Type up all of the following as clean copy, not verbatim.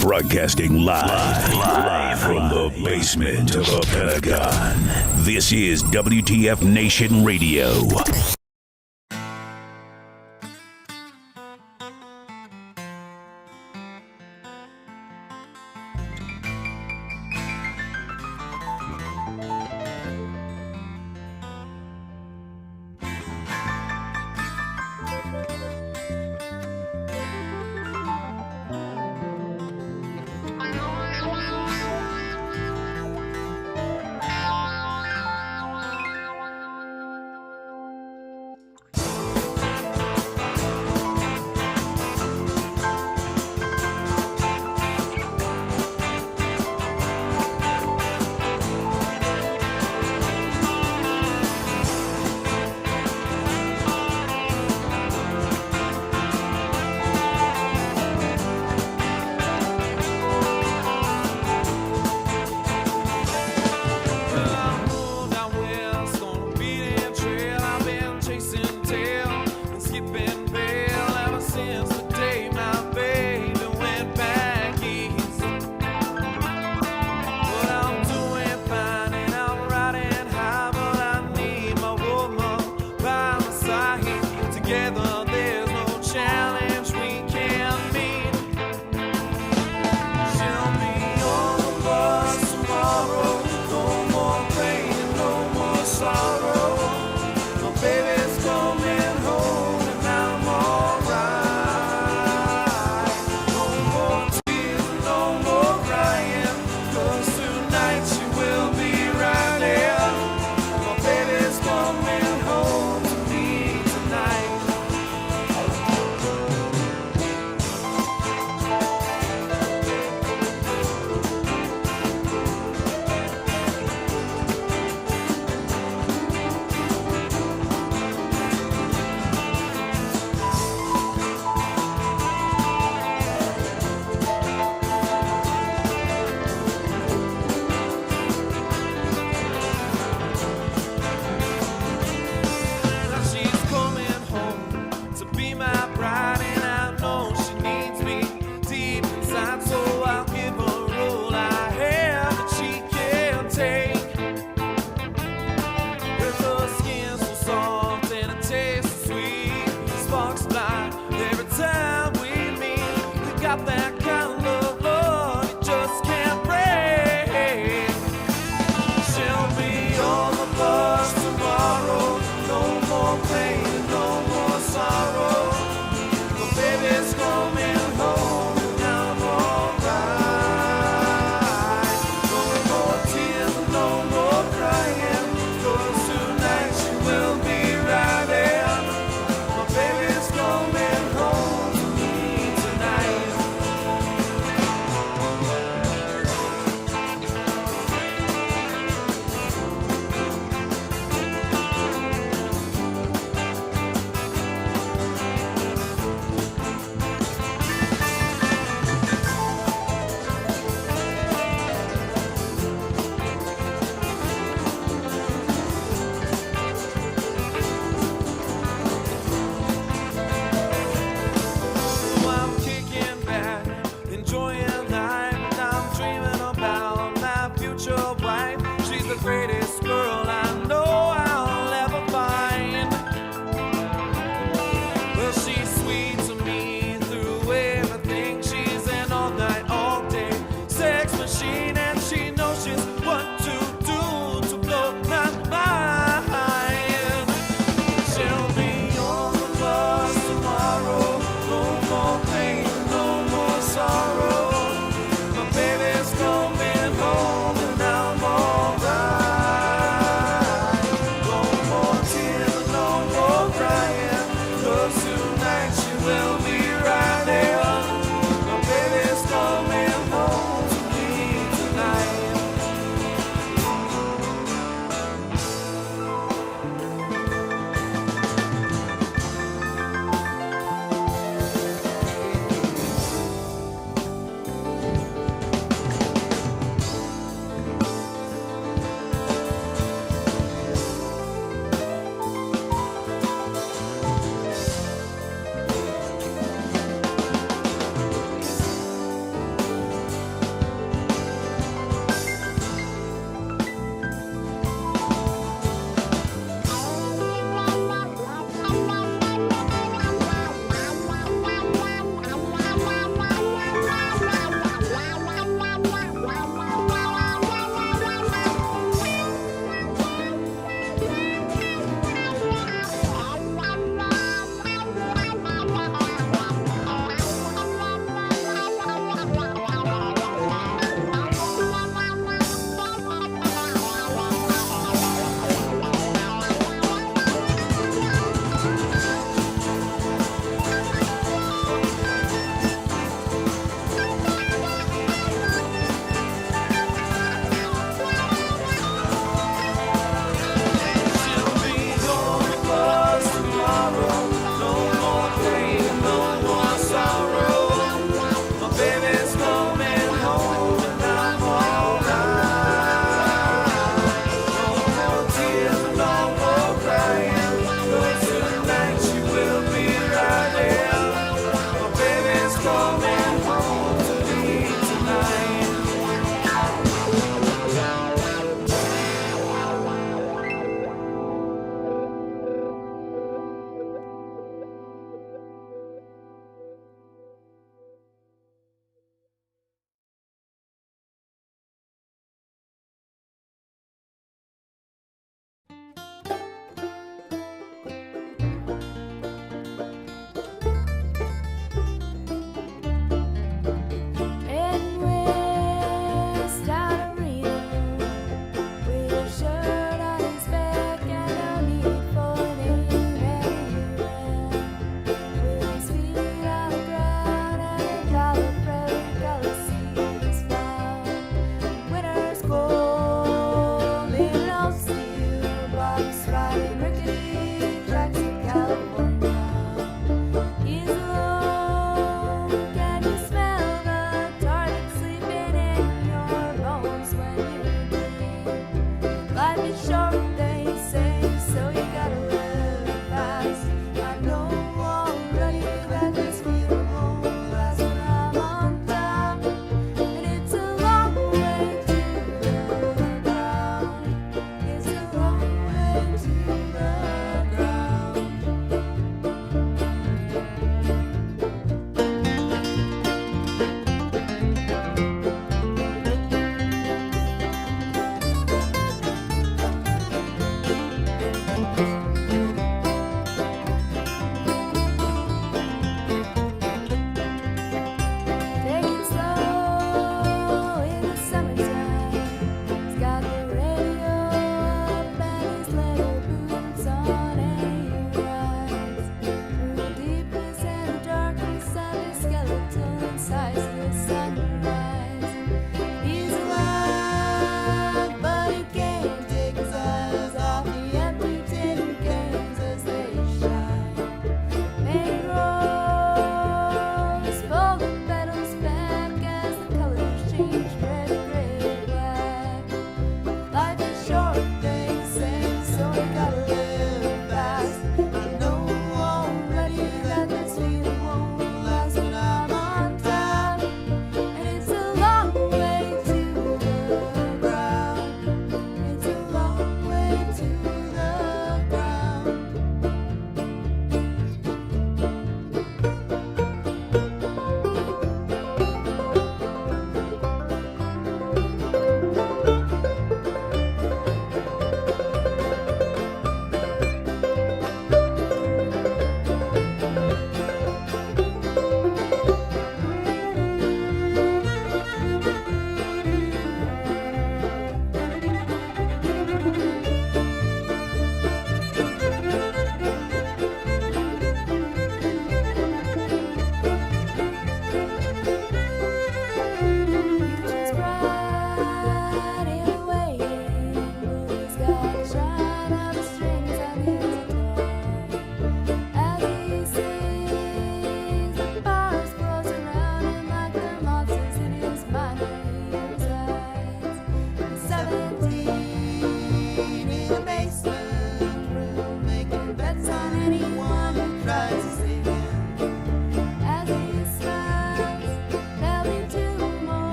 Broadcasting live from the basement of the Pentagon. This is WTF Nation Radio.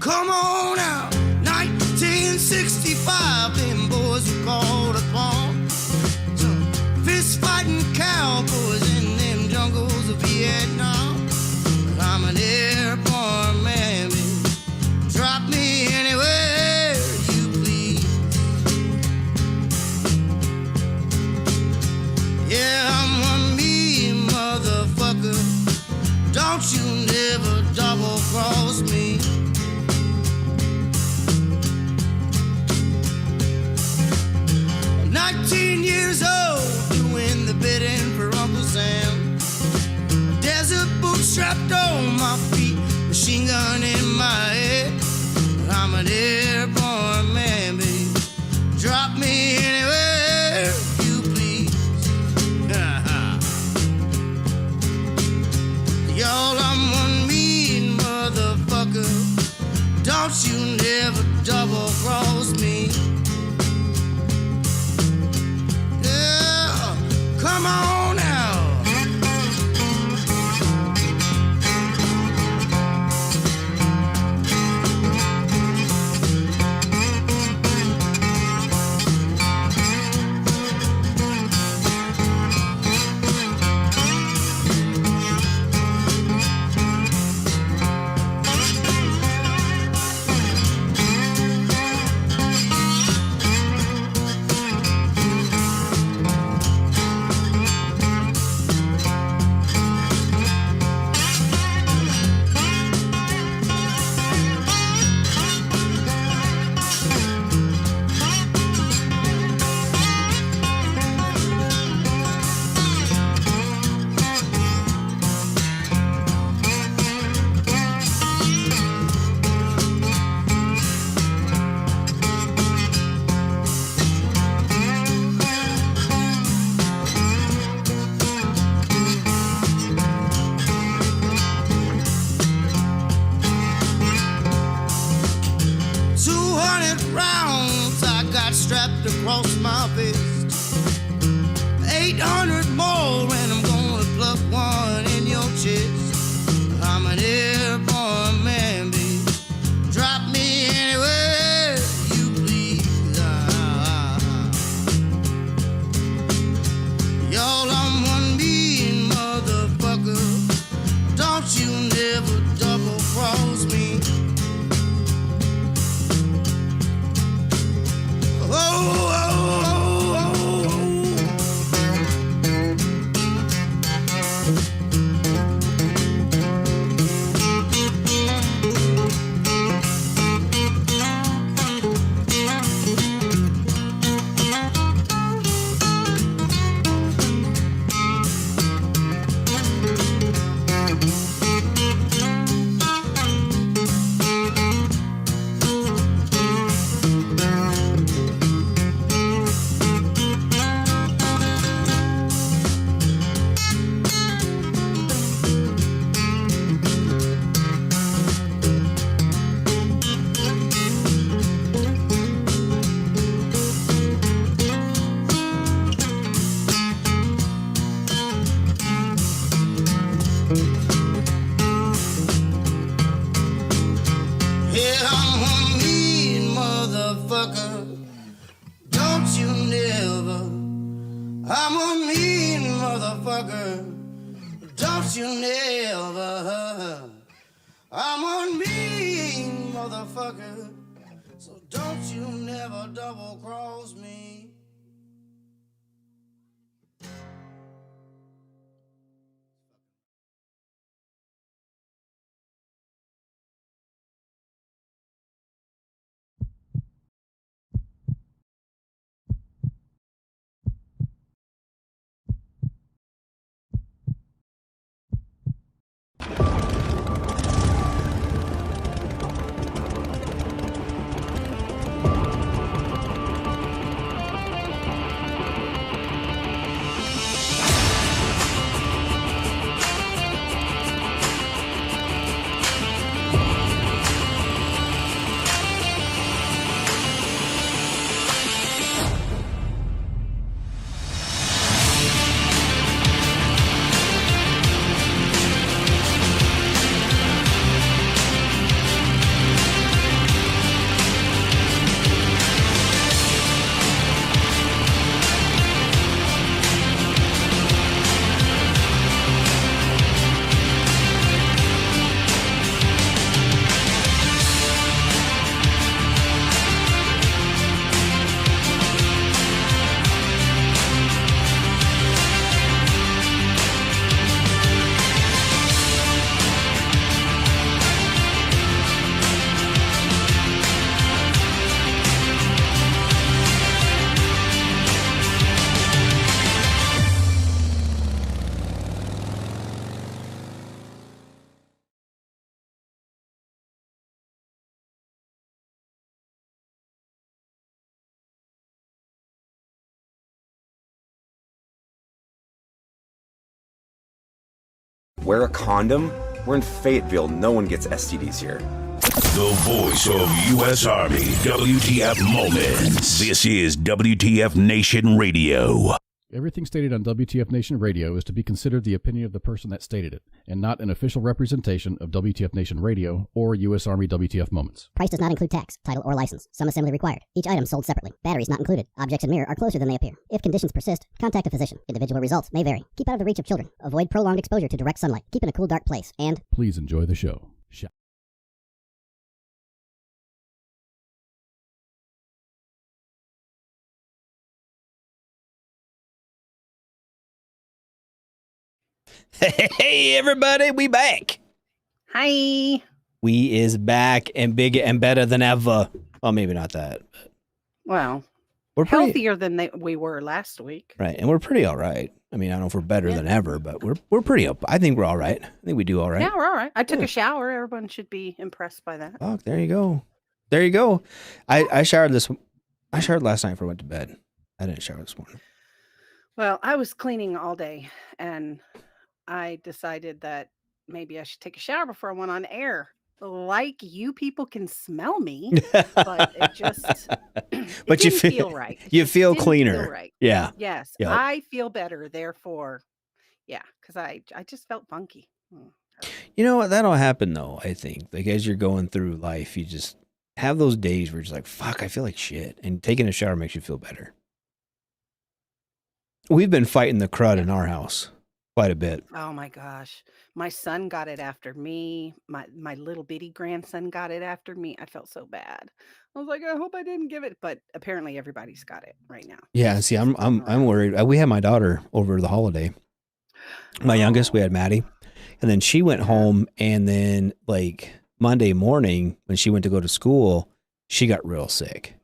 Come on out, 1965, them boys were called upon. Some fist-fighting cowboys in them jungles of Vietnam. But I'm an airborne man, baby. Drop me anywhere you please. Yeah, I'm one mean motherfucker. Don't you never double-cross me. 19 years old, doing the bidding for Uncle Sam. Desert boots strapped on my feet, machine gun in my head. I'm an airborne man, baby. Drop me anywhere you please. Y'all, I'm one mean motherfucker. Don't you never double cross me. Come on now. Strapped across my fist, 800 more, and I'm gonna pluck one in your chest. I'm an airborne man, baby. Drop me anywhere you please. Y'all, I'm one mean motherfucker. Don't you never double cross me. Don't you never. I'm a mean motherfucker, so don't you never double cross me. Wear a condom. We're in Fayetteville. No one gets STDs here. The voice of U.S. Army, WTF Moments. This is WTF Nation Radio. Everything stated on WTF Nation Radio is to be considered the opinion of the person that stated it, and not an official representation of WTF Nation Radio or U.S. Army WTF Moments. Price does not include tax, title, or license. Some assembly required. Each item sold separately. Batteries not included. Objects in mirror are closer than they appear. If conditions persist, contact a physician. Individual results may vary. Keep out of the reach of children. Avoid prolonged exposure to direct sunlight. Keep in a cool, dark place. And Please enjoy the show. Hey everybody, we back. Hi. We is back and bigger and better than ever. Well, maybe not that. But Well, we're pretty, healthier than we were last week. right, and we're pretty all right. I mean, I don't know if we're better than ever, but we're pretty up. I think we're all right. I think we do all right. Yeah, we're all right. I took Yeah. a shower. Everyone should be impressed by that. Oh, there you go. There you go. I showered I showered last night before I went to bed. I didn't shower this morning. Well, I was cleaning all day, and I decided that maybe I should take a shower before I went on air. Like you people can smell me, but it just But you didn't feel right. It you just feel didn't cleaner. right. Yeah. Yes, Yep. I feel better. Therefore, yeah, because I just felt funky. You know what? That'll happen though, I think. Like as you're going through life, you just have those days where you're just like, fuck, I feel like shit. And taking a shower makes you feel better. We've been fighting the crud in our house quite a bit. Oh my gosh. My son got it after me. My little bitty grandson got it after me. I felt so bad. I was like, I hope I didn't give it, but apparently everybody's got it right now. Yeah, see, I'm worried. We had my daughter over the holiday. My youngest, we had Maddie. And then she went home, and then like Monday morning when she went to go to school, she got real sick.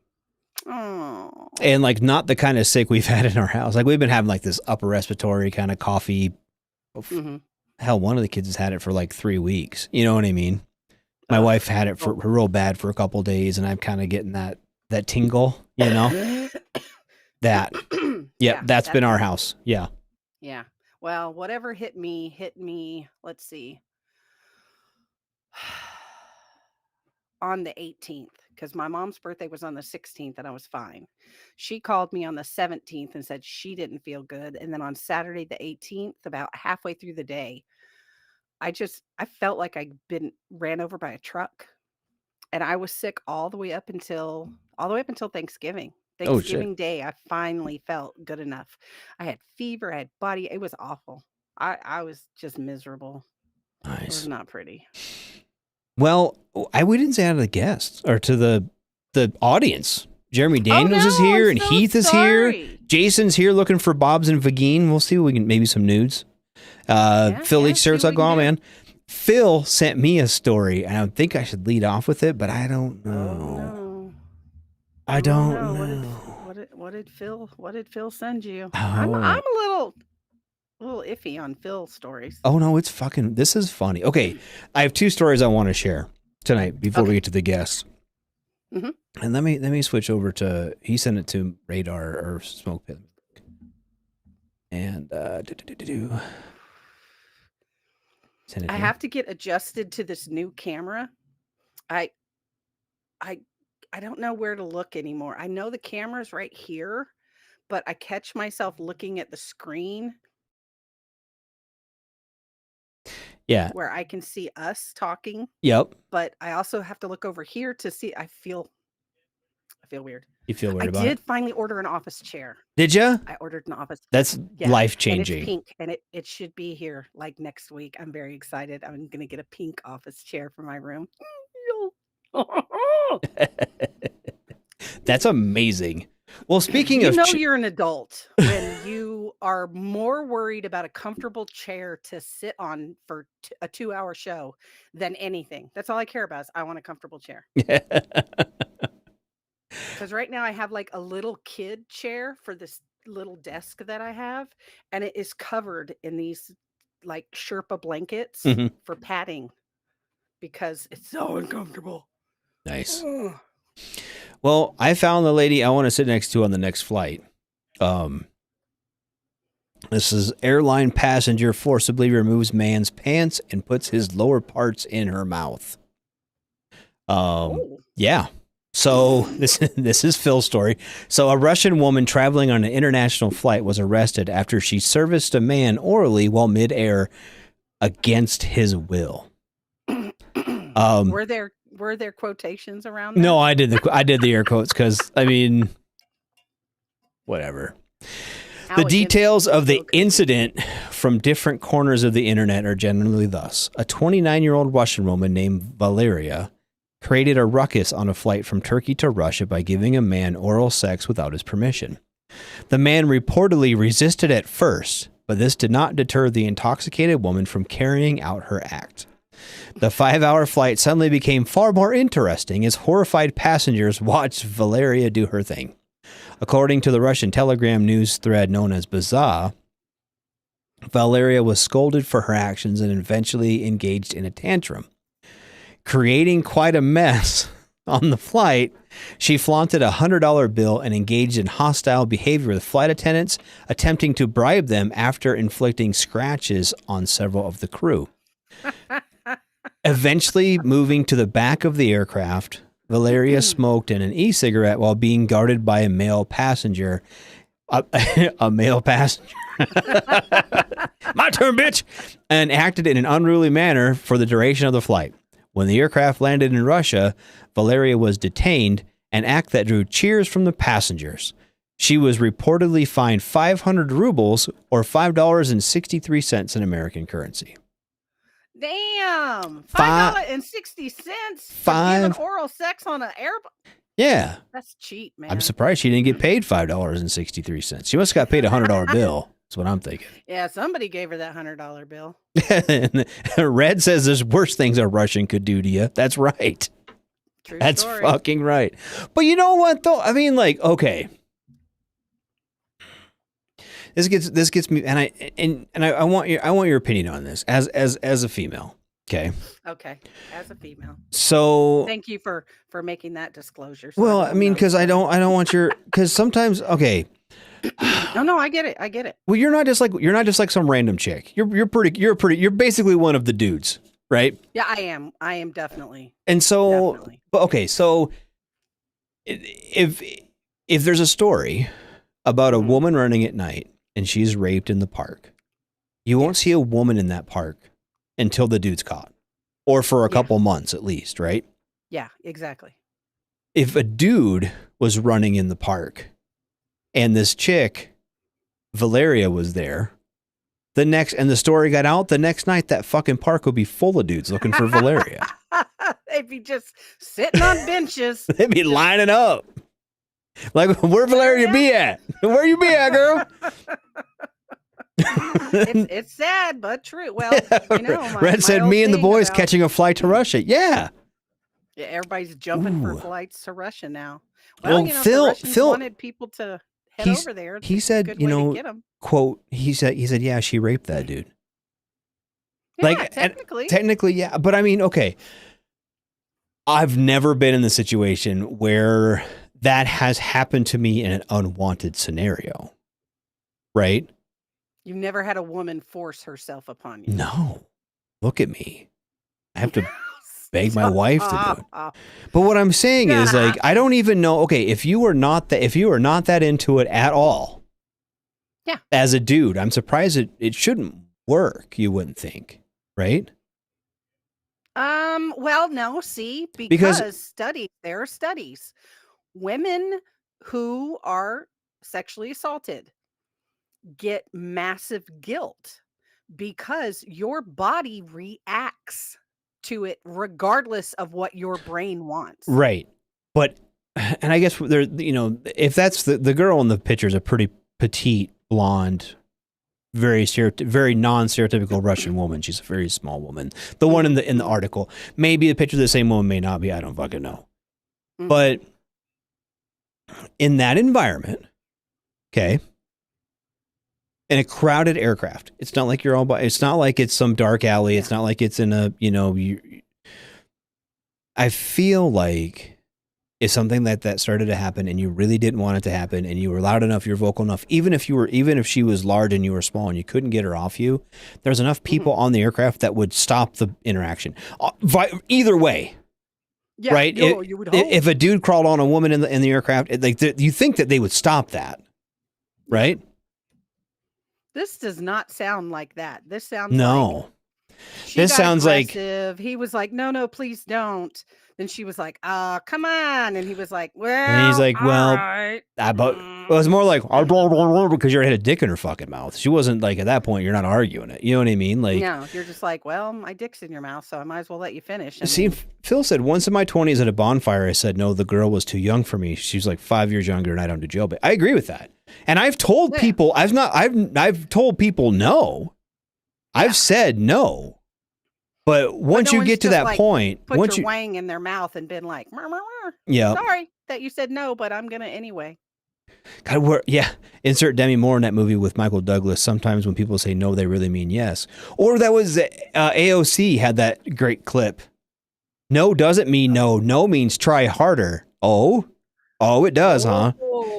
Oh. And like not the kind of sick we've had in our house. Like we've been having like this upper respiratory kind of coughy. Mhm. Hell, one of the kids has had it for like 3 weeks. You know what I mean? My wife had it for real bad for a couple of days, and I'm kind of getting that tingle, you know? That. Yeah, that's been our house. Yeah. Yeah. Well, whatever hit me, let's see. On the 18th, because my mom's birthday was on the 16th and I was fine. She called me on the 17th and said she didn't feel good. And then on Saturday, the 18th, about halfway through the day, I felt like I'd been ran over by a truck. And I was sick all the way up until Thanksgiving. Oh, shit. Thanksgiving Day, I finally felt good enough. I had fever, I had body, it was awful. I was just miserable. It Nice. was not pretty. Well, we didn't say hi to the guests or to the audience. Jeremy Daniels is no, here, I'm and so Heath is here. sorry. Jason's here looking for Bob's and Vagine. We'll see if we can maybe some nudes. Phil H. see starts what like, we can oh do." man. Phil sent me a story, and I think I should lead off with it, but I don't know. No. I don't know. know. What did Phil send you? Oh. I'm a little iffy on Phil stories. Oh no, this is funny. Okay, I have 2 stories I want to share tonight before we Okay. get to the guests. Mhm. And let me switch over to, he sent it to Radar or Smoke Pit. And send it I here. have to get adjusted to this new camera. I don't know where to look anymore. I know the camera's right here, but I catch myself looking at the screen Yeah. where I can see us talking, Yep. but I also have to look over here to see. I feel weird. You feel I weird about did it? finally order an office chair. Did you? I ordered an office. That's Yeah, life and it's changing. pink, and it should be here like next week. I'm very excited. I'm gonna get a pink office chair for my room. That's amazing. Well, speaking You of, know you're an adult when you are more worried about a comfortable chair to sit on for a 2-hour show than anything. That's all I care about is I want a comfortable chair. Because right now I have like a little kid chair for this little desk that I have, and it is covered in these like Sherpa blankets Mhm. for padding because it's so uncomfortable. Nice. Ugh. Well, I found the lady I want to sit next to on the next flight. This is airline passenger forcibly removes man's pants and puts his lower parts in her mouth. Yeah. So this is Phil's story. So a Russian woman traveling on an international flight was arrested after she serviced a man orally while midair against his will. Were there quotations around that? No, I did the air quotes because I mean, whatever. The details of the incident from different corners of the internet are generally thus. A 29-year-old Russian woman named Valeria created a ruckus on a flight from Turkey to Russia by giving a man oral sex without his permission. The man reportedly resisted at first, but this did not deter the intoxicated woman from carrying out her act. The 5-hour flight suddenly became far more interesting as horrified passengers watched Valeria do her thing. According to the Russian Telegram news thread known as Bazaar, Valeria was scolded for her actions and eventually engaged in a tantrum. Creating quite a mess on the flight, she flaunted a $100 bill and engaged in hostile behavior with flight attendants, attempting to bribe them after inflicting scratches on several of the crew. Eventually moving to the back of the aircraft, Valeria smoked an e-cigarette while being guarded by a male passenger. A male passenger. My turn, bitch! And acted in an unruly manner for the duration of the flight. When the aircraft landed in Russia, Valeria was detained, an act that drew cheers from the passengers. She was reportedly fined 500 rubles or $5.63 in American currency. Damn! $5.60 for giving oral sex on an airplane. Yeah. That's cheap, man. I'm surprised she didn't get paid $5.63. She must have got paid a $100 bill. That's what I'm thinking. Yeah, somebody gave her that $100 bill. Red says there's worse things a Russian could do to you. That's right. True That's story. fucking right. But you know what though? I mean, like, okay. This gets me, and I want your opinion on this as a female. Okay. Okay. As a female. So thank you for making that disclosure. So well, I mean, because I don't want your, because sometimes, okay. No, I get it. Well, you're not just like some random chick. You're basically one of the dudes, right? Yeah, I am definitely. And so, definitely. But okay, so if there's a story about a woman running at night and she's raped in the park, you won't see a woman in that park until the dude's caught, or for a couple months at least, right? Yeah, exactly. If a dude was running in the park and this chick, Valeria, was there, and the story got out, the next night that fucking park would be full of dudes looking for Valeria. They'd be just sitting on benches. They'd be lining up. Like, where Valeria be at? Where you be at, girl? it's sad, but true. Well, you know, Red said, me and the boys catching a flight to Russia. Yeah. Yeah, everybody's jumping for flights to Russia now. Well, you know, Phil wanted people to head over there. He said, you know, quote, he said, yeah, she raped that dude. Yeah, like, technically, yeah. But I mean, okay. I've never been in the situation where that has happened to me in an unwanted scenario. Right? You've never had a woman force herself upon you. No. Look at me. I have to beg my wife to do it. But what I'm saying is, like, I don't even know. Okay, if you are not that into it at all, yeah, as a dude, I'm surprised it shouldn't work. You wouldn't think, right? Well, no. See, because there are studies. Women who are sexually assaulted get massive guilt because your body reacts to it regardless of what your brain wants. Right. But, and I guess there, you know, if that's the girl in the picture is a pretty petite, blonde, very non-stereotypical Russian woman. She's a very small woman. The one in the article, maybe the picture of the same woman, may not be. I don't fucking know. Mm-hmm. But in that environment, okay, in a crowded aircraft, it's not like you're all by, it's not like it's some dark alley. Yeah. It's not like it's in a, you know, I feel like is something that started to happen and you really didn't want it to happen and you were loud enough, you're vocal enough, even if she was large and you were small and you couldn't get her off you, there's enough people on the aircraft that would stop the interaction. Either way. Yeah, right? You would hope. If a dude crawled on a woman in the aircraft, you think that they would stop that, right? This does not sound like that. This sounds no. Like this sounds aggressive. Like he was like, no, please don't. Then she was like, come on. And he was like, well, and he's like, well, right. It was more like, because you had a dick in her fucking mouth. She wasn't like, at that point, you're not arguing it. You know what I mean? Like, no, you're just like, well, my dick's in your mouth, so I might as well let you finish. See, Phil said, once in my 20s at a bonfire, I said, no, the girl was too young for me. She's like 5 years younger and I don't do jailbait. I agree with that. And I've told people, I've told people no. I've said no. But once you get to that point, put your wang in their mouth and been like, mur, mur, mur. Yeah, sorry that you said no, but I'm gonna anyway. God, insert Demi Moore in that movie with Michael Douglas. Sometimes when people say no, they really mean yes. Or that was AOC had that great clip. No doesn't mean no. No means try harder. Oh, it does, huh?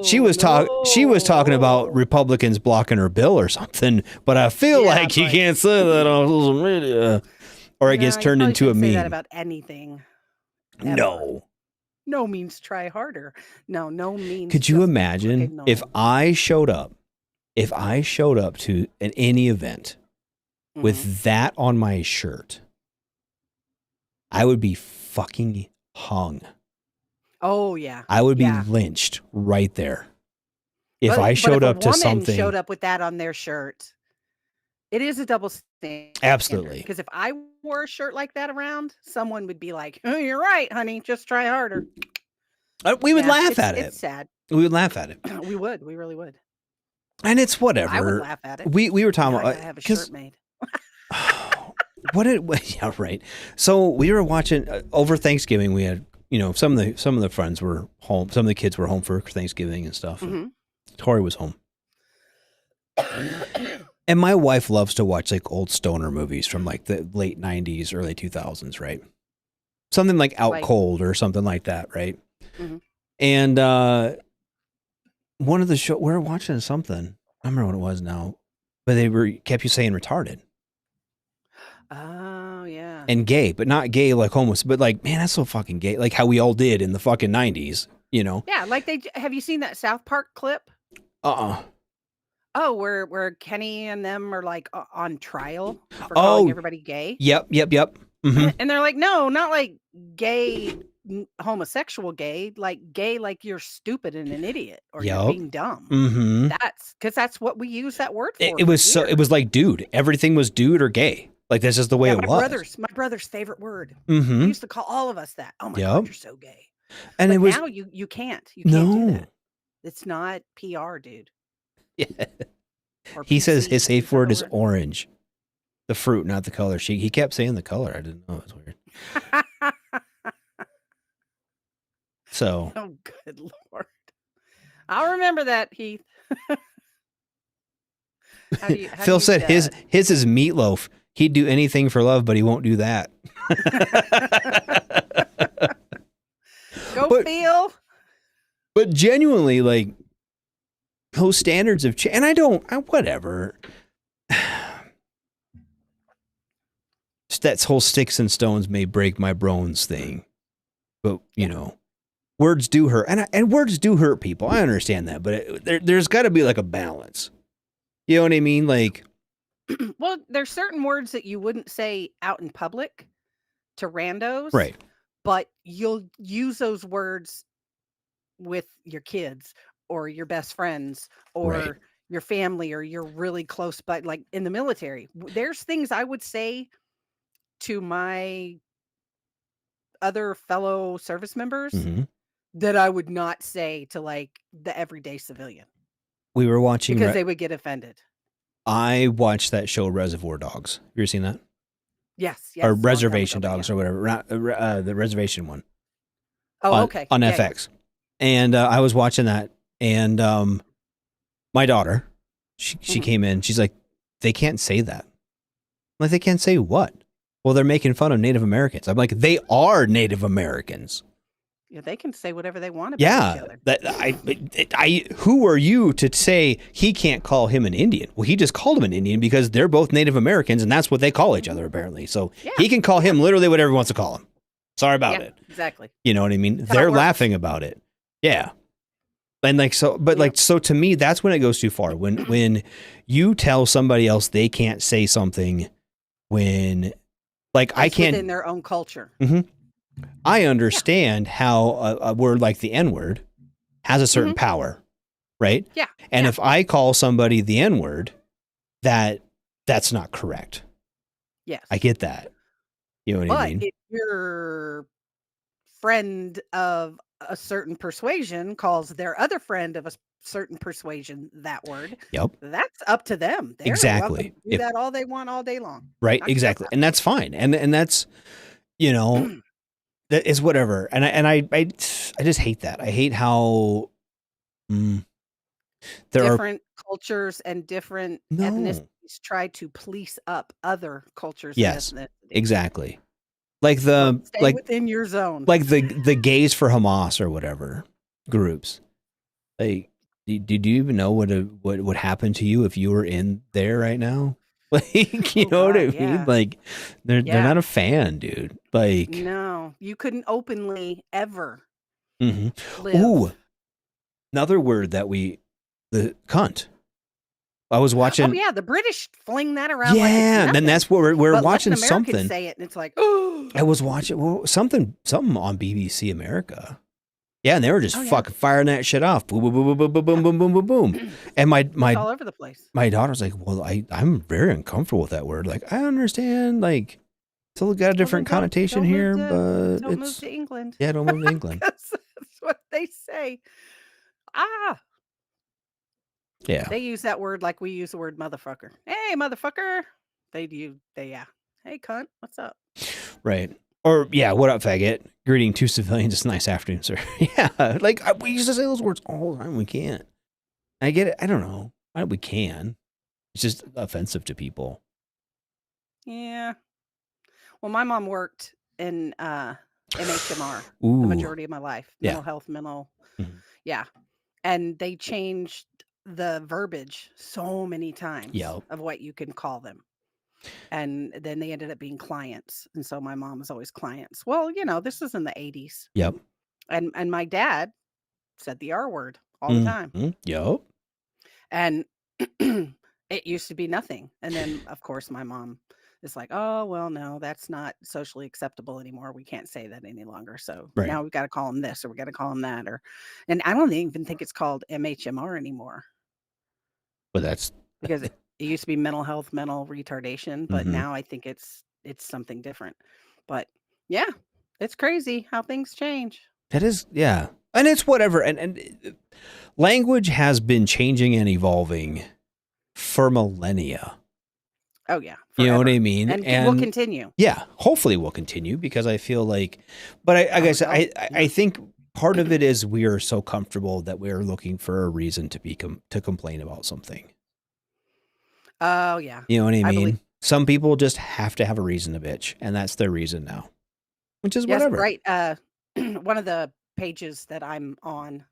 She was talking about Republicans blocking her bill or something. But I feel like you can't say that on social media. Or it gets turned into a meme. Say that about anything. Ever. No means try harder. No means. Could you imagine if I showed up to any event with that on my shirt? I would be fucking hung. Oh yeah. I would be lynched right there. If I showed up to something, showed up with that on their shirt. It is a double standard. Absolutely. Because if I wore a shirt like that around, someone would be like, oh, you're right, honey. Just try harder. We would laugh at it. It's sad. We would laugh at it. We would. We really would. And it's whatever. I would laugh at it. We were talking about. I have a shirt made. Yeah, right. So we were watching over Thanksgiving. We had, some of the friends were home. Some of the kids were home for Thanksgiving and stuff. And Tori was home. And my wife loves to watch like old stoner movies from like the late 90s, early 2000s, right? Something like Out Cold or something like that, right? Mm-hmm. And one of the show we were watching something. I don't remember what it was now, but they kept you saying retarded. Oh yeah. And gay, but not gay like homeless, but like, man, that's so fucking gay. Like how we all did in the fucking 90s, Yeah, like have you seen that South Park clip? Oh, where Kenny and them are like on trial for calling everybody gay. Yep. Mm-hmm. And they're like, no, not like gay, homosexual gay, like gay, like you're stupid and an idiot or you're being dumb. Mm-hmm. That's because that's what we use that word for. It was like dude. Everything was dude or gay. Like that's just the way it was. My brother's favorite word. Mm-hmm. He used to call all of us that. Oh my God, you're so gay. And but it was now you can't. You can't do that. It's not PR, dude. Yeah. He says his safe word is orange. The fruit, not the color. He kept saying the color. I didn't know. It was weird. So. Oh, good Lord. I'll remember that, Heath. Phil said his is meatloaf. He'd do anything for love, but he won't do that. Go, Phil. But genuinely, like, those standards have changed. And whatever. That whole sticks and stones may break my bones thing. But, words do hurt. And words do hurt people. I understand that. But there's got to be like a balance. You know what I mean? Like, well, there's certain words that you wouldn't say out in public to randos. Right. But you'll use those words with your kids or your best friends or your family or your really close, but like in the military, there's things I would say to my other fellow service members that I would not say to like the everyday civilian. We were watching because they would get offended. I watched that show Reservoir Dogs. You ever seen that? Yes. Or Reservation Dogs or whatever. The reservation one. Oh, okay. On FX. And I was watching that. And my daughter, she came in. She's like, they can't say that. I'm like, they can't say what? Well, they're making fun of Native Americans. I'm like, they are Native Americans. Yeah, they can say whatever they want about each other. I who are you to say he can't call him an Indian? Well, he just called him an Indian because they're both Native Americans, and that's what they call each other apparently. So he can call him literally whatever he wants to call him. Sorry about it. Exactly. You know what I mean? That's how They're it works. laughing about it. Yeah. And like so, but like so to me, that's when it goes too far. When you tell somebody else they can't say something, when like I It's can't within their own culture. I understand how a word like the N-word has a certain power, right? Yeah. And if I call somebody the N-word, that's not correct. Yes. I get that. You know what I mean? But if your friend of a certain persuasion calls their other friend of a certain persuasion that word, Yep. that's up to them. They're Exactly. welcome to do that all they want all day long. Right. Knock yourself Exactly. out. And that's fine. And that's, you know, that is whatever. And I just hate that. I hate how there Different cultures and different No. ethnicities try to police up other cultures. Yes, and ethnicities. exactly. Like the Stay within your zone. like the gays for Hamas or whatever groups. Like, did you even know what would happen to you if you were in there right now? Like, you know what I mean? Like, they're not a fan, dude. Like, No, you couldn't openly ever live. Ooh, another word that the cunt. I was watching. Oh yeah, the British fling that around. Yeah, like it's and that's what we're but watching let an American something. Say it, and it's like, oh, I was watching something on BBC America. Yeah, and they were just fucking firing that shit off. Boom, boom, boom, boom, boom, boom, boom, boom, boom, boom. And it's all over the place. my daughter's like, well, I'm very uncomfortable with that word. Like, I understand, like, it's got a different connotation don't here, move but don't move it's to England. yeah, don't move to England. That's what they say. Yeah, They use that word like we use the word motherfucker. Hey, motherfucker. They do. Hey, cunt. What's up? right. Or yeah, what up, faggot? Greeting two civilians. It's a nice afternoon, sir. Yeah, like we used to say those words all the time. We can't. I get it. I don't know. We can. It's just offensive to people. Yeah. Well, my mom worked in MHMR the Ooh, majority of my life. Yeah. Mental health, Mhm. yeah. And they changed the verbiage so many times Yep. of what you can call them. And then they ended up being clients. And so my mom was always clients. Well, this was in the 80s. Yep. And my dad said the R word all the time. Mhm. Yep. And it used to be nothing. And then, of course, my mom is like, oh, well, no, that's not socially acceptable anymore. We can't say that any longer. So Right. now we've got to call him this or we got to call him that. And I don't even think it's called MHMR anymore But that's because it used to be mental health, mental retardation. But Mhm. now I think it's something different. But yeah, it's crazy how things change. that is yeah, and it's whatever. And language has been changing and evolving for millennia. Oh, yeah. You know what forever. I mean? And it will continue. Yeah, hopefully we'll continue because I feel like, but I guess I think part of it is we are so comfortable that we are looking for a reason to complain about something. Oh, yeah. You know what I I mean? believe- Some people just have to have a reason to bitch, and that's their reason now, which is Yes, whatever. right. One of the pages that I'm on,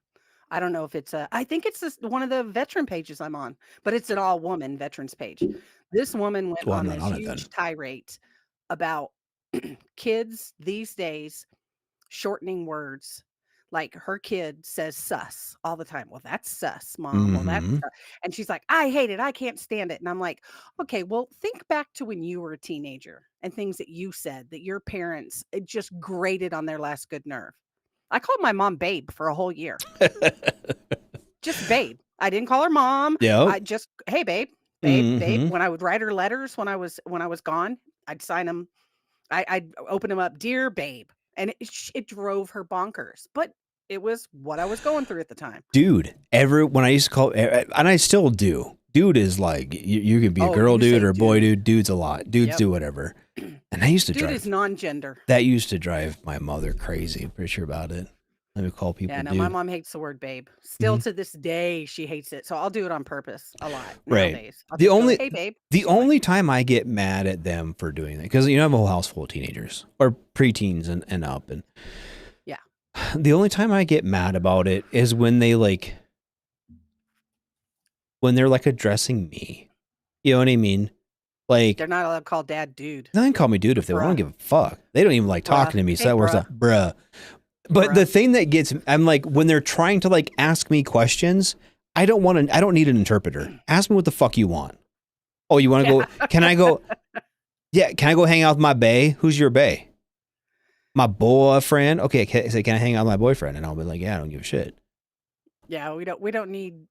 I don't know if it's I think it's one of the veteran pages I'm on, but it's an all woman veterans page. This woman went Well, I'm on not this on it then. huge tirade about kids these days shortening words. Like her kid says sus all the time. Well, that's sus, mom. Well, that's Mhm. sus. And she's like, I hate it. I can't stand it. And I'm like, okay, well, think back to when you were a teenager and things that you said that your parents it just grated on their last good nerve. I called my mom babe for a whole year. Just babe. I didn't call her mom. Yep. I just, hey, babe, babe. Mhm. When I would write her letters when I was gone, I'd sign them. I'd open them up, dear babe, and it drove her bonkers. But it was what I was going through at the time. Dude, when I used to call, and I still do. Dude is like you can be a Oh, girl you dude say or a boy dude. dude. Dude's a lot. Dudes Yep. do whatever. And I used to Dude drive is non-gender. that used to drive my mother crazy. I'm pretty sure about it. Let me call people. Yeah, no, dude. my mom hates the word babe. Still Mhm. to this day, she hates it. So I'll do it on purpose a lot Right. nowadays. I'll The just go, only- hey babe. The only time I get mad at them for doing that, because I have a whole house full of teenagers or preteens and up, and Yeah. The only time I get mad about it is when they're like addressing me. You know what I mean? Like, They're not allowed to call dad dude. they can call me dude if they want. I don't give a fuck. They don't even like talking to me, so Hey, that works bruh. out, bruh. But Bruh. the thing that gets, I'm like, when they're trying to like ask me questions, I don't need an interpreter. Ask me what the fuck you want. Oh, you want to go? Can I go? Yeah, can I go hang out with my bae? Who's your bae? My boyfriend. Okay, can I hang out with my boyfriend? And I'll be like, yeah, I don't give a shit. Yeah, we don't need.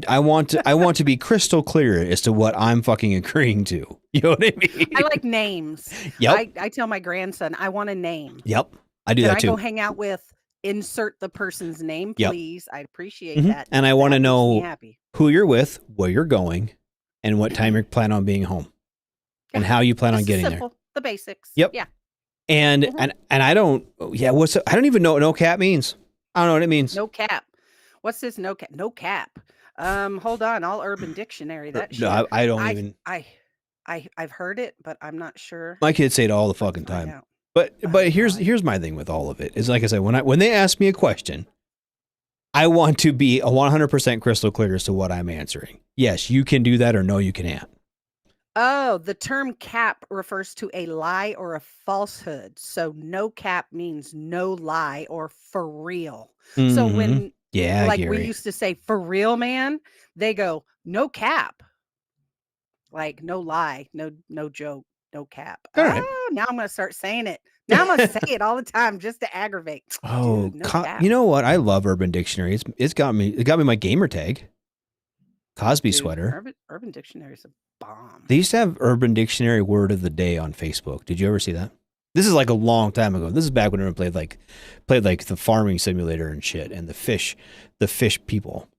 I want to be crystal clear as to what I'm fucking agreeing to. You know what I mean? I like names. Yep. I tell my grandson, I want a name. Yep. I do Can that I too. go hang out with insert the person's name, Yep. please? I'd appreciate Mhm. that. And I want to That makes me know happy. who you're with, where you're going, and what time you plan on being home, and how you plan on Just getting simple, the basics. Yep. Yeah. there. And Mhm. and I don't. Yeah. I don't even know what no cap means. I don't know what it means. No cap. What's this? No cap. No cap. Hold on. I'll Urban Dictionary that shit. No, I don't even. I've heard it, but I'm not sure. My kids say it all the fucking Let's find time. out. But Oh, here's God. my thing with all of it is, like I said, when they ask me a question, I want to be 100% crystal clear as to what I'm answering. Yes, you can do that, or no, you can't. Oh, the term cap refers to a lie or a falsehood. So no cap means no lie or for real. So Mhm. when Yeah, like Gary. we used to say for real, man, they go no cap. Like no lie, no joke, no cap. All right. Oh, now I'm gonna start saying it. Now I'm gonna say it all the time just to aggravate. Oh, Dude, no cap. you know what? I love Urban Dictionary. It got me my gamer tag. Cosby Dude, sweater. Urban Dictionary is a bomb. They used to have Urban Dictionary word of the day on Facebook. Did you ever see that? This is like a long time ago. This is back when everyone played like the farming simulator and shit, and the fish people.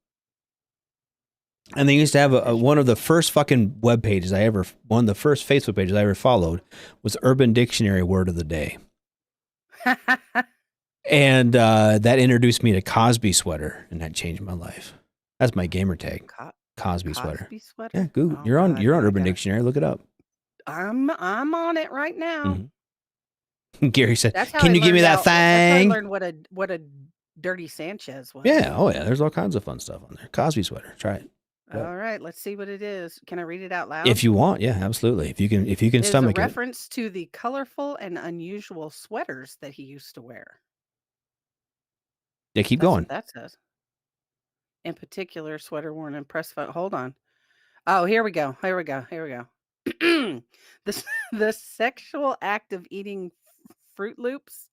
And they used to have one of the first fucking web pages one of the first Facebook pages I ever followed was Urban Dictionary word of the day. And that introduced me to Cosby sweater, and that changed my life. That's my gamer tag, Cosby sweater. Cosby sweater. Yeah, Google. Oh, You're on God, Urban I gotta- Dictionary. Look it up. I'm on it right now. Mhm. Gary said, That's how "Can I you give me learned that That's how I thing?" learned what a dirty Sanchez was. Yeah. Oh yeah. There's all kinds of fun stuff on there. Cosby sweater. Try it All right, let's see what it is. Can I read it out loud? if you want. Yeah, absolutely. If you can It is a stomach it. reference to the colorful and unusual sweaters that he used to wear. Yeah, keep That's going. what that says. In particular, sweater worn in press photo. Hold on. Oh, here we go. The sexual act of eating Fruit Loops,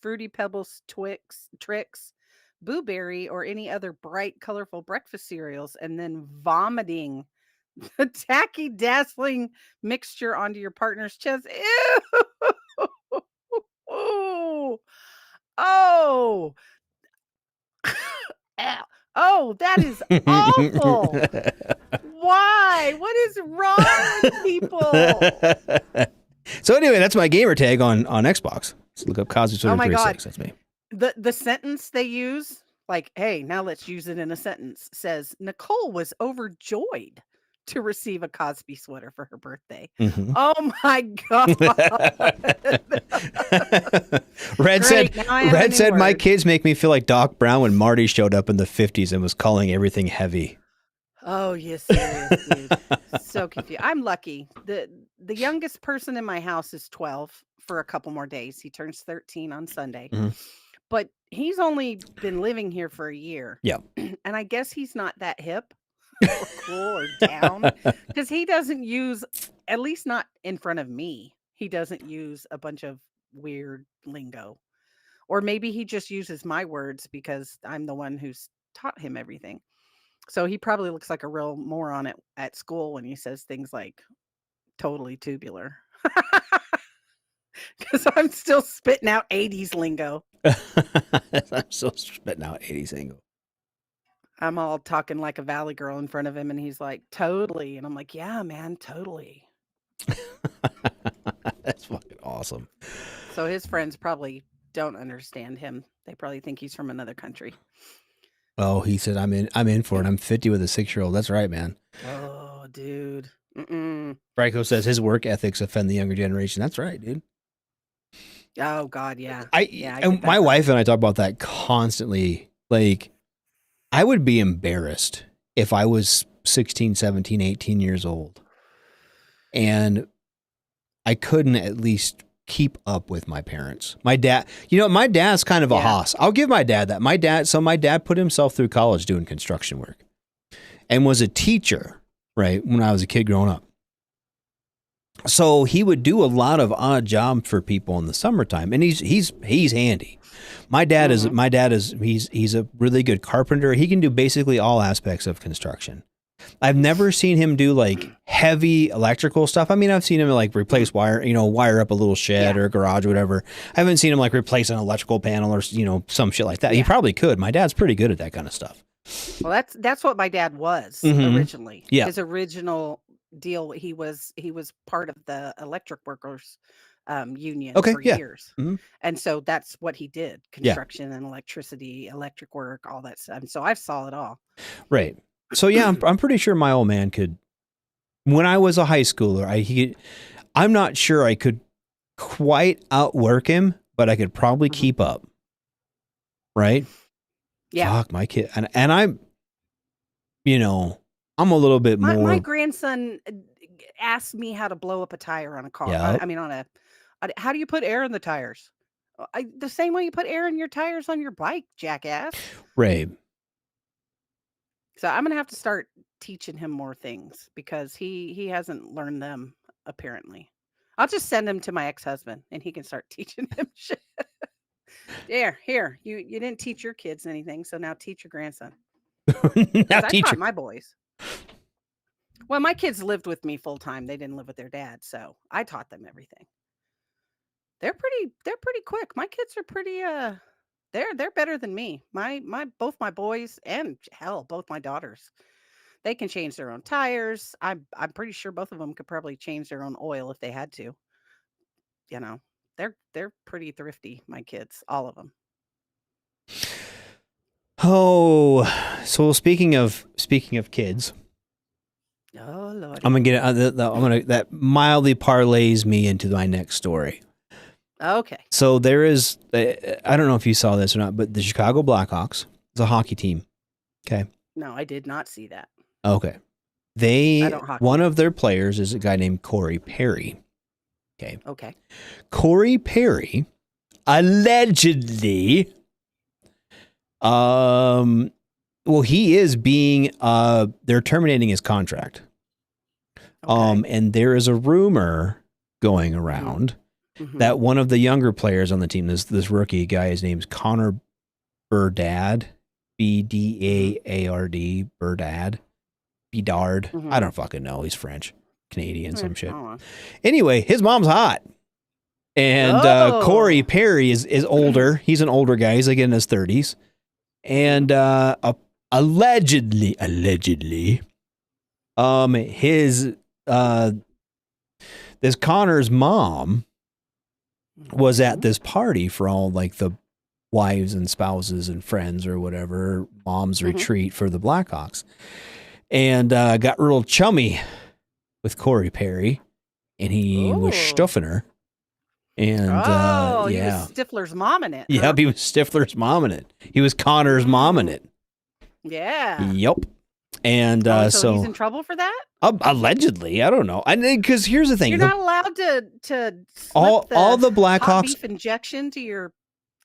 Fruity Pebbles, Twix, Tricks, Boo Berry, or any other bright, colorful breakfast cereals, and then vomiting the tacky, dazzling mixture onto your partner's chest. Ew! Oh, oh, ow. Oh, that is awful. Why? What is wrong with people? So anyway, that's my gamer tag on Xbox. Let's look up Cosby sweater Oh my God. 36. That's me. The sentence they use, like, hey, now let's use it in a sentence, says Nicole was overjoyed to receive a Cosby sweater for her birthday. Mhm. Oh my God. Red Great, now I have a Red new said my word. kids make me feel like Doc Brown when Marty showed up in the 50s and was calling everything heavy. Oh, you're serious, dude. So confused. I'm lucky. The youngest person in my house is 12 for a couple more days. He turns 13 on Sunday. Mhm. But he's only been living here for a year. Yeah. And I guess he's not that hip or cool or down because he doesn't use, at least not in front of me, he doesn't use a bunch of weird lingo. Or maybe he just uses my words because I'm the one who's taught him everything. So he probably looks like a real moron at school when he says things like totally tubular. Because I'm still spitting out 80s lingo. I'm still spitting out 80s single. I'm all talking like a valley girl in front of him, and he's like, totally. And I'm like, yeah, man, totally. That's fucking awesome. So his friends probably don't understand him. They probably think he's from another country. Oh, he said, I'm in for it. I'm 50 with a 6-year-old. That's right, man. Oh, dude. Mm-mm. Franco says his work ethics offend the younger generation. That's right, dude. Oh God, yeah. I get and my that. wife and I talk about that constantly. Like, I would be embarrassed if I was 16, 17, 18 years old and I couldn't at least keep up with my parents. My dad, my dad's kind of a Yeah. hoss. I'll give my dad that. My dad put himself through college doing construction work and was a teacher, right, when I was a kid growing up. So he would do a lot of odd jobs for people in the summertime, and he's handy. My dad is he's a really good carpenter. He can do basically all aspects of construction. I've never seen him do like heavy electrical stuff. I mean, I've seen him like replace wire up a little shed or a garage or whatever. I haven't seen him like replace an electrical panel or some shit like that. He probably could. My dad's pretty good at that kind of stuff. Well, that's what my dad was Mhm. originally. Yeah. His original deal, he was part of the electric workers union Okay, for yeah. years. Mhm. And so that's what he did: construction and electricity, electric work, all that stuff. And so I saw it all. Right. So yeah, I'm pretty sure my old man could. When I was a high schooler, I'm not sure I could quite outwork him, but I could probably keep up. Right? Yeah. Fuck my kid, and I'm, I'm a little bit more. My grandson asked me how to blow up a tire on a car. Yeah. I mean, how do you put air in the tires? The same way you put air in your tires on your bike, jackass. Right. So I'm gonna have to start teaching him more things because he hasn't learned them apparently. I'll just send him to my ex-husband and he can start teaching him shit. Here, you didn't teach your kids anything, so now teach your grandson. Now 'Cause I teacher. taught my boys. Well, my kids lived with me full time. They didn't live with their dad, so I taught them everything. They're pretty quick. My kids are pretty they're better than me. Both my boys and hell, both my daughters. They can change their own tires. I'm pretty sure both of them could probably change their own oil if they had to. They're pretty thrifty, my kids, all of them. Oh, so speaking of kids, Oh Lord. I'm gonna get that mildly parlays me into my next story. Okay. So there is, I don't know if you saw this or not, but the Chicago Blackhawks is a hockey team. Okay. No, I did not see that. Okay. I don't hockey. One of their players is a guy named Corey Perry. Okay. Okay. Corey Perry allegedly, he is being, they're terminating his contract. Okay. And there is a rumor going around Mhm. that one of the younger players on the team, this rookie guy, his name's Connor Bedard, Bdaard, Bedard. Mhm. I don't fucking know. He's French, Canadian, some shit. Hold on. Anyway, his mom's hot. And Oh. Corey Perry is older. He's an older guy. He's like in his 30s. And allegedly, this Connor's mom was at this party for all like the wives and spouses and friends or whatever, mom's retreat for the Blackhawks, and got real chummy with Corey Perry, and he was Ooh. stuffing her. And He yeah, was Stifler's mom in it. huh? yep, he was Stifler's mom in it. He was Connor's mom in it. Yeah. Yep. And So so he's in trouble for that? allegedly, I don't know. Because here's the thing: You're not allowed to slip all the hot Blackhawks. beef injection to your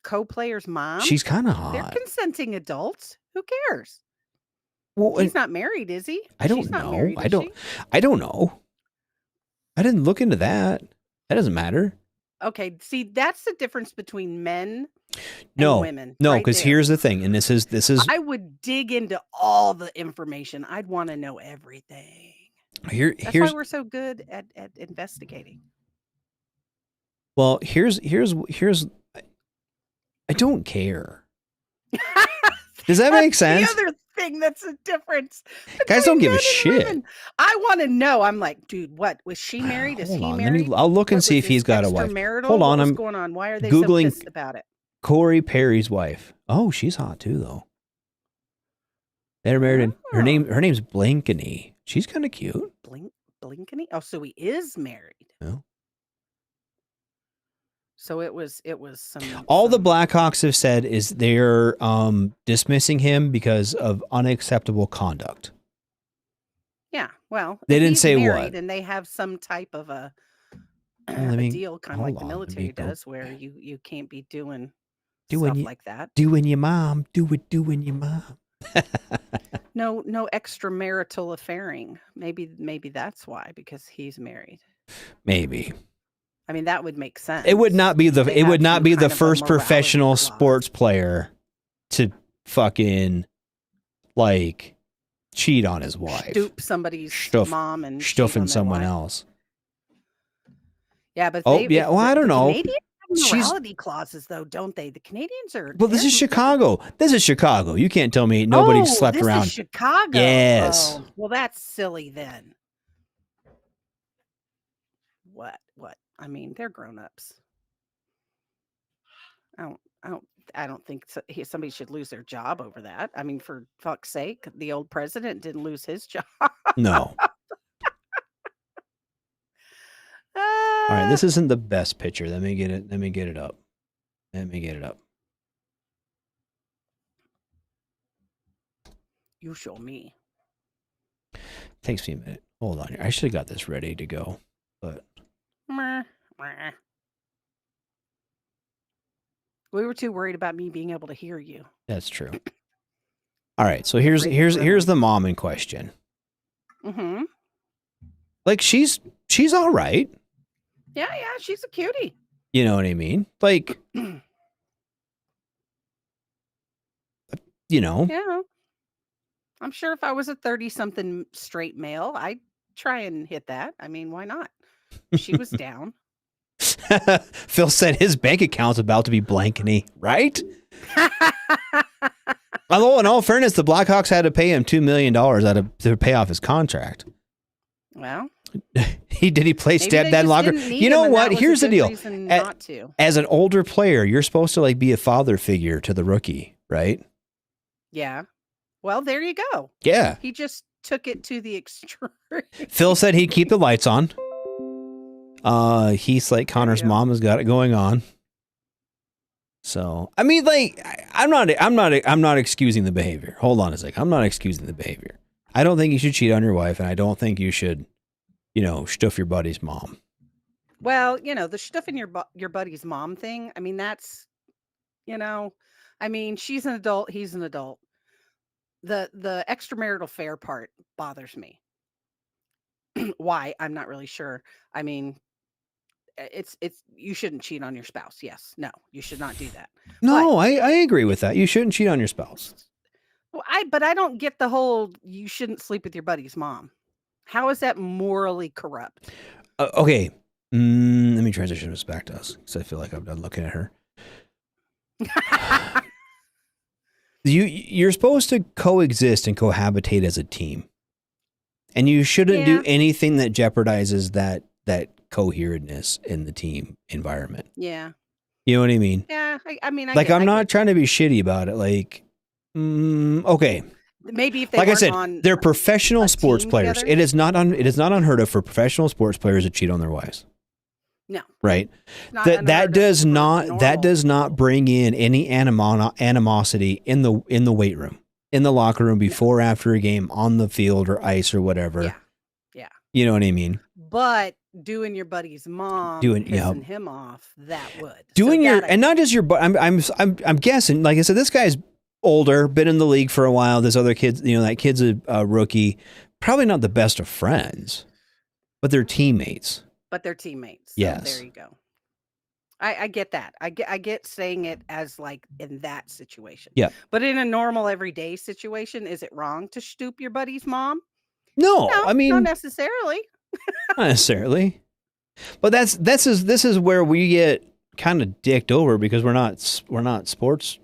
co-player's mom. She's kind of They're hot. consenting adults. Who cares? Well, He's not married, is he? I don't She's not know. married, I is don't. she? I don't know. I didn't look into that. That doesn't matter. Okay, see, that's the difference between men No, and women. no, right because there. here's the thing, and this is I would dig into all the information. I'd want to know everything. here's That's why we're so good at investigating. well here's I don't care. Does that make sense? The other thing that's a difference. Guys between don't give a men and shit. women. I want to know. I'm like, dude, what was she married? Is Hold he on, married? I'll look and What see was if he's this got a wife. extramarital? Hold on, What's I'm going on? Why are they Googling- so pissed about it? Corey Perry's wife. Oh, she's hot too, though. They're married. In, her Oh. name's Blankeny. She's kind of cute. Blinkany? Oh, so he is married. No. So it was some All the some- Blackhawks have said is they're dismissing him because of unacceptable conduct. Yeah, well, They if didn't he's say married what. and they have some type of a, Let me- deal, kind of like hold the on, let me military go- does, where you can't be doing Doing stuff you- like that. Doing your mom, doing your mom. No extramarital affairing. Maybe that's why, because he's married. Maybe. I mean, that would make sense. It would not be the They it would have not some be kind the of a first morality professional clause. sports player to fucking like cheat on his wife. Stoop somebody's Stuff- mom and cheat Stuffing on their someone wife. else. Yeah, but Oh, they, yeah, well, I don't know. Canadians have She's- morality clauses, though, don't they? The Canadians are. Well, this they're- is Chicago. This is Chicago. You can't tell me nobody Oh, slept this around. Is Chicago. Yes. Oh, well, that's silly then. What? I mean, they're grown-ups. I don't think somebody should lose their job over that. I mean, for fuck's sake, the old president didn't lose his job. No. All right, this isn't the best picture. Let me get it up. You show me. Takes me a minute. Hold on here. I should have got this ready to go. But Meh, meh. We were too worried about me being able to hear you. that's true. All right, so here's the mom in question. Mm-hmm. Like she's all right. Yeah, she's a cutie. You know what I mean? Like you know. Yeah. I'm sure if I was a 30-something straight male, I'd try and hit that. I mean, why not? She was down. Phil said his bank account's about to be blankety, right? Although, in all fairness, the Blackhawks had to pay him $2 million to pay off his contract. Well, He play maybe step they that just locker. didn't need You know him, and that what? was a Here's the good deal. reason At- not to. As an older player, you're supposed to like be a father figure to the rookie, right? Yeah. Well, there you go. Yeah. He just took it to the extreme. Phil said he'd keep the lights on. He's like Connor's Yeah. mom has got it going on. So I mean, like, I'm not excusing the behavior. Hold on a sec. I'm not excusing the behavior. I don't think you should cheat on your wife, and I don't think you should, stuff your buddy's mom. Well, the stuffing your buddy's mom thing. I mean, that's, I mean, she's an adult. He's an adult. The extramarital affair part bothers me. Why? I'm not really sure. I mean, it's you shouldn't cheat on your spouse. Yes. No, you should not do that. No, I agree with that. You shouldn't cheat on your spouse. Well, but I don't get the whole you shouldn't sleep with your buddy's mom. How is that morally corrupt? Okay. Let me transition this back to us because I feel like I'm done looking at her. You're supposed to coexist and cohabitate as a team, and you shouldn't do anything that jeopardizes that coherentness in the team environment. Yeah. You know what I mean? Yeah. I mean, Like, I'm not trying to be shitty about it. Like, okay. Maybe if they Like I weren't said, on they're professional a sports team players. together? It is not unheard of for professional sports players to cheat on their wives. No. Right? Not That unheard of does for not normal bring in any animosity in the weight room, in the locker room, before, after a game, on the field or ice or whatever. Yeah. Yeah. You know what I mean? But doing your buddy's mom, pissing him off, that would. Doing and not just your, but I'm guessing. Like I said, this guy's older, been in the league for a while. This other kid's, that kid's a rookie. Probably not the best of friends, but they're teammates. But they're teammates. So Yes. there you go. I get that. I get saying it as like in that situation. Yeah. But in a normal everyday situation, is it wrong to stoop your buddy's mom? No, No, I mean, not necessarily. not necessarily. But this is where we get kind of dicked over because we're not sportscasters.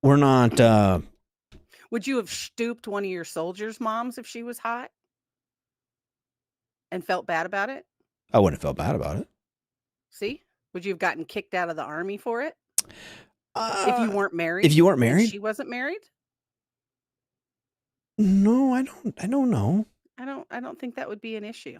We're not. Would you have stooped one of your soldiers' moms if she was hot and felt bad about it? I wouldn't have felt bad about it. See? Would you have gotten kicked out of the army for it if you weren't married? If you weren't and married? she wasn't married? No, I don't know. I don't think that would be an issue.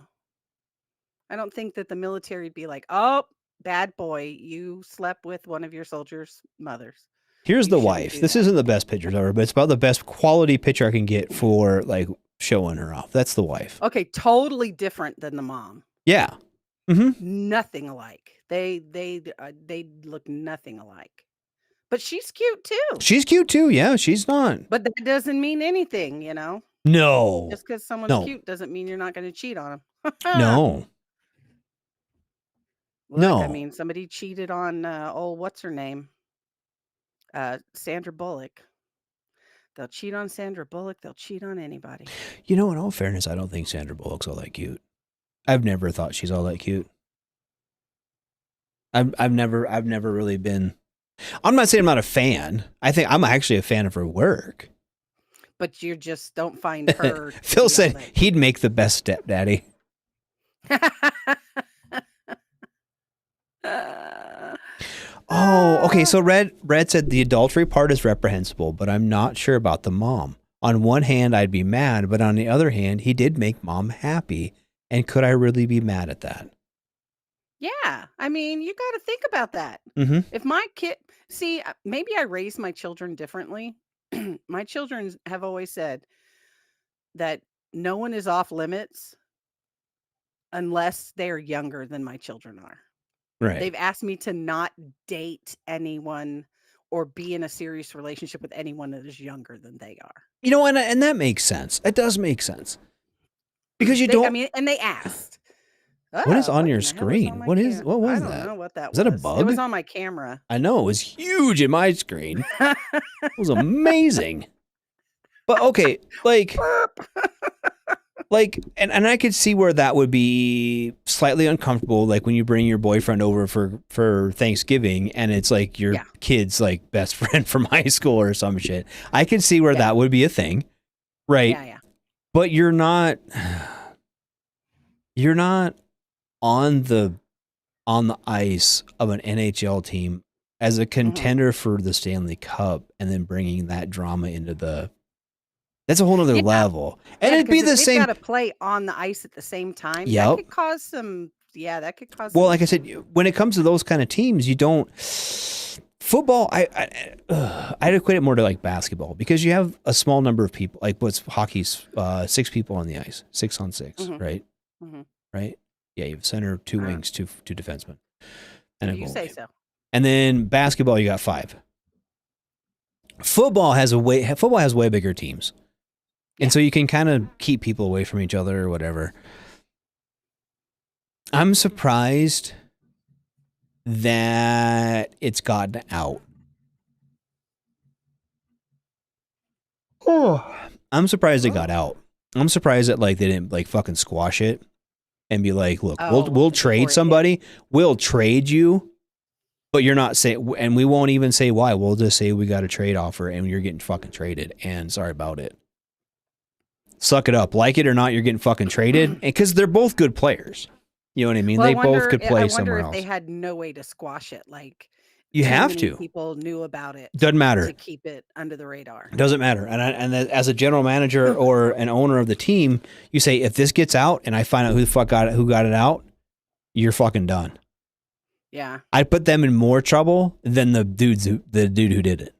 I don't think that the military would be like, oh, bad boy, you slept with one of your soldiers' mothers. Here's You the shouldn't wife. do This that. isn't the best pictures of her, but it's about the best quality picture I can get for like showing her off. That's the wife. Okay, totally different than the mom. Yeah. Nothing alike. They look nothing alike. But she's cute too. She's cute too. Yeah, she's not. But that doesn't mean anything, you know. No. Just because someone's No. cute doesn't mean you're not going to cheat on them. No. Look, No. I mean, somebody cheated on what's her name? Sandra Bullock. They'll cheat on Sandra Bullock. They'll cheat on anybody. You know, in all fairness, I don't think Sandra Bullock's all that cute. I've never thought she's all that cute. I've never really been. I'm not saying I'm not a fan. I think I'm actually a fan of her work. But you just don't find her. to Phil be all said that he'd make the best stepdaddy. Oh, okay. So Red said the adultery part is reprehensible, but I'm not sure about the mom. On one hand, I'd be mad, but on the other hand, he did make mom happy. And could I really be mad at that? Yeah, I mean, you got to think about that. Mm-hmm. If my kid, see, maybe I raised my children differently. My children have always said that no one is off limits unless they're younger than my children are. Right. They've asked me to not date anyone or be in a serious relationship with anyone that is younger than they are. You know, and that makes sense. It does make sense. Because you They, don't. I mean, and they asked. What is "Oh, on what your in the hell is screen? on my What is- cam-" what was I don't that? know what that Is that a was. It bug? was on my camera. I know it was huge in my screen. It was amazing. But okay, like, and I could see where that would be slightly uncomfortable. Like when you bring your boyfriend over for Thanksgiving, and it's like your Yeah. kid's like best friend from high school or some shit. I could see where that would be a thing, right? Yeah. But you're not on the ice of an NHL team as a contender for the Stanley Cup, and then bringing that drama into that's a whole other Yeah. level. And Yeah, it'd be 'cause the if same. they've got to play on the ice at the same time. Yep. That could cause some. Yeah, that could cause. Well, some like I said, when it comes to those kind of teams, you don't. Football, I'd equate it more to like basketball, because you have a small number of people. Like what's hockey's 6 people on the ice, 6 on 6, Mhm. right? Mhm. Right? Yeah, you have center, 2 wings, two defensemen, and a You say goalie. so. And then basketball, you got 5. Football has way bigger teams, and so you can kind of keep people away from each other or whatever. I'm surprised that it's gotten out. I'm surprised it got out. I'm surprised that like they didn't like fucking squash it and be like, look, Oh, we'll before trade it hit. somebody. We'll trade you, but you're not saying, and we won't even say why. We'll just say we got a trade offer and you're getting fucking traded, and sorry about it. Suck it up. Like it or not, you're getting fucking traded, because they're both good players. You know what I mean? Well, They both could play somewhere I else. wonder if they had no way to squash it. Like You too have many to. People knew about it Doesn't matter. to keep it under the radar. It doesn't matter. And as a general manager or an owner of the team, you say, if this gets out and I find out who the fuck got it out, you're fucking done. Yeah. I'd put them in more trouble than the dude who did it.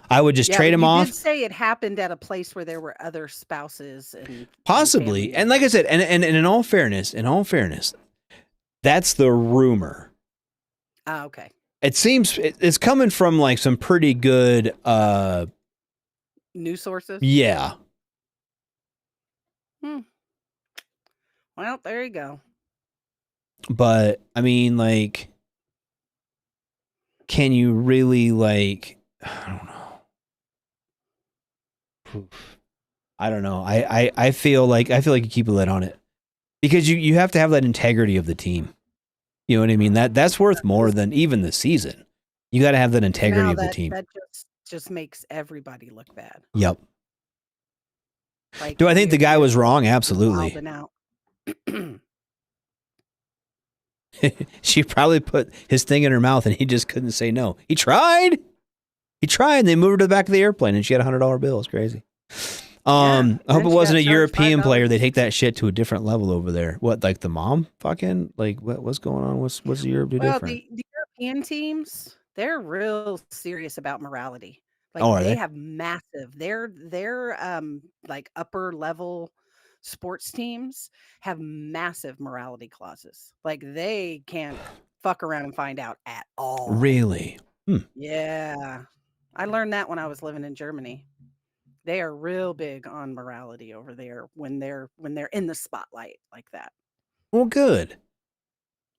I would just trade but him you off. did say it happened at a place where there were other spouses and Possibly. family And like I said, and in all fairness, that's the rumor. Ah, okay. It seems it's coming from like some pretty good News sources. yeah. Well, there you go. But I mean, like, can you really like? I don't know. I don't know. I feel like you keep a lid on it, because you have to have that integrity of the team. You know what I mean? That's worth more than even the season. You got to have that integrity Now of the that- team. That just makes everybody look bad. Yep. Like, Do I think the you're guy was just wrong? Absolutely. wilding out. She probably put his thing in her mouth and he just couldn't say no. He tried. And they moved her to the back of the airplane and she had $100 bill. It's crazy. I hope Then it she wasn't got a charged European $5. player. They take that shit to a different level over there. What, like the mom fucking, like what's going on? What's Europe do Well, different? the European teams, they're real serious about morality. Like Oh, are they they? have massive. Their like upper level sports teams have massive morality clauses. Like they can't fuck around and find out at all. Really? Yeah. I learned that when I was living in Germany. They are real big on morality over there when they're in the spotlight like that. Well, good.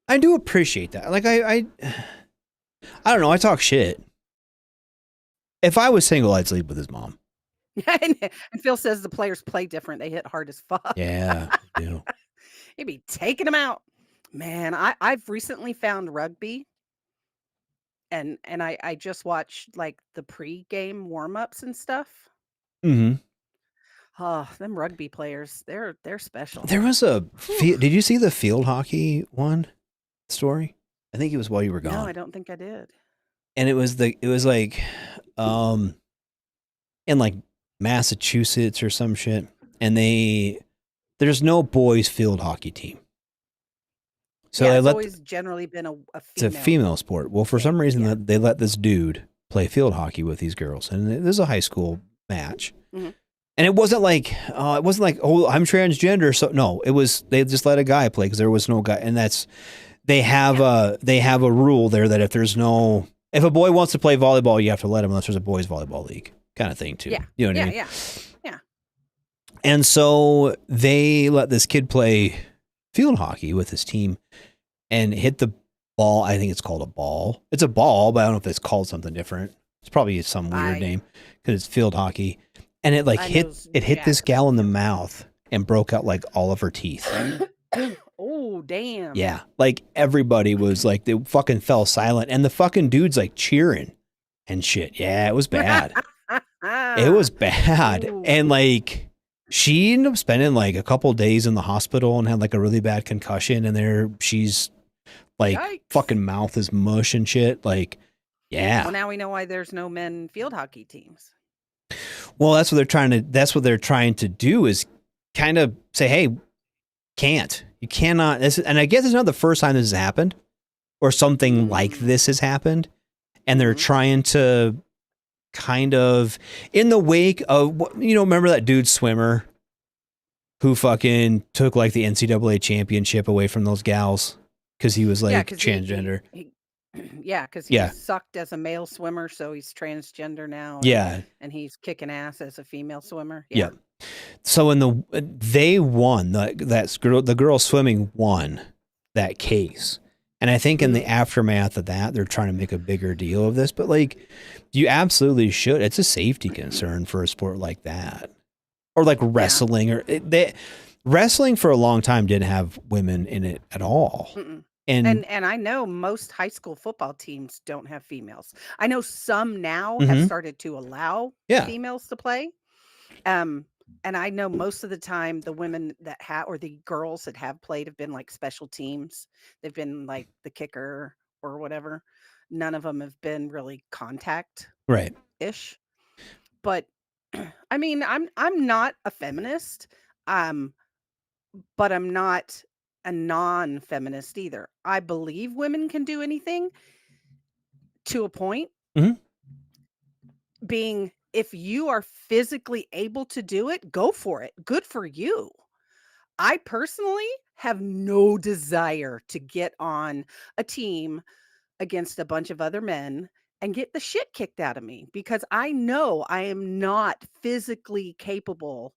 I do appreciate that. Like I don't know. I talk shit. If I was single, I'd sleep with his mom. And Phil says the players play different. They hit hard as fuck. Yeah, I do. He'd be taking them out. Man, I've recently found rugby. And I just watched like the pre-game warm-ups and stuff. Mm-hmm. Oh, them rugby players, they're special. There was a. Did you see the field hockey one story? I think it was while you were gone. No, I don't think I did. And it was like, in like Massachusetts or some shit, and there's no boys field hockey team. So Yeah, they it's let always generally been a it's a female sport. Well, for some reason that they let this dude play field hockey with these girls, and this is a high school match. Mhm. And it wasn't like oh, I'm transgender, so no, it was they just let a guy play because there was no guy, and that's they have a rule there that if a boy wants to play volleyball, you have to let him unless there's a boys volleyball league kind of thing too. Yeah. You know what I mean? Yeah. And so they let this kid play field hockey with his team and hit the ball. I think it's called a ball. It's a ball, but I don't know if it's called something different. It's probably some weird name because it's field hockey. And it hit this gal in the mouth and broke out like all of her teeth. Oh, damn. Yeah. Like everybody was like, they fucking fell silent. And the fucking dude's like cheering and shit. Yeah, it was bad. It was bad. Ooh. And like, she ended up spending like a couple days in the hospital and had like a really bad concussion. And she's like, Yikes. fucking mouth is mush and shit. Like, yeah. Well, now we know why there's no men field hockey teams. Well, that's what they're trying to do is kind of say, hey, you cannot. And I guess it's not the first time this has happened or something like this has happened. And they're trying to kind of in the wake of, remember that dude swimmer who fucking took like the NCAA championship away from those gals because he was like transgender. Because he sucked as a male swimmer, so he's transgender now. And he's kicking ass as a female swimmer. Yeah. So they won the girl swimming won that case, and I think in the aftermath of that, they're trying to make a bigger deal of this. But like, you absolutely should. It's a safety concern for a sport like that, or like wrestling, wrestling for a long time didn't have women in it at all. Mm-mm. And I know most high school football teams don't have females. I know some now have started to allow females to play. And I know most of the time the women that or the girls that have played have been like special teams. They've been like the kicker or whatever. None of them have been really contact ish. But I mean, I'm not a feminist. But I'm not a non-feminist either. I believe women can do anything to a point. Being, if you are physically able to do it, go for it. Good for you. I personally have no desire to get on a team against a bunch of other men and get the shit kicked out of me because I know I am not physically capable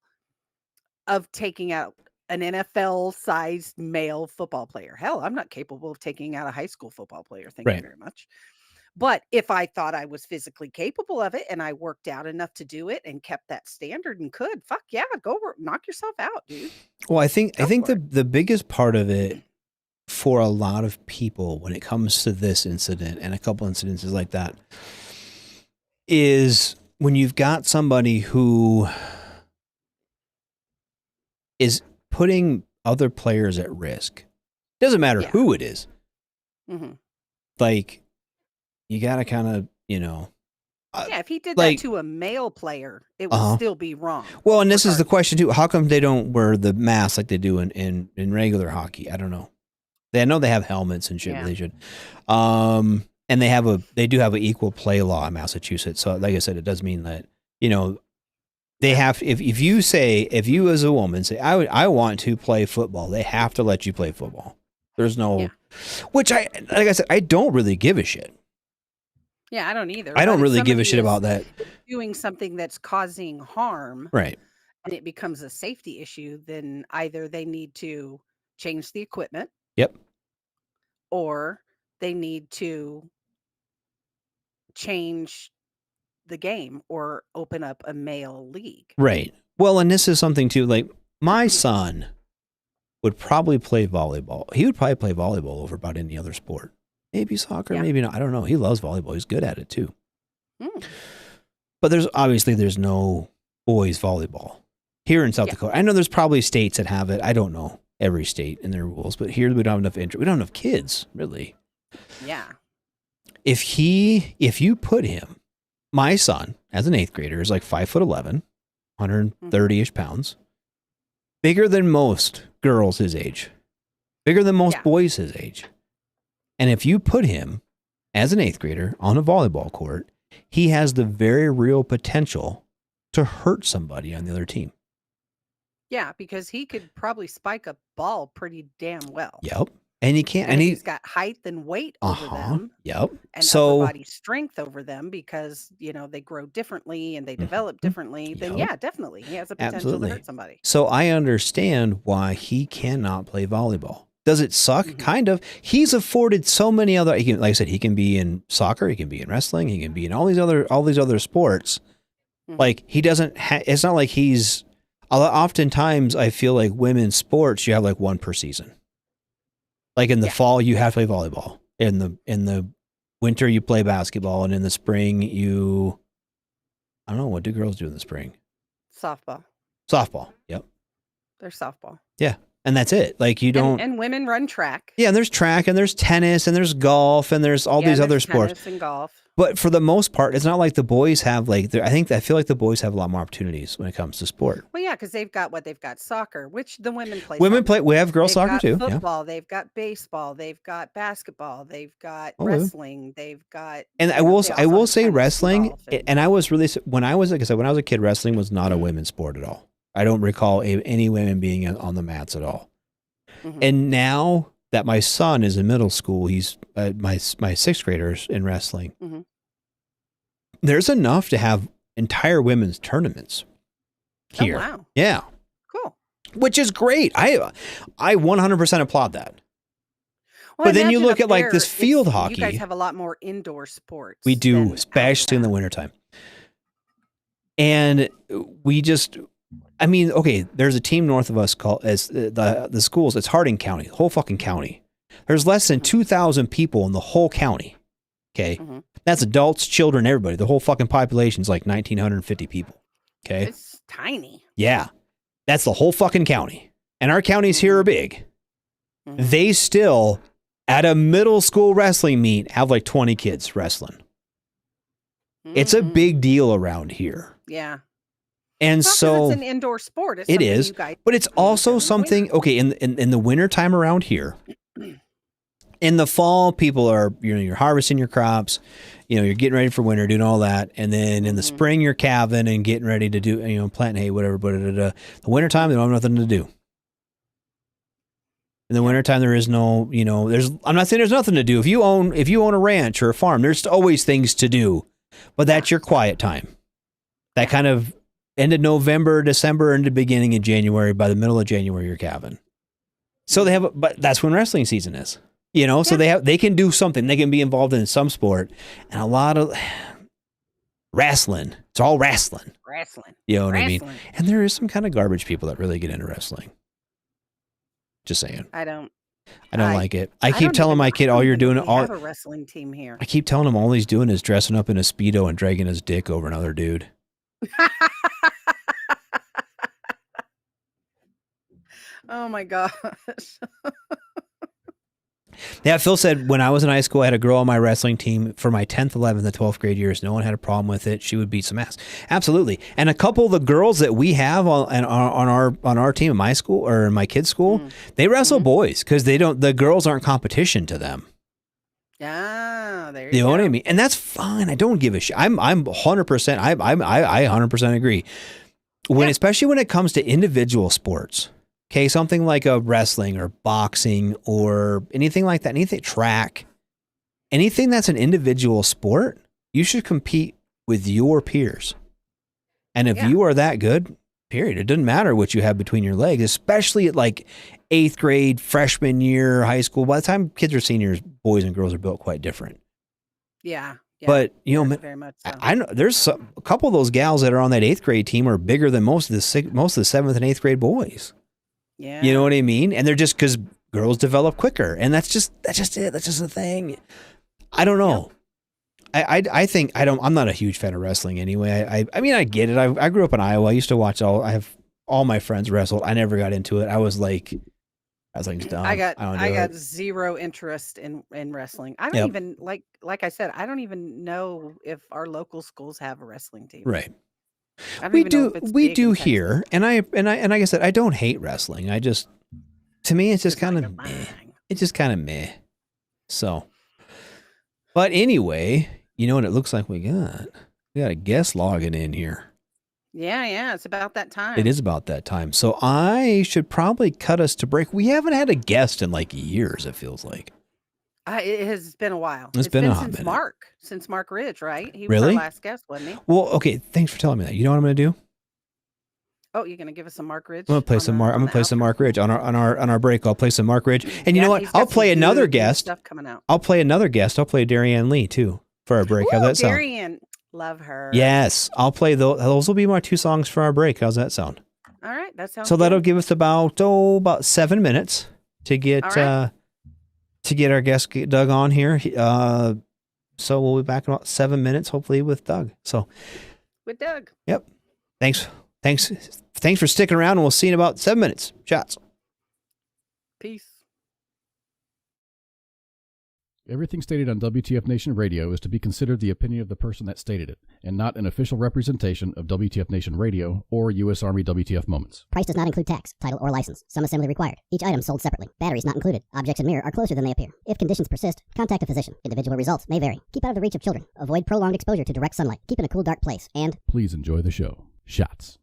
of taking out an NFL-sized male football player. Hell, I'm not capable of taking out a high school football player. Thank you very much. But if I thought I was physically capable of it and I worked out enough to do it and kept that standard and could, fuck yeah, go knock yourself out, dude. Well, I think the biggest part of it for a lot of people when it comes to this incident and a couple incidences like that is when you've got somebody who is putting other players at risk. Doesn't matter who it is. Like, you got to kind of, Yeah, if he did like- that to a male player, it would Uh-huh. still be wrong. Well, and this is the regardless. question too. How come they don't wear the mask like they do in regular hockey? I don't know. I know they have helmets and shit, Yeah. but they should. And they do have an equal play law in Massachusetts. So like I said, it does mean that, they have, if you as a woman say, I want to play football, they have to let you play football. There's no, Yeah. which like I said, I don't really give a shit. Yeah, I don't either. I don't but if really give a somebody shit is about that. doing something that's causing harm, Right. and it becomes a safety issue, then either they need to change the equipment Yep. or they need to change the game or open up a male league. Right. Well, and this is something too, like my son would probably play volleyball. He would probably play volleyball over about any other sport. Maybe soccer, Yeah. maybe not. I don't know. He loves volleyball. He's good at it too. Mm. But there's no boys volleyball here in South Yeah. Dakota. I know there's probably states that have it. I don't know every state and their rules, but here we don't have enough interest. We don't have enough kids, really. Yeah. If you put him, my son, as an 8th grader, is like 5'11", 130-ish pounds, bigger than most girls his age, bigger than most Yeah. boys his age. And if you put him as an 8th grader on a volleyball court, he has the very real potential to hurt somebody on the other team. Yeah, because he could probably spike a ball pretty damn well. Yep. And he can't, And and he's got height and weight over them Yep. and So, upper body strength over them because, they grow differently and they develop differently, then Yep. yeah, definitely. He has a potential Absolutely. to hurt somebody. so I understand why he cannot play volleyball. Does it suck? Kind of. He's afforded so many other. Like I said, he can be in soccer. He can be in wrestling. He can be in all these other sports. Mhm. Like he doesn't. It's not like he's. Oftentimes, I feel like women's sports, you have like one per season. Like in the Yeah. fall, you have to play volleyball. In the winter, you play basketball, and in the spring, I don't know, what do girls do in the spring? Softball. Softball. Yep. There's softball. Yeah, and that's it. Like you don't. And women run track. Yeah, and there's track, and there's tennis, and there's golf, and there's all Yeah, these other there's sports. tennis and golf. But for the most part, it's not like the boys have like. I feel like the boys have a lot more opportunities when it comes to sport. Well, yeah, because they've got soccer, which the women play. Women soccer. play. We have girls They've soccer got too. Yeah. Football. They've got baseball. They've got basketball. They've got Oh, yeah. wrestling. They've got. And they I will also have say tennis and wrestling, golf and I was really when I was like I said when I was a kid, wrestling was not a women's sport at all. I don't recall any women being on the mats at all. Mhm. And now that my son is in middle school, he's my 6th graders in wrestling. Mhm. There's enough to have entire women's tournaments here. Oh, wow. Yeah, Cool. which is great. I 100% applaud that. Well, But then you imagine look up at, like, this there, field You hockey. guys have a lot more indoor sports. We do, than especially in the outside. wintertime. And we just, I mean, okay, there's a team north of us called as the schools. It's Harding County, the whole fucking county. There's less than 2,000 people in the whole county. Okay, Mhm. that's adults, children, everybody. The whole fucking population is like 1,950 people. Okay, It's tiny. yeah, that's the whole fucking county. And our counties here are big. Mhm. They still, at a middle school wrestling meet, have like 20 kids wrestling. It's a Mhm. big deal around here. Yeah. And Well, 'cause so it's an indoor sport. It's it something is, you guys but it's do during also the something, winter. okay, in the wintertime around here, in the fall, people are, you're harvesting your crops, you're getting ready for winter, doing all that. And then in the spring, you're calving and getting ready to do, planting hay, whatever. But the wintertime, they don't have nothing to do. In the wintertime, there is no, I'm not saying there's nothing to do. If you own a ranch or a farm, there's always things to do, but that's your quiet time. That kind of end of November, December, and the beginning of January. By the middle of January, you're calving. So but that's when wrestling season is, so they can do something. They can be involved in some sport, and a lot of wrestling. It's all wrestling. Wrestling. You know what I mean? Wrestling. And there is some kind of garbage people that really get into wrestling. Just saying. I don't like it. I keep don't telling even- my kid, I all don't you're even doing, know we have a wrestling team here. I keep telling him all he's doing is dressing up in a Speedo and dragging his dick over another dude. Oh my gosh. Yeah, Phil said when I was in high school, I had a girl on my wrestling team for my 10th, 11th, and 12th grade years. No one had a problem with it. She would beat some ass. Absolutely. And a couple of the girls that we have on our team in my school or in my kids' school, they wrestle boys because the girls aren't competition to them. Ah, there you You know go. what I mean? And that's fine. I don't give a shit. I'm 100%. I 100% agree. Especially when it comes to individual sports. Okay, something like a wrestling or boxing or anything like that, anything track, anything that's an individual sport, you should compete with your peers. And if you are that good, period, it doesn't matter what you have between your legs, especially at like 8th grade, freshman year, high school. By the time kids are seniors, boys and girls are built quite different. Yeah. But very much so. I know there's a couple of those gals that are on that 8th grade team are bigger than most of the 7th and 8th grade boys. Yeah. You know what I mean? And they're just because girls develop quicker, and that's just it. That's just the thing. I don't know. Yep. I think I'm not a huge fan of wrestling anyway. I mean, I get it. I grew up in Iowa. I used to watch I have all my friends wrestled. I never got into it. I was like dumb. I got zero interest in wrestling. I don't even like I said, I don't even know if our local schools have a wrestling team. Right. We do here, and like I said, I don't hate wrestling. To me, it's just kind of meh. It's just kind of meh. So, but anyway, you know what it looks like we got a guest logging in here. Yeah, it's about that time. It is about that time. So I should probably cut us to break. We haven't had a guest in like years, it feels like. It has been a while. It's been a hot since minute. Since Mark Ridge, right? He Really? was our last guest, wasn't he? Well, okay, thanks for telling me that. You know what I'm going to do? Oh, you're going to give us some Mark Ridge? I'm going to play some Mark Ridge on our break. I'll play some Mark Ridge. And you know what? he's got I'll play some another good guest. Stuff coming out. I'll play another guest. I'll play Darianne Lee too for our break. How's that sound? Darianne, love her. Yes, I'll play those. Those will be my 2 songs for our break. How's that sound? All right, that sounds So that'll good. give us about 7 minutes to get All right. our guest Doug on here. So we'll be back in about 7 minutes, hopefully with Doug. So with Doug. Yep. Thanks for sticking around, and we'll see you in about 7 minutes. Shots. Peace. Everything stated on WTF Nation Radio is to be considered the opinion of the person that stated it, and not an official representation of WTF Nation Radio or U.S. Army WTF Moments. Price does not include tax, title, or license. Some assembly required. Each item sold separately. Batteries not included. Objects in mirror are closer than they appear. If conditions persist, contact a physician. Individual results may vary. Keep out of the reach of children. Avoid prolonged exposure to direct sunlight. Keep in a cool, dark place. And Please enjoy the show. Shots.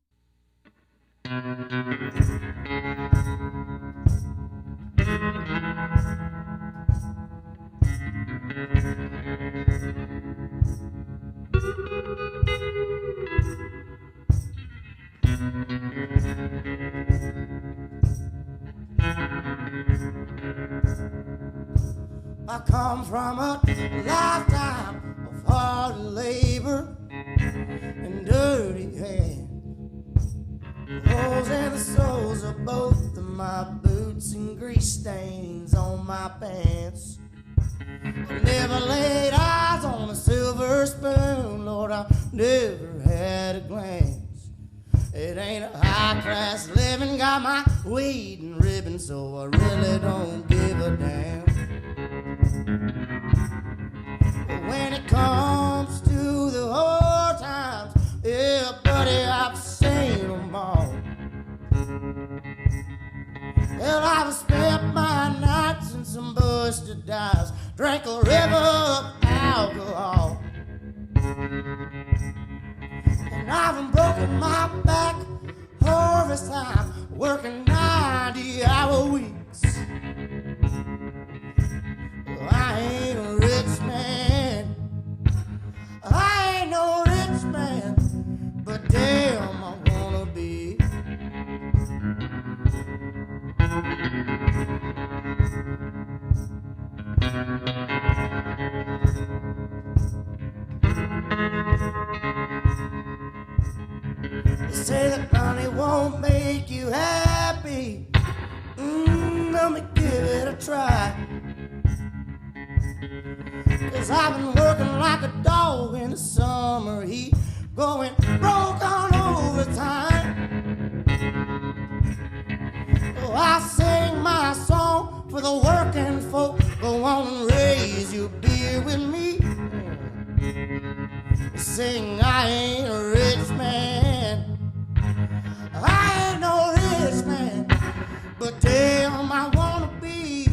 I come from a lifetime of hard labor and dirty hands. Holes in the soles of both of my boots and grease stains on my pants. I never laid eyes on a silver spoon, Lord, I never had a glance. It ain't a high-class living, got my weed and ribbon, so I really don't give a damn. But when it comes to the hard times, yeah, buddy, I've seen them all. Well, I've spent my nights in some busted dives, drank a river of alcohol. And I've broken my back harvest time, working 90-hour weeks. Well, I ain't a rich man, I ain't no rich man, but damn, I wanna be. They say that money won't make you happy. Let me give it a try. 'Cause I've been working like a dog in the summer heat, going broke on overtime. Oh, I sing my song for the working folk, go on Sing, I ain't a rich man. I ain't no rich man, but damn, I wanna be.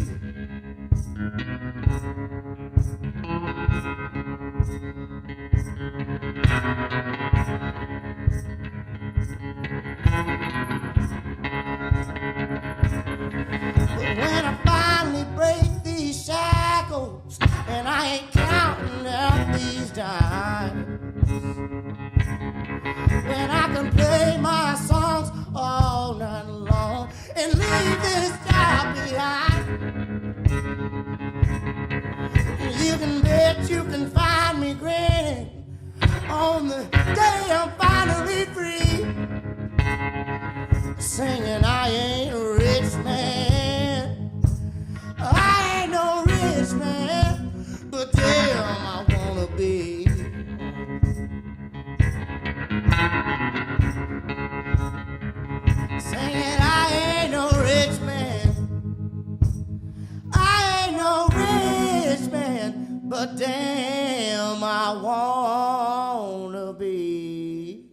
But when I finally break these shackles and I ain't counting out these dimes, when I can play my songs all night long and leave this job behind, you can bet you can find me grinning on the day I'm finally free, singing I ain't a rich man, I ain't no rich man, but damn I wanna be. Singing I ain't no rich man, I ain't no rich man, but damn I wanna be.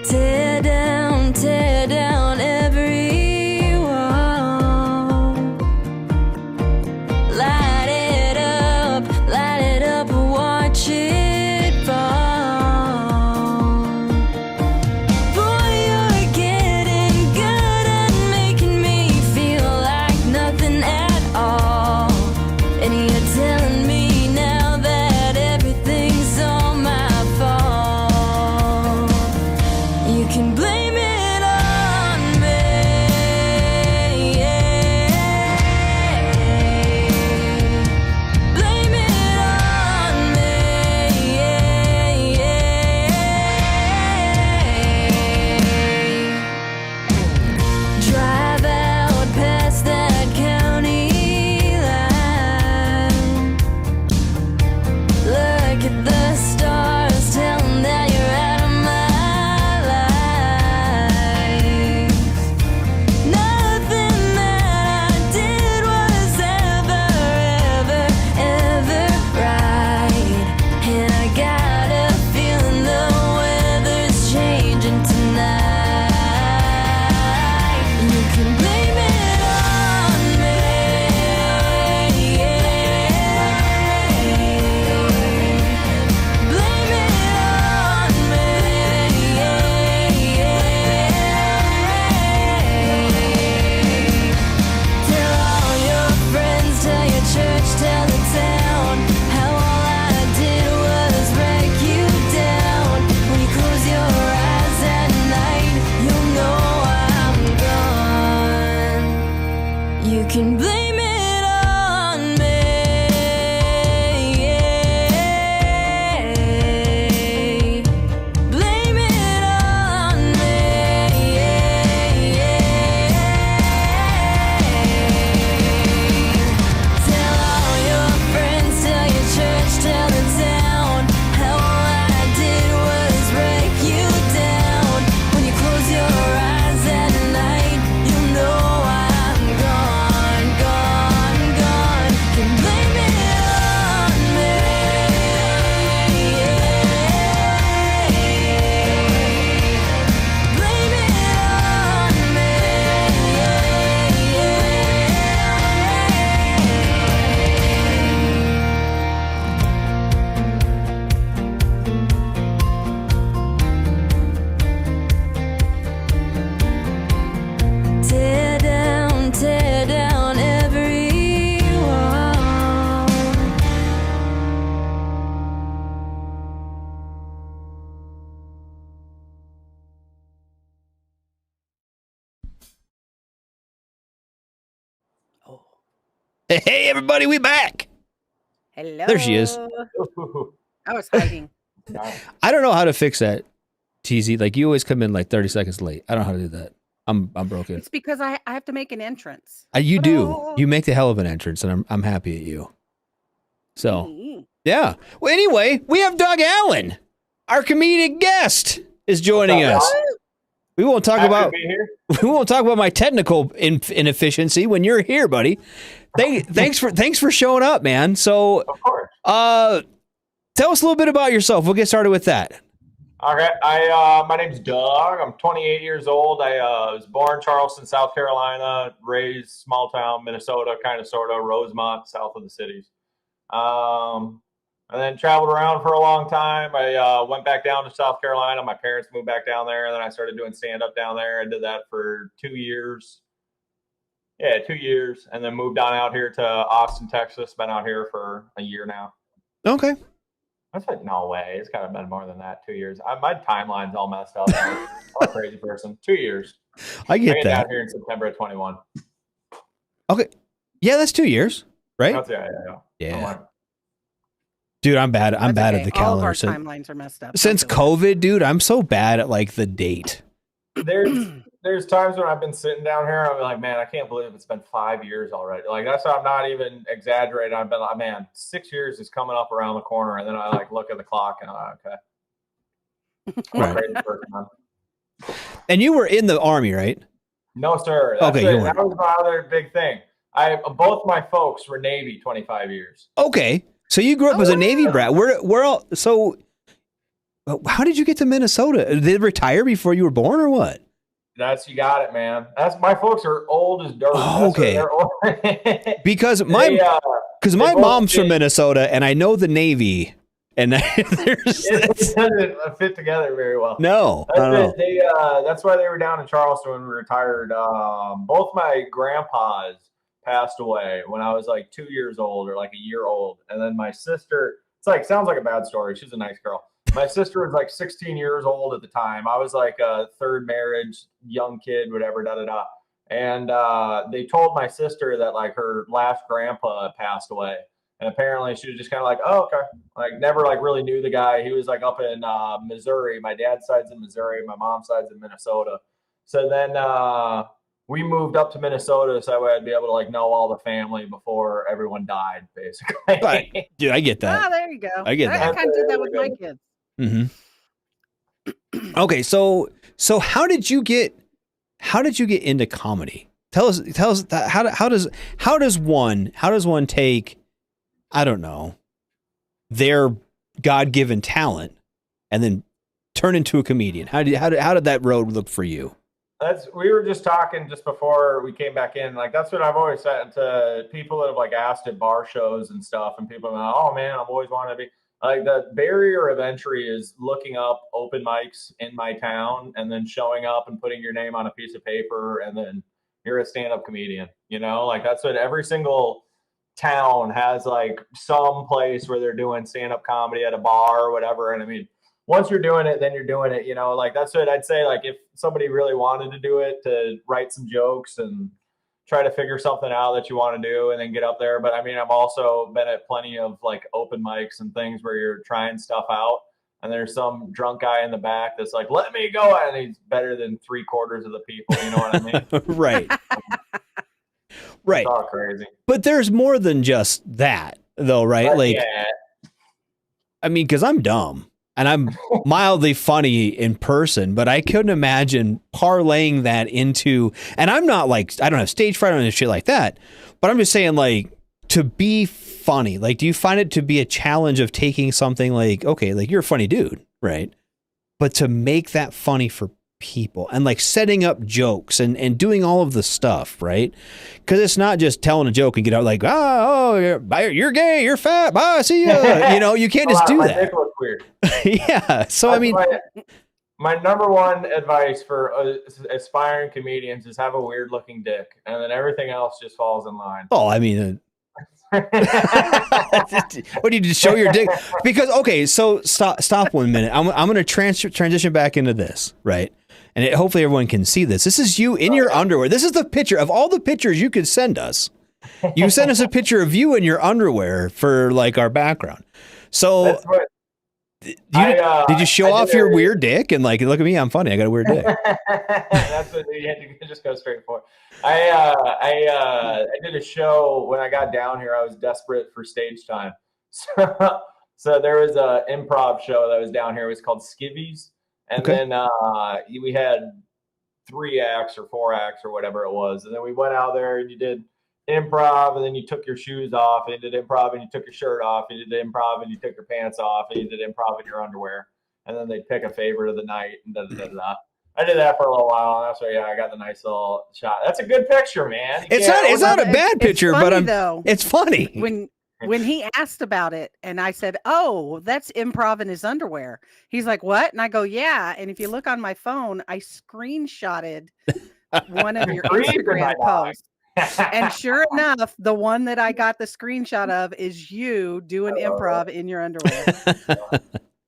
Tear down every wall. Light it up, watch it fall. Boy, you're getting good at making me feel like nothing at all. And you're telling me now that everything's all my fault. You can blame it on me. Blame it on me. Drive out past that county line. Look at the stars, tell 'em that you're out of my life. Nothing that I did was ever right. And I got a feeling the weather's changing tonight. You can blame it on me. Blame it on me. Tell all your friends, tell your church, tell the town how all I did was break you down. When you close your eyes at night, you'll know I'm gone. You can blame it on me. Blame it on me. Tell all your friends, tell your church, tell the town how all I did was break you down. When you close your eyes at night, you'll know I'm gone, gone, gone. Can blame it on me. Blame it on me. Tear down every wall. Hey, everybody, we back. Hello. There she is. I was hiding. I don't know how to fix that. TZ, like you always come in like 30 seconds late. I don't know how to do that. I'm broken. It's because I have to make an entrance. You do. Ta-da! You make the hell of an entrance, and I'm happy at you. So Mm. yeah. Well, anyway, we have Doug Allen, our comedic guest, is joining us. We won't talk about my technical inefficiency when you're here, buddy. Thanks for showing up, man. So, Of course. tell us a little bit about yourself. We'll get started with that. Okay. My name's Doug. I'm 28 years old. I was born in Charleston, South Carolina, raised small town, Minnesota, kind of, sort of, Rosemont, south of the cities. And then traveled around for a long time. I went back down to South Carolina. My parents moved back down there, and then I started doing stand-up down there. I did that for 2 years. Yeah, 2 years, and then moved on out here to Austin, Texas. Been out here for a year now. Okay. That's like, no way. It's kind of been more than that. 2 years. My timeline's all messed up. I'm a crazy person. 2 years. I get that. Down here in September of 21. Okay. Yeah, that's 2 years, right? That's, Yeah. Dude, I'm bad. I'm That's bad okay. at the All of calendar. our Since, timelines are messed up. since Don't feel COVID, dude, I'm so bad at like the date. There's times when I've been sitting down here, I'm like, man, I can't believe it's been 5 years already. Like, that's how I'm not even exaggerating. I've been like, man, 6 years is coming up around the corner, and then I like look at the clock and I'm like, okay. I'm a crazy person, man. And you were in the Army, right? No, sir. Okay, you that was my other big thing. Both my folks were Navy 25 years. Okay. So you grew up as a Navy brat. We're all so. How did you get to Minnesota? Did they retire before you were born, or what? You got it, man. My folks are old as dirt. Oh, okay. Because my both mom's from did. Minnesota, and I know the Navy, and It doesn't fit together very well. no, I don't know. That's why they were down in Charleston when we retired. Both my grandpas passed away when I was like 2 years old or like a year old. And then my sister, sounds like a bad story. She's a nice girl. My sister was like 16 years old at the time. I was like a third marriage, young kid, whatever, da-da-da. And they told my sister that like her last grandpa had passed away. And apparently she was just kind of like, oh, okay. Like never like really knew the guy. He was like up in Missouri. My dad's side's in Missouri. My mom's side's in Minnesota. So then we moved up to Minnesota so that way I'd be able to like know all the family before everyone died, basically. Right. Dude, I get that. Ah, there you go. I get I that. kind of did that with my kids. Mm-hmm. Okay, so how did you get into comedy? Tell us that, how does one take, I don't know, their God-given talent and then turn into a comedian? How did that road look for you? We were just talking just before we came back in. Like, that's what I've always said to people that have like asked at bar shows and stuff. And people are like, oh man, I've always wanted to be like, the barrier of entry is looking up open mics in my town and then showing up and putting your name on a piece of paper. And then you're a stand-up comedian, like that's what every single town has, like some place where they're doing stand-up comedy at a bar or whatever. And I mean, once you're doing it, then you're doing it, like that's what I'd say. Like if somebody really wanted to do it, to write some jokes and try to figure something out that you want to do and then get up there. But I mean, I've also been at plenty of like open mics and things where you're trying stuff out and there's some drunk guy in the back that's like, let me go. And he's better than 3/4 of the people. You know what I mean? Right. Right. It's all crazy. But there's more than just that though, right? But like, yeah. I mean, cause I'm dumb. And I'm mildly funny in person, but I couldn't imagine parlaying that into, and I'm not like, I don't have stage fright or shit like that, but I'm just saying like to be funny, like, do you find it to be a challenge of taking something like, okay, like you're a funny dude, right? But to make that funny for people and like setting up jokes and doing all of the stuff, right? Because it's not just telling a joke and get out like, you're gay, you're fat, bye, see ya. You can't just do my that. dick looks weird. Yeah. So I mean, my number one advice for aspiring comedians is have a weird looking dick, and then everything else just falls in line. oh, I mean, what do you show your dick? Because okay, so stop 1 minute. I'm going to transition back into this, right? And hopefully everyone can see this. This is you in your underwear. This is the picture of all the pictures you could send us. You sent us a picture of you in your underwear for like our background. So Did you show off your weird dick and like, look at me, I'm funny. I got a weird dick. That's what you had to just go straight for. I did a show when I got down here. I was desperate for stage time, so there was a improv show that was down here. It was called Skivvies, and then we had 3 acts or 4 acts or whatever it was, and then we went out there and you did improv, and then you took your shoes off, and you did improv, and you took your shirt off, and you did improv, and you took your pants off, and you did improv in your underwear, and then they'd pick a favorite of the night, and da. I did that for a little while, and that's why I got the nice little shot. That's a good picture, man. It's not a bad picture, but it's funny. When he asked about it, and I said, "Oh, that's improv in his underwear," he's like, "What?" And I go, "Yeah." And if you look on my phone, I screenshotted one of your Instagram posts. And sure enough, the one that I got the screenshot of is you doing improv in your underwear.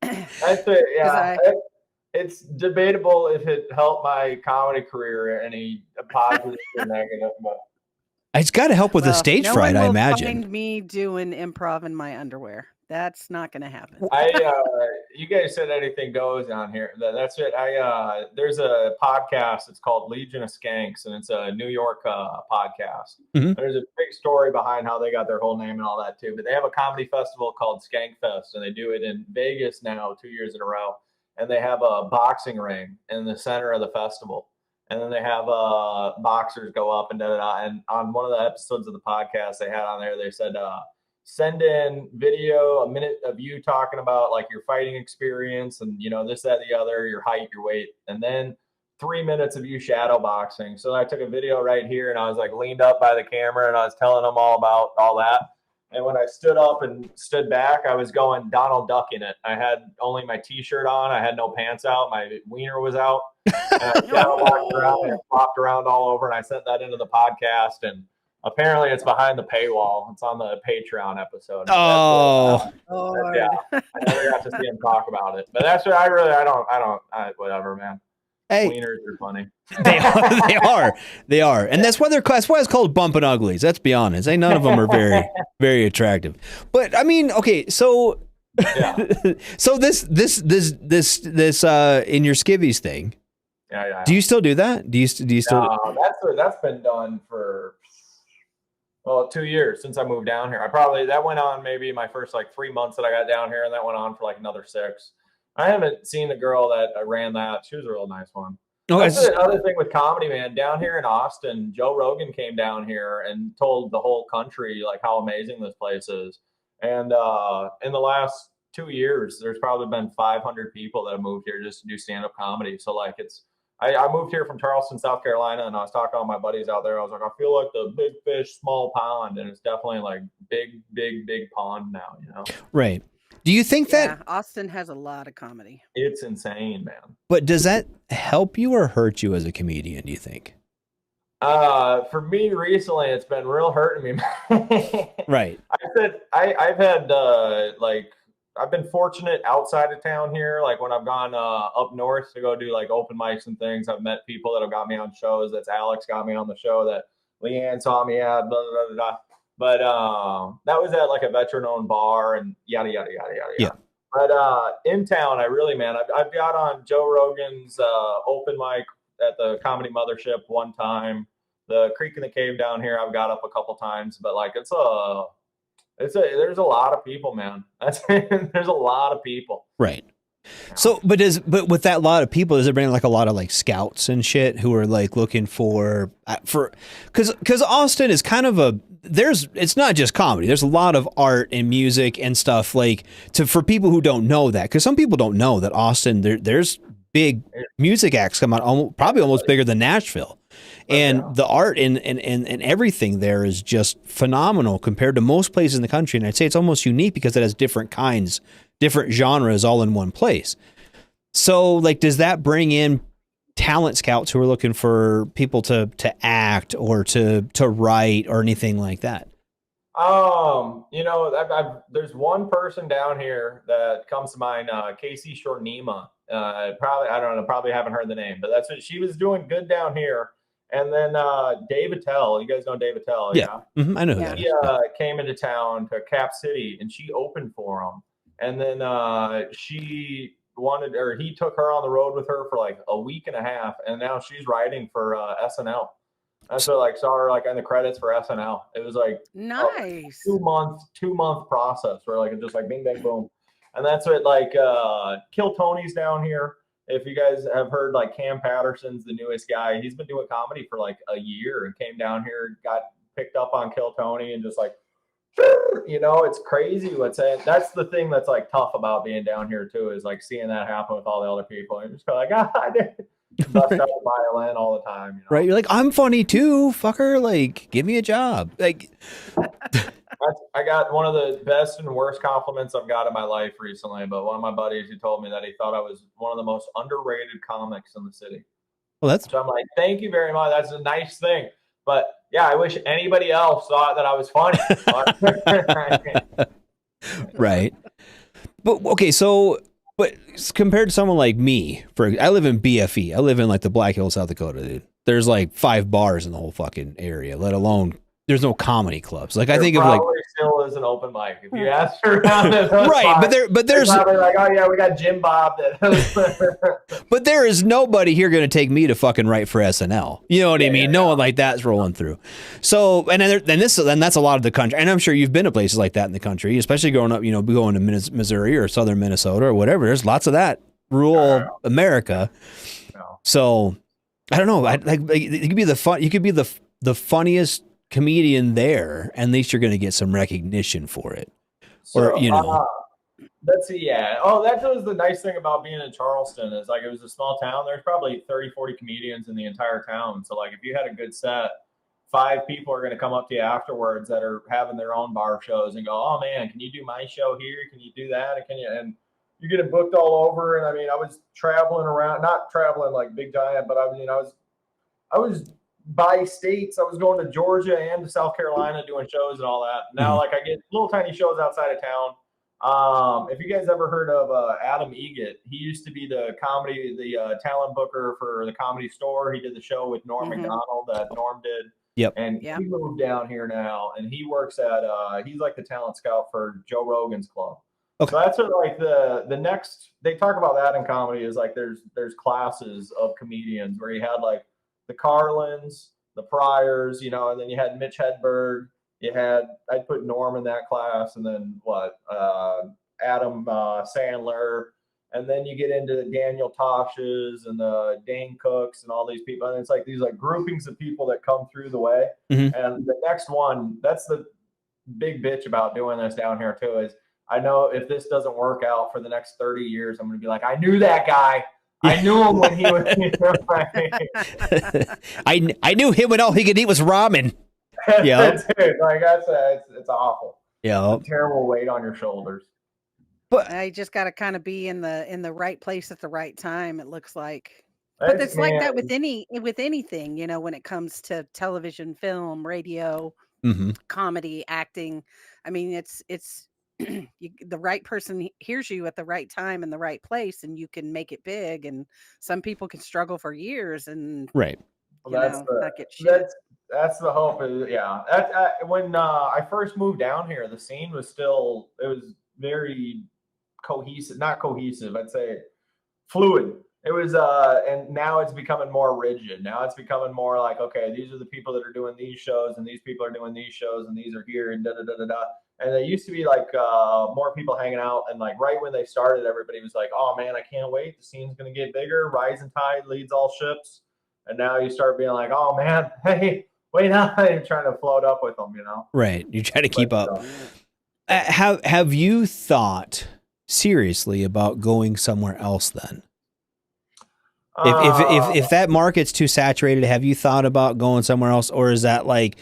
That's it. Yeah. It's debatable if it helped my comedy career any positive or negative, but it's got to help with the stage fright, I imagine. Find me doing improv in my underwear. That's not going to happen. You guys said anything goes on here. That's it. There's a podcast. It's called Legion of Skanks, and it's a New York podcast. Mm-hmm. There's a big story behind how they got their whole name and all that too. But they have a comedy festival called Skank Fest, and they do it in Vegas now 2 years in a row. And they have a boxing ring in the center of the festival. And then they have boxers go up and da-da-da. And on one of the episodes of the podcast they had on there, they said, send in video, a minute of you talking about like your fighting experience and, you know, this, that, the other, your height, your weight, and then 3 minutes of you shadow boxing. So I took a video right here and I was like leaned up by the camera and I was telling them all about all that. And when I stood up and stood back, I was going Donald Duck in it. I had only my T-shirt on. I had no pants out. My wiener was out. And I shadow boxed around and flopped around all over. And I sent that into the podcast. And apparently it's behind the paywall. It's on the Patreon episode. Oh, yeah. I never got to see him talk about it. But that's what I whatever, man. Hey, wieners are funny. They are, and that's why that's why it's called bumping uglies. Let's be honest, none of them are very, very attractive. But I mean, okay, so so this in your skivvies thing, yeah. Do you still do that? Do you still? No, that's been done for 2 years since I moved down here. That went on maybe my first like 3 months that I got down here, and that went on for like another 6. I haven't seen the girl that ran that. She was a real nice one. Oh, that's the other thing with comedy, man. Down here in Austin, Joe Rogan came down here and told the whole country like how amazing this place is. And in the last 2 years, there's probably been 500 people that have moved here just to do stand-up comedy. So like I moved here from Charleston, South Carolina, and I was talking to all my buddies out there. I was like, I feel like the big fish, small pond, and it's definitely like big pond now, you know? Right. Do you think that Austin has a lot of comedy? It's insane, man. But does that help you or hurt you as a comedian, do you think? For me recently, it's been real hurting me. Right. I've been fortunate outside of town here. Like when I've gone up north to go do like open mics and things, I've met people that have got me on shows. That's Alex got me on the show that Leanne saw me at, blah, blah, blah, blah. But that was at like a veteran-owned bar and yada, yada, yada, yada. Yeah. But in town, I've got on Joe Rogan's open mic at the Comedy Mothership one time. The Creek in the Cave down here, I've got up a couple times. But like there's a lot of people, man. There's a lot of people. Right. So, but with that lot of people, does it bring like a lot of like scouts and shit who are like looking for because Austin is kind of it's not just comedy. There's a lot of art and music and stuff for people who don't know that, because some people don't know that Austin there's big music acts come out probably almost bigger than Nashville, and the art and everything there is just phenomenal compared to most places in the country. And I'd say it's almost unique because it has different genres all in one place. So like, does that bring in talent scouts who are looking for people to act or to write or anything like that? There's one person down here that comes to mind, Casey Shornima. Probably haven't heard the name, but that's what she was doing good down here. And then Dave Attell, you guys know Dave Attell, yeah? Mm-hmm. I know who that is. He came into town to Cap City, and she opened for him. And then he took her on the road with her for like a week and a half, and now she's writing for SNL. That's what like saw her like in the credits for SNL. It was like Nice. 2 month process where like it just like bing bang boom. And that's what like Kill Tony's down here. If you guys have heard, like Cam Patterson's the newest guy. He's been doing comedy for like a year and came down here, got picked up on Kill Tony, and just like, you know, it's crazy what's it. That's the thing that's like tough about being down here too, is like seeing that happen with all the other people. And you're just kind of like, I did bust out the violin all the time. You know? Right. You're like, I'm funny too, fucker. Like, give me a job. Like, I got one of the best and worst compliments I've got in my life recently, but one of my buddies who told me that he thought I was one of the most underrated comics in the city. well, that's So I'm like, thank you very much. That's a nice thing. But yeah, I wish anybody else thought that I was funny. right. But okay, so but compared to someone like me, I live in BFE. I live in like the Black Hills, South Dakota, dude. There's like 5 bars in the whole fucking area, let alone there's no comedy clubs. Like I think of like still is an open mic. If you ask around, right, but there's probably like, oh yeah, we got Jim Bob. but there is nobody here going to take me to fucking write for SNL. You know what I mean? No one like that's rolling through. So and then that's a lot of the country, and I'm sure you've been to places like that in the country, especially growing up. You know, going to Missouri or southern Minnesota or whatever. There's lots of that rural America. No. So I don't know. It could be the fun. You could be the funniest comedian there, and at least you're going to get some recognition for it. So, or you know, that's yeah. Oh, that was the nice thing about being in Charleston is like it was a small town. There's probably 30-40 comedians in the entire town. So like if you had a good set, 5 people are going to come up to you afterwards that are having their own bar shows and go, oh man, can you do my show here? Can you do that? And you're getting booked all over. And I mean, I was traveling around, not traveling like big giant, but I was by states. I was going to Georgia and to South Carolina doing shows and all that. Now, like I get little tiny shows outside of town. If you guys ever heard of Adam Egget, he used to be the talent booker for the Comedy Store. He did the show with Norm Macdonald that Norm did. Yep. And he moved down here now, and he works at he's like the talent scout for Joe Rogan's club. Okay. So that's what like the next they talk about that in comedy is like there's classes of comedians where you had like the Carlins, the Pryors, you know, and then you had Mitch Hedberg. I'd put Norm in that class, and then Adam Sandler, and then you get into the Daniel Tosh's and the Dane Cooks and all these people, and it's like these like groupings of people that come through the way. And the next one, that's the big bitch about doing this down here too, is I know if this doesn't work out for the next 30 years, I'm going to be like, I knew that guy. I knew him when he was. I knew him when all he could eat was ramen. Yeah, like I said, it's awful. Yeah, it's a terrible weight on your shoulders. But I just got to kind of be in the right place at the right time. It looks like, but it's like that with anything, you know, when it comes to television, film, radio, comedy, acting. I mean, it's. The right person hears you at the right time in the right place, and you can make it big. And some people can struggle for years, and right. Well, that's the hope. Yeah. When I first moved down here, the scene was it was very cohesive, not cohesive. I'd say fluid. It was, and now it's becoming more rigid. Now it's becoming more like, okay, these are the people that are doing these shows, and these people are doing these shows, and these are here, and da da da da da. And there used to be like more people hanging out, and like right when they started, everybody was like, "Oh man, I can't wait! The scene's gonna get bigger. Rising tide leads all ships." And now you start being like, "Oh man, hey, wait up!" You're trying to float up with them, you know? Right. You try to keep up. Have you thought seriously about going somewhere else then? If that market's too saturated, have you thought about going somewhere else, or is that like?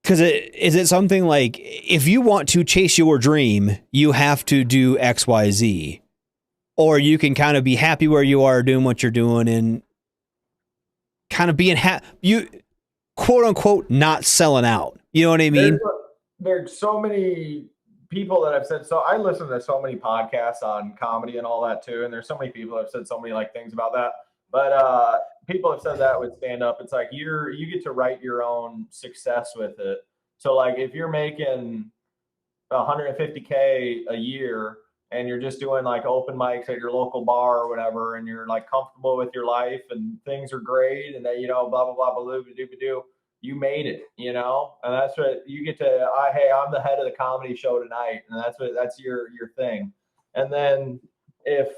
Because is it something like if you want to chase your dream, you have to do X, Y, Z, or you can kind of be happy where you are doing what you're doing and kind of being you quote unquote not selling out. You know what I mean? There's so many people that have said so. I listen to so many podcasts on comedy and all that too, and there's so many people that have said so many like things about that. But people have said that with stand up, it's like you get to write your own success with it. So like if you're making $150K a year and you're just doing like open mics at your local bar or whatever, and you're like comfortable with your life and things are great, and then, you know, blah, blah, blah, blah, blah, blah, blah, you made it, you know, and that's what you get to, hey, I'm the head of the comedy show tonight. And that's your thing. And then if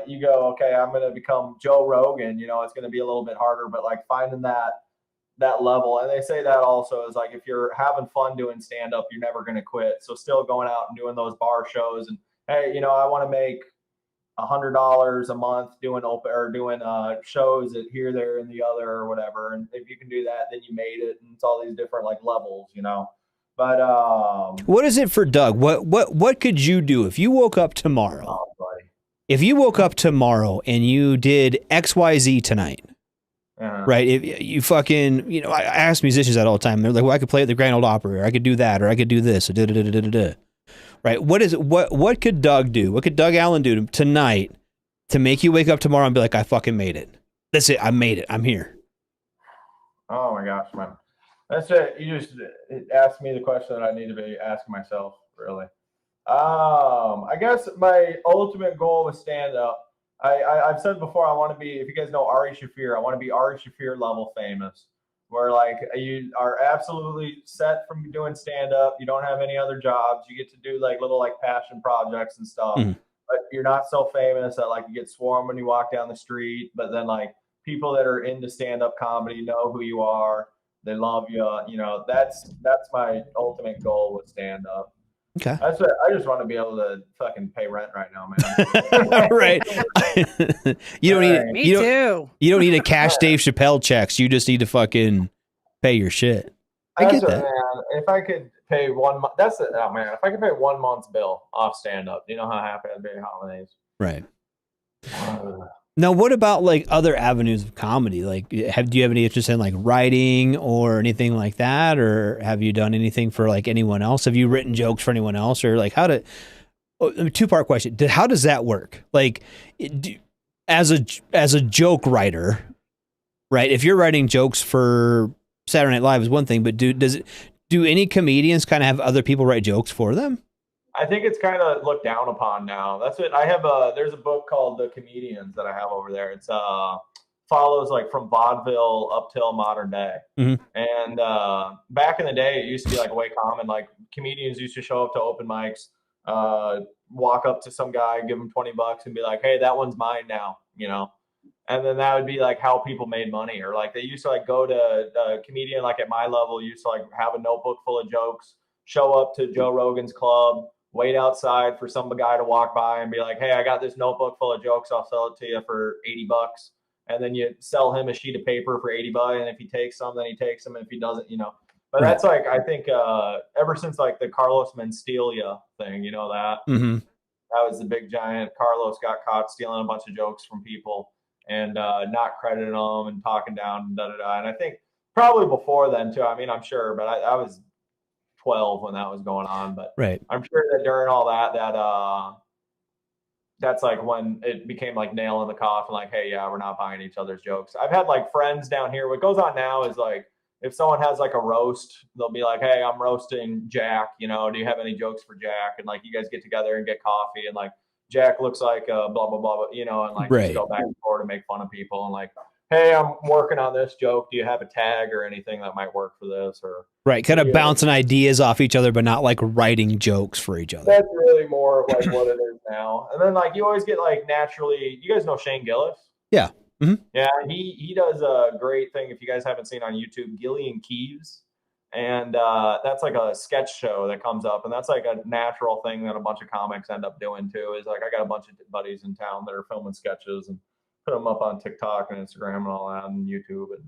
you go, okay, I'm going to become Joe Rogan, you know, it's going to be a little bit harder, but like finding that level. And they say that also is like, if you're having fun doing stand up, you're never going to quit. So still going out and doing those bar shows, and hey, you know, I want to make $100 a month doing shows at here, there, and the other or whatever. And if you can do that, then you made it. And it's all these different like levels, you know. But what is it for Doug? What could you do if you woke up tomorrow? If you woke up tomorrow and you did XYZ tonight, right? If you fucking, you know, I ask musicians that all the time. They're like, well, I could play at the Grand Ole Opry, or I could do that, or I could do this, or da-da-da-da-da-da. Right? What could Doug do? What could Doug Allen do tonight to make you wake up tomorrow and be like, I fucking made it. That's it. I made it. I'm here. Oh my gosh, man. That's it. You just asked me the question that I need to be asking myself, really. I guess my ultimate goal with stand-up, I've said before, I want to be, if you guys know Ari Shaffir, I want to be Ari Shaffir level famous, where like you are absolutely set from doing stand-up. You don't have any other jobs. You get to do like little like passion projects and stuff, but you're not so famous that like you get swarmed when you walk down the street. But then like people that are into stand-up comedy know who you are. They love you. You know, that's my ultimate goal with stand-up. Okay. That's what I just want to be able to fucking pay rent right now, man. Right. You don't need Me too. You don't need to cash Dave Chappelle checks. You just need to fucking pay your shit. I get that. Man. If I could pay 1 month, that's it. Oh man, if I could pay 1 month's bill off stand up, you know how happy I'd be at holidays. Right. Now, what about like other avenues of comedy? Like, do you have any interest in like writing or anything like that? Or have you done anything for like anyone else? Have you written jokes for anyone else? Or like two-part question. How does that work? Like as a joke writer, right? If you're writing jokes for Saturday Night Live is one thing, but do any comedians kind of have other people write jokes for them? I think it's kind of looked down upon now. That's it. I have there's a book called The Comedians that I have over there. It's follows like from vaudeville up till modern day. Mm-hmm. And back in the day, it used to be like way common. Like comedians used to show up to open mics, walk up to some guy, give him $20 and be like, hey, that one's mine now, you know? And then that would be like how people made money. Or like they used to like go to a comedian like at my level, used to like have a notebook full of jokes, show up to Joe Rogan's club, wait outside for some guy to walk by and be like, hey, I got this notebook full of jokes. I'll sell it to you for $80. And then you sell him a sheet of paper for $80. And if he takes some, then he takes them. If he doesn't, you know, but that's like, I think ever since like the Carlos Mencia thing, you know, that was the big giant. Carlos got caught stealing a bunch of jokes from people and not crediting them and talking down and da-da-da. And I think probably before then too, I mean, I'm sure, but I was 12 when that was going on, but right. I'm sure that during all that's like when it became like nail in the coffin, like, hey, yeah, we're not buying each other's jokes. I've had like friends down here. What goes on now is like, if someone has like a roast, they'll be like, hey, I'm roasting Jack, you know, do you have any jokes for Jack? And like, you guys get together and get coffee, and like, Jack looks like blah, blah, blah, blah, you know, and like just go back and forth to make fun of people and like, hey, I'm working on this joke. Do you have a tag or anything that might work for this? Or right, kind of bouncing ideas off each other, but not like writing jokes for each other. That's really more of like what it is now. And then like you always get like naturally, you guys know Shane Gillis? Yeah. Mm-hmm. Yeah, he does a great thing. If you guys haven't seen on YouTube, Gillian Keeves. And that's like a sketch show that comes up, and that's like a natural thing that a bunch of comics end up doing too. Is like I got a bunch of buddies in town that are filming sketches and put them up on TikTok and Instagram and all that, and YouTube. And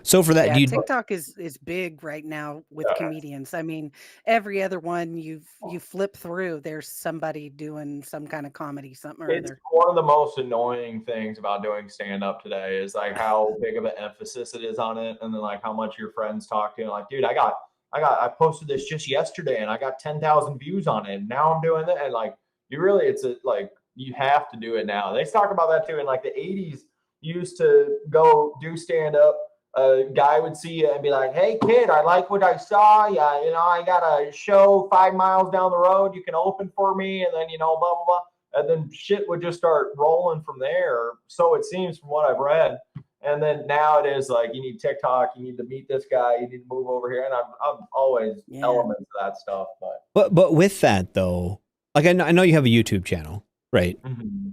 so for that, TikTok is big right now with comedians. I mean, every other one you flip through, there's somebody doing some kind of comedy, something or it's other. One of the most annoying things about doing stand-up today is like how big of an emphasis it is on it, and then like how much your friends talk to you. Like, dude, I posted this just yesterday, and I got 10,000 views on it. And now I'm doing it, and like you have to do it now. They talk about that too. In like the 80s, you used to go do stand-up a guy would see you and be like, "Hey kid, I like what I saw. Yeah, I got a show 5 miles down the road. You can open for me." And then blah blah blah, and then shit would just start rolling from there. So it seems from what I've read. And then now it is like, you need TikTok, you need to meet this guy, you need to move over here, and I'm always elements of that stuff. But with that though, like I know you have a YouTube channel, right? Mm-hmm.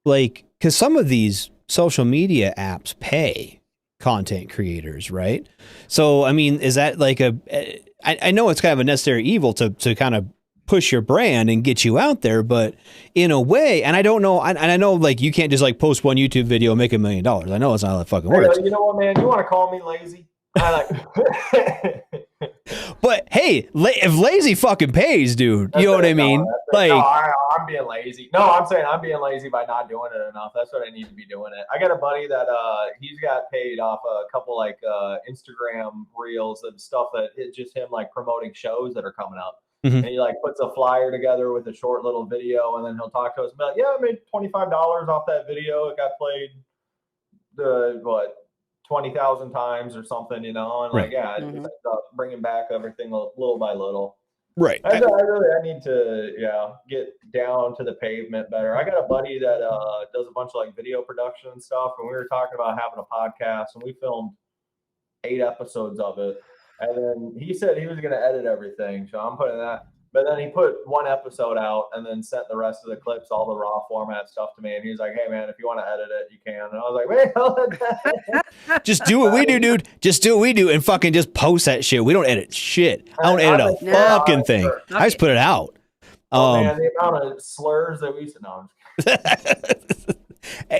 Like, because some of these social media apps pay content creators, right? So I mean, is that like I know it's kind of a necessary evil to kind of push your brand and get you out there, but in a way, and I don't know, and I know like you can't just like post one YouTube video and make $1 million. I know it's not how that fucking works. You know what, man? You want to call me lazy? I like. But hey, if lazy fucking pays, dude, you know what I mean? Like, no, I'm being lazy. No, I'm saying I'm being lazy by not doing it enough. That's what I need to be doing it. I got a buddy that he's got paid off a couple like Instagram reels and stuff that it's just him like promoting shows that are coming up. Mm-hmm. And he like puts a flyer together with a short little video, and then he'll talk to us about, yeah, I made $25 off that video. It got played 20,000 times or something, and like, yeah, it ends up bringing back everything little by little. Right. I need to get down to the pavement better. I got a buddy that does a bunch of like video production and stuff, and we were talking about having a podcast, and we filmed 8 episodes of it. And then he said he was going to edit everything. So I'm putting that. But then he put 1 episode out and then sent the rest of the clips, all the raw format stuff to me. And he was like, "Hey, man, if you want to edit it, you can." And I was like, "Man, just do what we do, dude. Just do what we do and fucking just post that shit. We don't edit shit. I don't edit a fucking thing. Sure. I just put it out." Man, the amount of slurs that we used to know.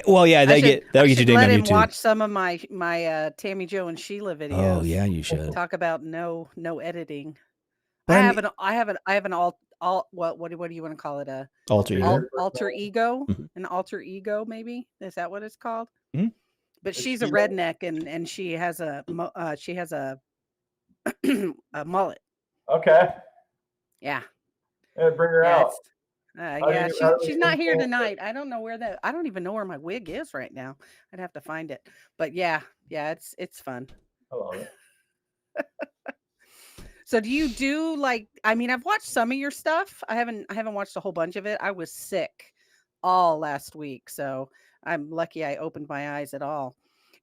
Well, yeah, that'll get you dinged on let him YouTube. watch some of my Tammy Joe and Sheila videos. Oh yeah, you should talk about no editing. But I have an what do you want to call it? Alter ego. Alter ego, Mm-hmm. an alter ego, maybe is that what it's called? Mm-hmm. But she's a redneck and she has a a mullet. Okay. Yeah. Bring her out. She's not here tonight. I don't know I don't even know where my wig is right now. I'd have to find it. But yeah, it's fun. I love it. So do you do like, I mean, I've watched some of your stuff. I haven't watched a whole bunch of it. I was sick all last week, so I'm lucky I opened my eyes at all.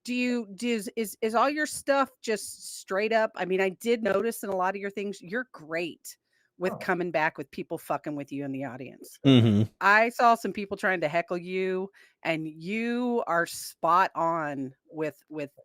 Is all your stuff just straight up? I mean, I did notice in a lot of your things, you're great with coming back with people fucking with you in the audience. Mm-hmm. I saw some people trying to heckle you, and you are spot on with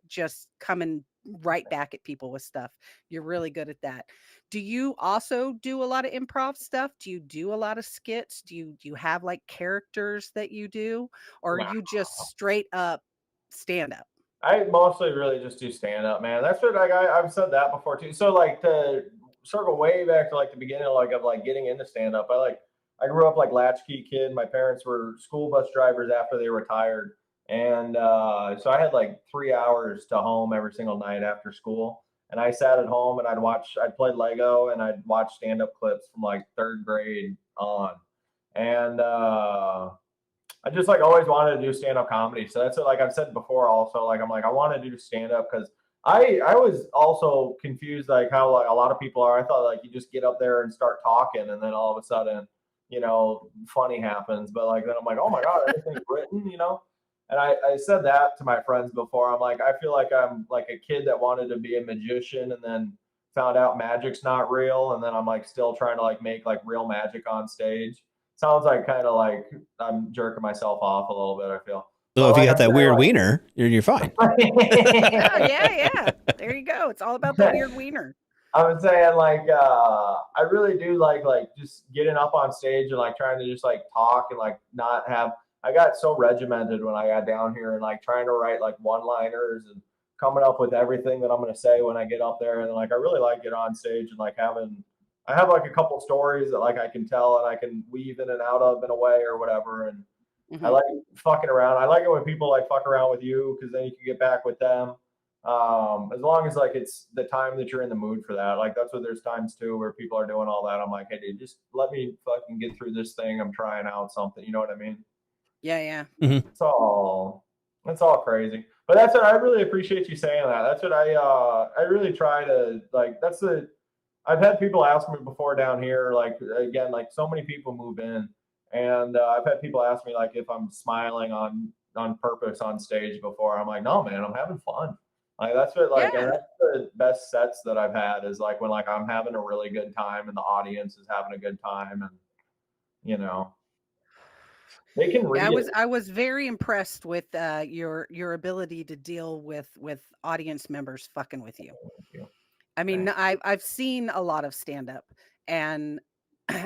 just coming right back at people with stuff. You're really good at that. Do you also do a lot of improv stuff? Do you do a lot of skits? Do you have like characters that you do, or are you just straight up stand up? I mostly really just do stand up, man. That's what I've said that before too. So like to circle way back to like the beginning of getting into stand up, I grew up like latchkey kid. My parents were school bus drivers after they retired. And so I had like 3 hours to home every single night after school. And I sat at home and I'd play Lego and I'd watch stand-up clips from like 3rd grade on. And I just like always wanted to do stand-up comedy. So that's what, like I've said before also, like I'm like, I want to do stand-up because I was also confused like how like a lot of people are. I thought like you just get up there and start talking and then all of a sudden, funny happens. But like then I'm like, oh my God, everything's written, And I said that to my friends before. I'm like, I feel like I'm like a kid that wanted to be a magician and then found out magic's not real. And then I'm like still trying to like make like real magic on stage. Sounds like kind of like I'm jerking myself off a little bit, I feel. So if you got that weird wiener, you're fine. yeah. There you go. It's all about that weird wiener. I was saying like I really do like just getting up on stage and like trying to just like talk and like not have. I got so regimented when I got down here and like trying to write like one-liners and coming up with everything that I'm going to say when I get up there. And like I really like get on stage and like I have like a couple stories that like I can tell and I can weave in and out of in a way or whatever. And I like fucking around. I like it when people like fuck around with you because then you can get back with them. As long as like it's the time that you're in the mood for that. Like that's what there's times too where people are doing all that. I'm like, hey dude, just let me fucking get through this thing. I'm trying out something. You know what I mean? Yeah. Mm-hmm. It's all crazy. But that's what I really appreciate you saying that. That's what I really try to like. I've had people ask me before down here, like again, like so many people move in, and I've had people ask me like if I'm smiling on purpose on stage before. I'm like, no, man, I'm having fun. Like that's what like and that's the best sets that I've had is like when like I'm having a really good time and the audience is having a good time, and you know. They can read I was very impressed with your ability to deal with audience members fucking with you. I mean, I've seen a lot of stand up, and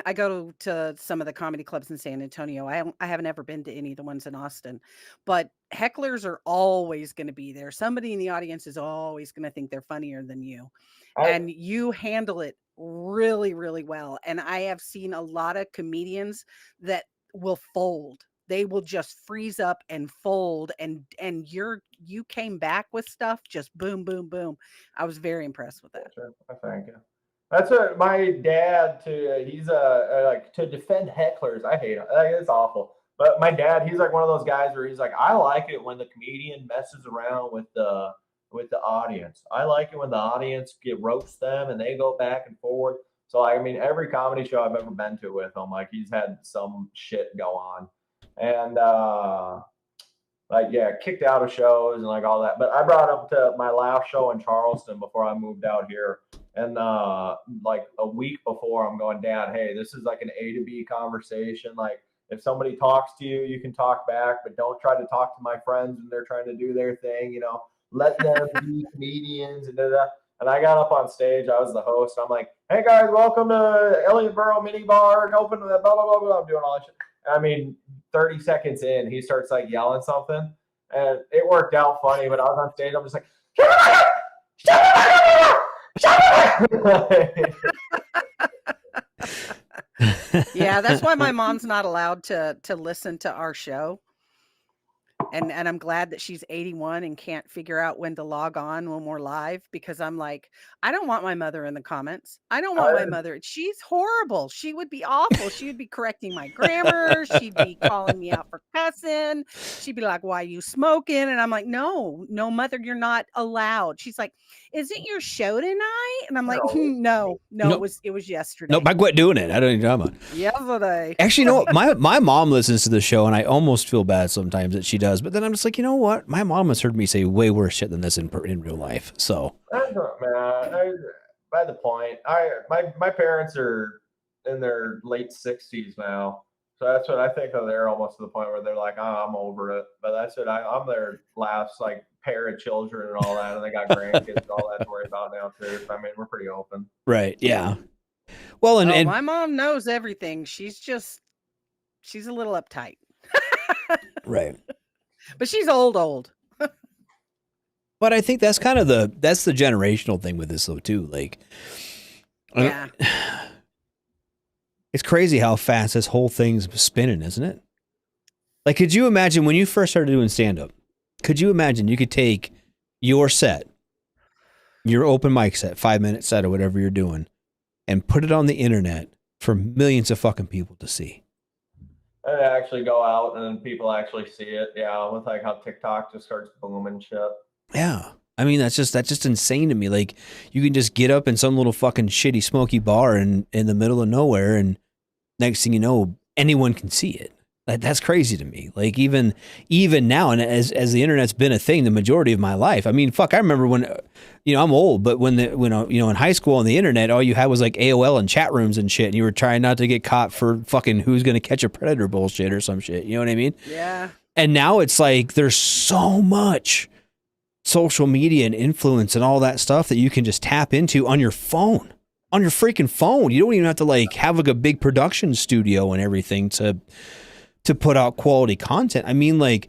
I go to some of the comedy clubs in San Antonio. I haven't ever been to any of the ones in Austin, but hecklers are always going to be there. Somebody in the audience is always going to think they're funnier than you, and you handle it really, really well. And I have seen a lot of comedians that will fold. They will just freeze up and fold, and you came back with stuff just boom, boom, boom. I was very impressed with that. Sure. Thank you. That's what my dad he's like to defend hecklers. I hate it. It's awful. But my dad, he's like one of those guys where he's like, I like it when the comedian messes around with the audience. I like it when the audience roasts them and they go back and forward. So I mean, every comedy show I've ever been to with him, like he's had some shit go on, and like kicked out of shows and like all that. But I brought him to my last show in Charleston before I moved out here, and like a week before, I'm going, Dad, hey, this is like an A to B conversation. Like if somebody talks to you, you can talk back, but don't try to talk to my friends when they're trying to do their thing. You know, let them be comedians and da. And I got up on stage. I was the host. I'm like, hey, guys, welcome to Elliottboro Mini Bar. Open to blah, blah, blah, blah. I'm doing all that shit. I mean, 30 seconds in, he starts like yelling something. And it worked out funny. But I was on stage. I'm just like, Yeah, that's why my mom's not allowed to listen to our show. And I'm glad that she's 81 and can't figure out when to log on when we're live, because I'm like, I don't want my mother in the comments. I don't want my mother. She's horrible. She would be awful. She would be correcting my grammar. She'd be calling me out for cussing. She'd be like, why are you smoking? And I'm like, no, mother, you're not allowed. She's like, is it your show tonight? And I'm like, no, it was yesterday. Nope, I quit doing it. I don't even know about yesterday. Actually, you know what? My mom listens to the show, and I almost feel bad sometimes that she does. But then I'm just like, you know what? My mom has heard me say way worse shit than this in real life. So, man, by the point, my parents are in their late 60s now, so that's what I think of. They're almost to the point where they're like, oh, I'm over it. But that's what I'm their last like pair of children and all that, and they got grandkids and all that to worry about now too. So, I mean, we're pretty open. Right? Yeah. Well, and my mom knows everything. She's a little uptight. Right. But she's old. But I think that's kind of the generational thing with this though too. Like, yeah, it's crazy how fast this whole thing's spinning, isn't it? Like, could you imagine when you first started doing stand up? Could you imagine you could take your set, your open mic set, 5-minute set or whatever you're doing, and put it on the internet for millions of fucking people to see? And actually go out and then people actually see it. Yeah, with like how TikTok just starts booming shit. Yeah. I mean, that's just insane to me. Like, you can just get up in some little fucking shitty smoky bar in the middle of nowhere, and next thing you know, anyone can see it. That's crazy to me. Like, even now, and as the internet's been a thing the majority of my life. I mean, fuck, I remember when, I'm old, but when in high school on the internet, all you had was like AOL and chat rooms and shit, and you were trying not to get caught for fucking who's going to catch a predator bullshit or some shit. You know what I mean? Yeah. And now it's like there's so much social media and influence and all that stuff that you can just tap into on your phone, on your freaking phone. You don't even have to like have like a big production studio and everything to put out quality content. I mean, like,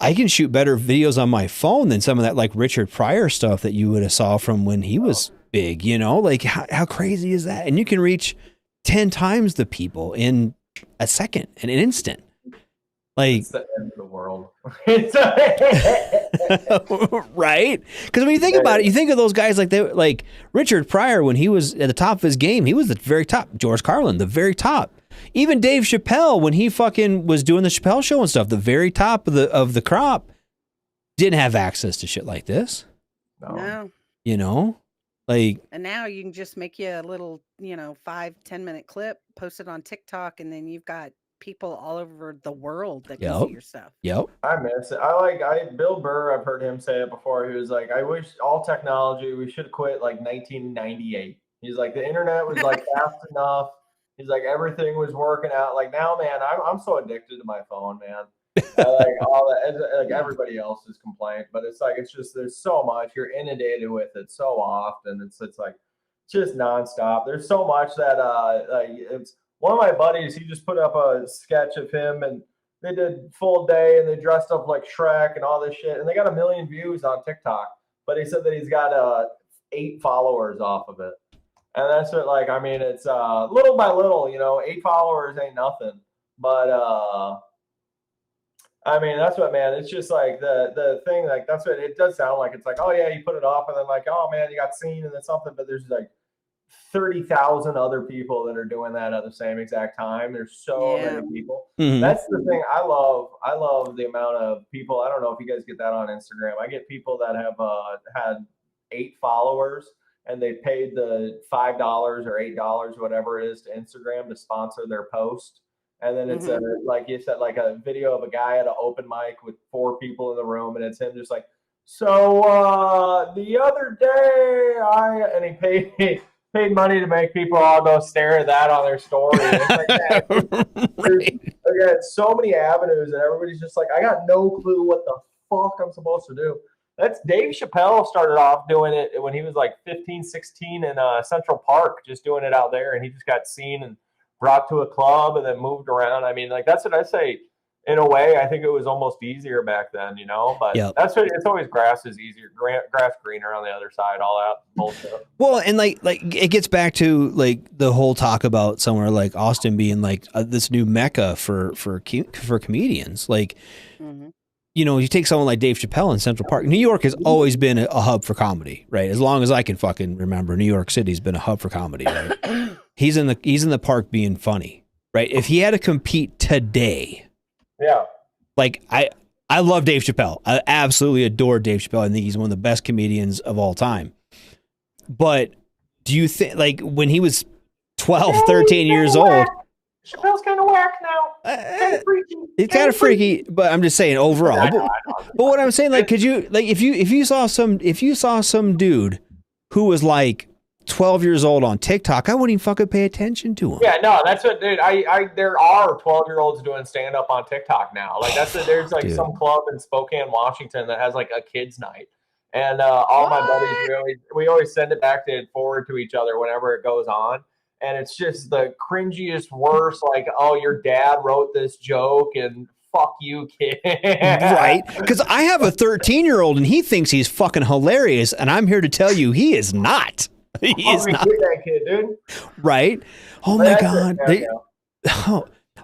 I can shoot better videos on my phone than some of that like Richard Pryor stuff that you would have saw from when he was big, like how crazy is that? And you can reach 10 times the people in a second, in an instant. Like, it's the end of the world. Right? Because when you think about it, you think of those guys like Richard Pryor when he was at the top of his game. He was the very top. George Carlin, the very top. Even Dave Chappelle when he fucking was doing the Chappelle Show and stuff, the very top of the crop. didn't have access to shit like this. No. You know, like, And now you can just make you a little, 5-10 minute clip, post it on TikTok, and then you've got people all over the world that can see your stuff. Yep. I miss it. Bill Burr, I've heard him say it before. He was like, I wish all technology, we should quit like 1998. He's like, the internet was like fast enough. He's like, everything was working out. Like now, man, I'm so addicted to my phone, man. I like all that, like everybody else's complaint, but it's like, it's just, there's so much, you're inundated with it so often. It's like, just nonstop. There's so much that, it's one of my buddies, he just put up a sketch of him and they did full day and they dressed up like Shrek and all this shit. And they got 1 million views on TikTok, but he said that he's got 8 followers off of it. And that's what, like, I mean, it's little by little, 8 followers ain't nothing. But, I mean, that's what, man, it's just like the thing, like, that's what it does sound like. It's like, oh, yeah, you put it off and then like, oh, man, you got seen and then something. But there's like 30,000 other people that are doing that at the same exact time. There's so many people. Mhm. That's the thing. I love the amount of people. I don't know if you guys get that on Instagram. I get people that have had 8 followers and they paid the $5 or $8, whatever it is, to Instagram to sponsor their post. And then it's like you said, like a video of a guy at an open mic with 4 people in the room, and it's him just like, so the other day and he paid money to make people all go stare at that on their story. And it's like, again, so many avenues, and everybody's just like, I got no clue what the fuck I'm supposed to do. That's Dave Chappelle started off doing it when he was like 15, 16 in Central Park, just doing it out there, and he just got seen and brought to a club and then moved around. I mean, like, that's what I say. In a way, I think it was almost easier back then, but that's what it's always, grass is easier, grass greener on the other side, all that bullshit. Well, and like it gets back to like the whole talk about somewhere like Austin being like this new mecca for comedians. Like, you take someone like Dave Chappelle in Central Park. New York has always been a hub for comedy, right? As long as I can fucking remember, New York City's been a hub for comedy, right? He's in the park being funny, right? If he had to compete today, like I love Dave Chappelle. I absolutely adore Dave Chappelle. I think he's one of the best comedians of all time. But do you think, like, when he was 12, 13 years old, Chappelle's kind of whack now. Kind of freaky. It's kind of freaky, but I'm just saying overall. But what I'm saying, like, could you, like, if you saw some dude who was like 12 years old on TikTok, I wouldn't even fucking pay attention to him. Yeah, no, that's what, dude. There are 12-year-olds doing stand up on TikTok now. Like, there's like some club in Spokane, Washington that has like a kids night, and all my buddies we always send it back to forward to each other whenever it goes on. And it's just the cringiest, worst, like, oh, your dad wrote this joke and fuck you, kid. Right? Because I have a 13-year-old and he thinks he's fucking hilarious, and I'm here to tell you he is not. He is not. That kid, dude. Right? Oh my God.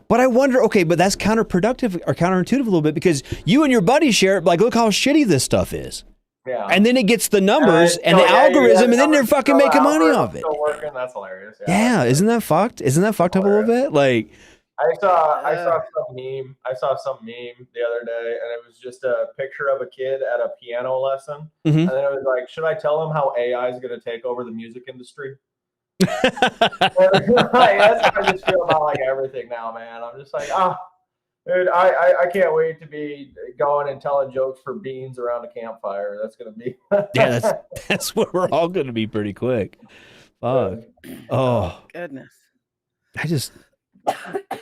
But I wonder, okay, but that's counterproductive or counterintuitive a little bit, because you and your buddies share it, like, look how shitty this stuff is. Yeah. And then it gets the numbers and the algorithm, and then they're fucking making money off it. Still working. That's hilarious. Yeah, isn't that fucked? Isn't that fucked up a little bit? Like, I saw some meme. I saw some meme the other day, and it was just a picture of a kid at a piano lesson, and then it was like, should I tell him how AI is going to take over the music industry? That's how I just feel about like everything now, man. I'm just like, dude, I can't wait to be going and telling jokes for beans around a campfire. That's gonna be that's what we're all gonna be pretty quick. Fuck. Oh goodness.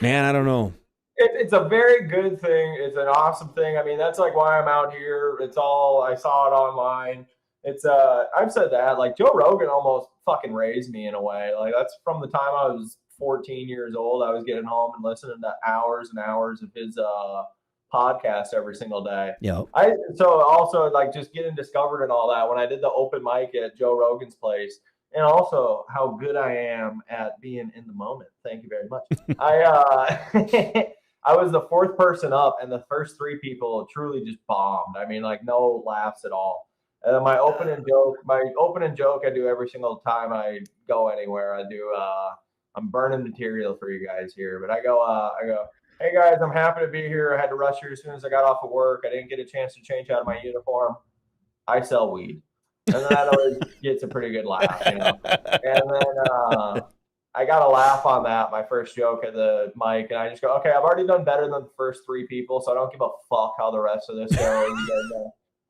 Man, I don't know. It's a very good thing. It's an awesome thing. I mean, that's like why I'm out here. I saw it online. It's I've said that, like, Joe Rogan almost fucking raised me in a way. Like, that's from the time I was 14 years old. I was getting home and listening to hours and hours of his podcast every single day. Yeah. So also, like, just getting discovered and all that when I did the open mic at Joe Rogan's place, and also how good I am at being in the moment. Thank you very much. I was the 4th person up, and the first 3 people truly just bombed. I mean, like, no laughs at all. And then my opening joke I do every single time I go anywhere. I do I'm burning material for you guys here, but I go, hey guys, I'm happy to be here. I had to rush here as soon as I got off of work. I didn't get a chance to change out of my uniform. I sell weed. And then that always gets a pretty good laugh, you know. And then I got a laugh on that, my first joke at the mic, and I just go, okay, I've already done better than the first 3 people, so I don't give a fuck how the rest of this goes.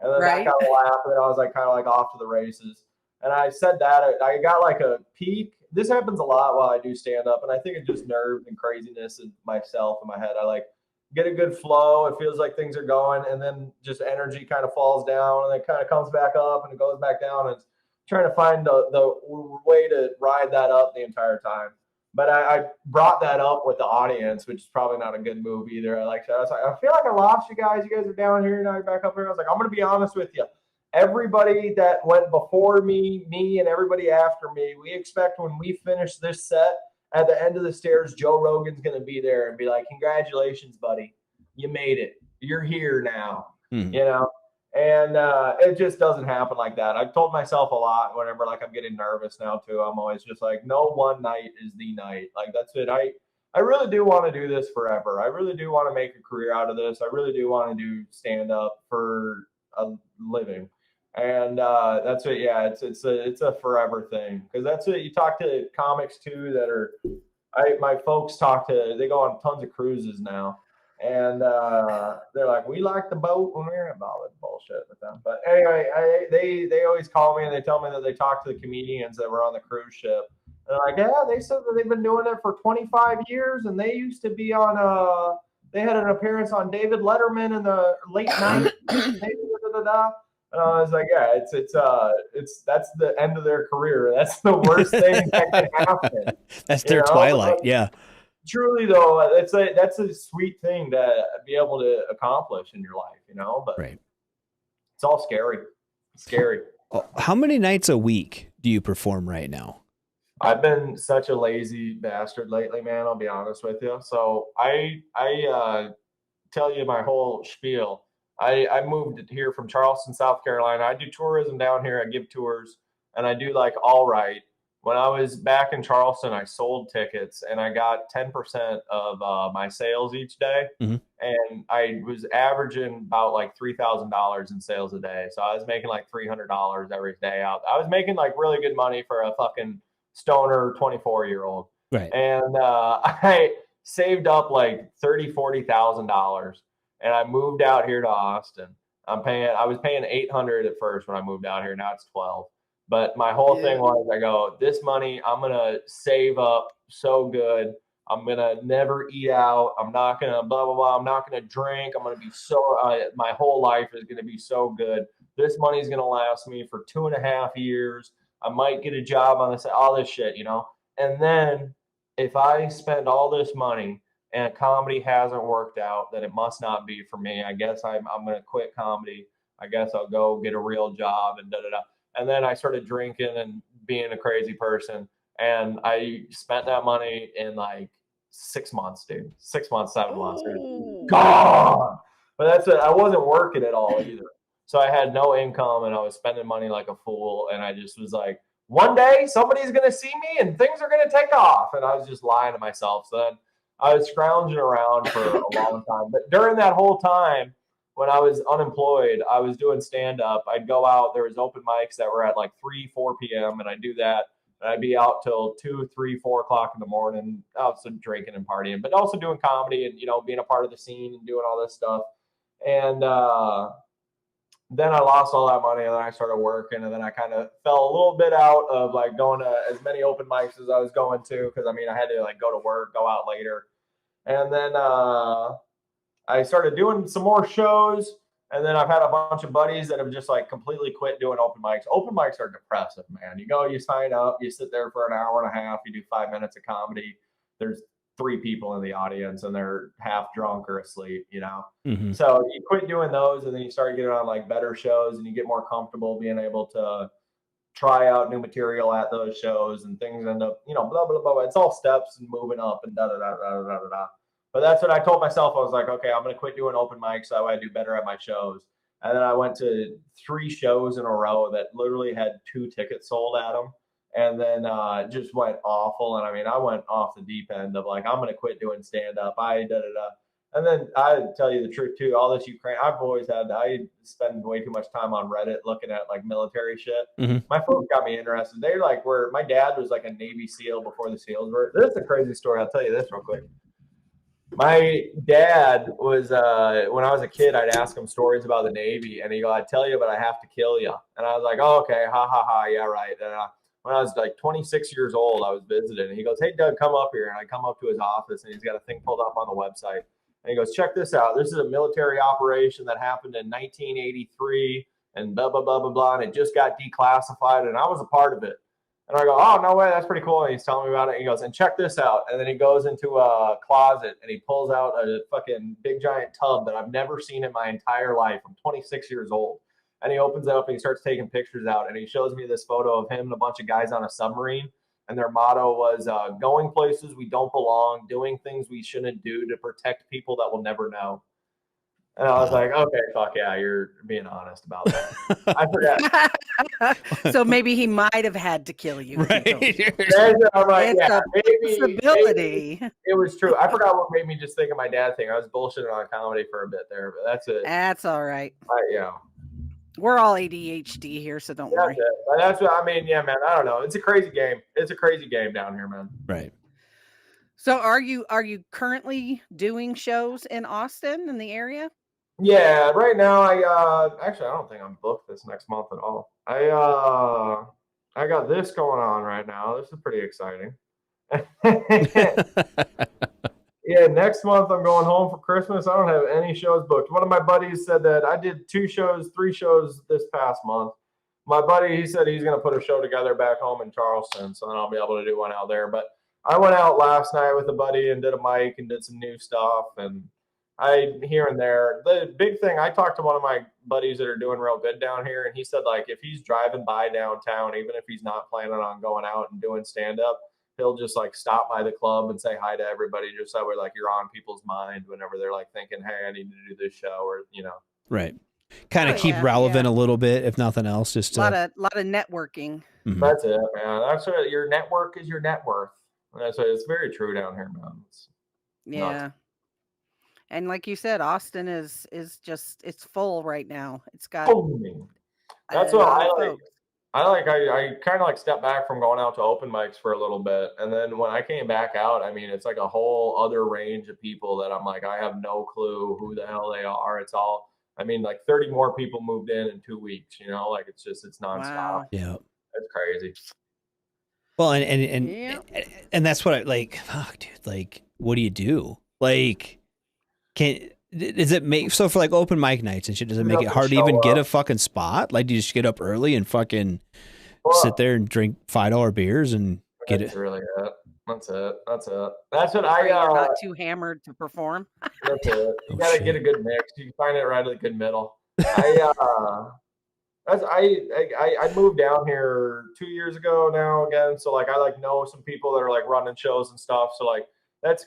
And then Right. that got a laugh, and I was like kind of like off to the races. And I said that I got like a peak. This happens a lot while I do stand up, and I think it's just nerves and craziness in myself in my head. I like get a good flow. It feels like things are going, and then just energy kind of falls down, and then kind of comes back up, and it goes back down. And it's trying to find the way to ride that up the entire time. But I brought that up with the audience, which is probably not a good move either. I was like, I feel like I lost you guys. You guys are down here, now you're back up here. I was like, I'm going to be honest with you. Everybody that went before me, and everybody after me, we expect when we finish this set, at the end of the stairs, Joe Rogan's going to be there and be like, congratulations, buddy. You made it. You're here now, you know? And it just doesn't happen like that. I've told myself a lot whenever like I'm getting nervous now too. I'm always just like, no one night is the night. Like that's it. I really do want to do this forever. I really do want to make a career out of this. I really do want to do stand up for a living. And that's it. Yeah, it's a forever thing, because that's it. You talk to comics too that are, my folks they go on tons of cruises now, and they're like, we like the boat when we're in bullshit with them. But anyway, they always call me and they tell me that they talk to the comedians that were on the cruise ship. And they're like, yeah, they said that they've been doing it for 25 years, and they used to be on they had an appearance on David Letterman in the late 90s. And I was like, yeah, it's that's the end of their career. That's the worst thing that can happen. That's their twilight. Yeah. Truly though, that's a sweet thing to be able to accomplish in your life, you know, but right. It's all scary. It's scary. How many nights a week do you perform right now? I've been such a lazy bastard lately, man. I'll be honest with you. So I tell you my whole spiel. I moved here from Charleston, South Carolina. I do tourism down here. I give tours, and I do like all right. When I was back in Charleston, I sold tickets, and I got 10% of my sales each day. Mm-hmm. And I was averaging about like $3,000 in sales a day. So I was making like $300 every day out. I was making like really good money for a fucking stoner 24-year-old. Right. And I saved up like $30,000-$40,000. And I moved out here to Austin. I was paying $800 at first when I moved out here. Now it's $12. But my whole thing was, I go, this money, I'm going to save up so good. I'm going to never eat out. I'm not going to blah, blah, blah. I'm not going to drink. I'm going to be my whole life is going to be so good. This money is going to last me for 2.5 years. I might get a job on this, all this shit, you know? And then if I spend all this money and comedy hasn't worked out, then it must not be for me. I guess I'm going to quit comedy. I guess I'll go get a real job and da-da-da. And then I started drinking and being a crazy person. And I spent that money in like 6 months, dude. 6 months, 7 months. Gone. But that's it. I wasn't working at all either. So I had no income, and I was spending money like a fool. And I just was like, one day somebody's going to see me and things are going to take off. And I was just lying to myself. So then I was scrounging around for a long time. But during that whole time, when I was unemployed, I was doing stand-up. I'd go out. There was open mics that were at like 3, 4 p.m. And I'd do that. And I'd be out till 2, 3, 4 o'clock in the morning, also drinking and partying, but also doing comedy and, you know, being a part of the scene and doing all this stuff. And then I lost all that money, and then I started working, and then I kind of fell a little bit out of like going to as many open mics as I was going to, because I mean, I had to like go to work, go out later. And then I started doing some more shows, and then I've had a bunch of buddies that have just like completely quit doing open mics. Open mics are depressive, man. You go, you sign up, you sit there for an hour and a half, you do 5 minutes of comedy. There's 3 people in the audience, and they're half drunk or asleep, you know? Mm-hmm. So you quit doing those, and then you start getting on like better shows, and you get more comfortable being able to try out new material at those shows, and things end up, you know, blah, blah, blah. It's all steps and moving up and da, da, da, da, da, da, da. But that's what I told myself. I was like, okay, I'm going to quit doing open mics so I do better at my shows. And then I went to 3 shows in a row that literally had 2 tickets sold at them. and then just went awful. And I mean, I went off the deep end of like, I'm gonna quit doing stand up. And then I tell you the truth too. All this Ukraine, I spend way too much time on Reddit looking at like military shit. Mhm. My folks got me interested. They like were my dad was like a Navy SEAL before the SEALs were. This is a crazy story. I'll tell you this real quick. My dad was when I was a kid, I'd ask him stories about the Navy, and he'd go, "I'd tell you, but I have to kill you." And I was like, "Oh, okay, ha ha ha, yeah, right." And when I was like 26 years old, I was visiting, and he goes, "Hey, Doug, come up here." And I come up to his office, and he's got a thing pulled up on the website, and he goes, "Check this out. This is a military operation that happened in 1983, and blah blah blah blah blah, and it just got declassified, and I was a part of it." And I go, "Oh, no way, that's pretty cool." And he's telling me about it. And he goes, "And check this out." And then he goes into a closet and he pulls out a fucking big giant tub that I've never seen in my entire life. I'm 26 years old. And he opens it up and he starts taking pictures out. And he shows me this photo of him and a bunch of guys on a submarine. And their motto was going places we don't belong, doing things we shouldn't do to protect people that will never know. And I was like, okay, fuck yeah, you're being honest about that. I forgot. So maybe he might have had to kill you. Right. I'm like, It's yeah, a possibility. maybe it was true. I forgot what made me just think of my dad thing. I was bullshitting on comedy for a bit there, but that's it. That's all right. Yeah. We're all ADHD here, so don't worry. That's it. But that's what I mean. Yeah, man. I don't know. It's a crazy game. It's a crazy game down here, man. Right. So are you currently doing shows in Austin in the area? Yeah, right now actually I don't think I'm booked this next month at all. I got this going on right now. This is pretty exciting. Yeah, next month I'm going home for Christmas. I don't have any shows booked. One of my buddies said that I did 3 shows this past month. My buddy, he said he's going to put a show together back home in Charleston, so then I'll be able to do one out there. But I went out last night with a buddy and did a mic and did some new stuff, and here and there. The big thing, I talked to one of my buddies that are doing real good down here, and he said like if he's driving by downtown, even if he's not planning on going out and doing stand up, he'll just like stop by the club and say hi to everybody, just so we're like you're on people's mind whenever they're like thinking, hey, I need to do this show, or Right. Kind of keep relevant a little bit, if nothing else. Just a lot of networking. Mhm. That's it, man. That's what your network is, your net worth. And that's what, it's very true down here, man. It's Yeah. And like you said, Austin is just, it's full right now. It's got booming. That's what I like. I kind of like stepped back from going out to open mics for a little bit. And then when I came back out, I mean, it's like a whole other range of people that I'm like, I have no clue who the hell they are. It's all, I mean, like 30 more people moved in 2 weeks, like it's nonstop. Wow. Yeah. That's crazy. Well, and that's what I like. Fuck, dude. Like, what do you do? Like, does it make so for like open mic nights and shit? Does it make it hard to even get a fucking spot? Like, do you just get up early and fucking sit there and drink $5 beers and get it? Really it. That's it. That's what You're not too hammered to perform. That's it. You gotta get a good mix. You find it right at the good middle. I moved down here 2 years ago now again. So like I like know some people that are like running shows and stuff. So like and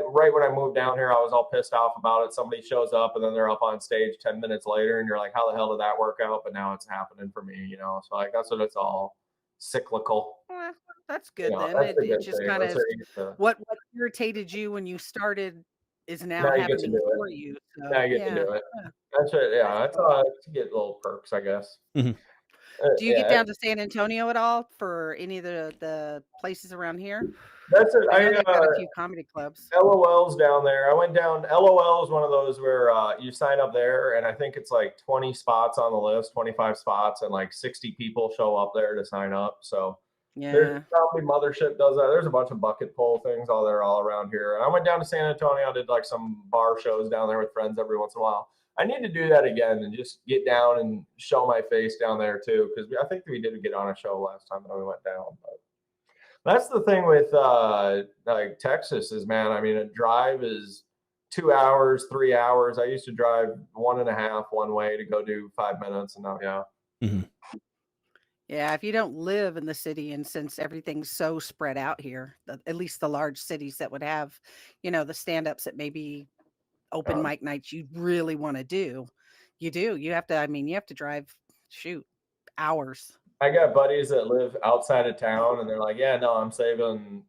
right when I moved down here, I was all pissed off about it. Somebody shows up and then they're up on stage 10 minutes later, and you're like, how the hell did that work out? But now it's happening for me, So like that's what it's all cyclical. Well, that's good then. That's a It good just thing. kind That's of what what irritated you when you started is now Now you get to happening do it. for you. So, Now you get to do it. That's it. Yeah, that's to get little perks, I guess. Mhm. Do you get down to San Antonio at all for any of the places around here? That's it. I know they've got a few comedy clubs. LOL's down there. I went down. LOL is one of those where you sign up there, and I think it's like 20 spots on the list, 25 spots, and like 60 people show up there to sign up. So there's probably Mothership does that. There's a bunch of bucket pull things all around here. And I went down to San Antonio, did like some bar shows down there with friends every once in a while. I need to do that again and just get down and show my face down there too, because I think we did get on a show last time that we went down. But that's the thing with like Texas is, man, I mean, a drive is 2 hours, 3 hours. I used to drive 1.5 one way to go do 5 minutes, and now Yeah, if you don't live in the city, and since everything's so spread out here, at least the large cities that would have, the stand-ups that maybe open mic nights you really want to do, you have to drive hours I got buddies that live outside of town, and they're like, "Yeah, no, I'm saving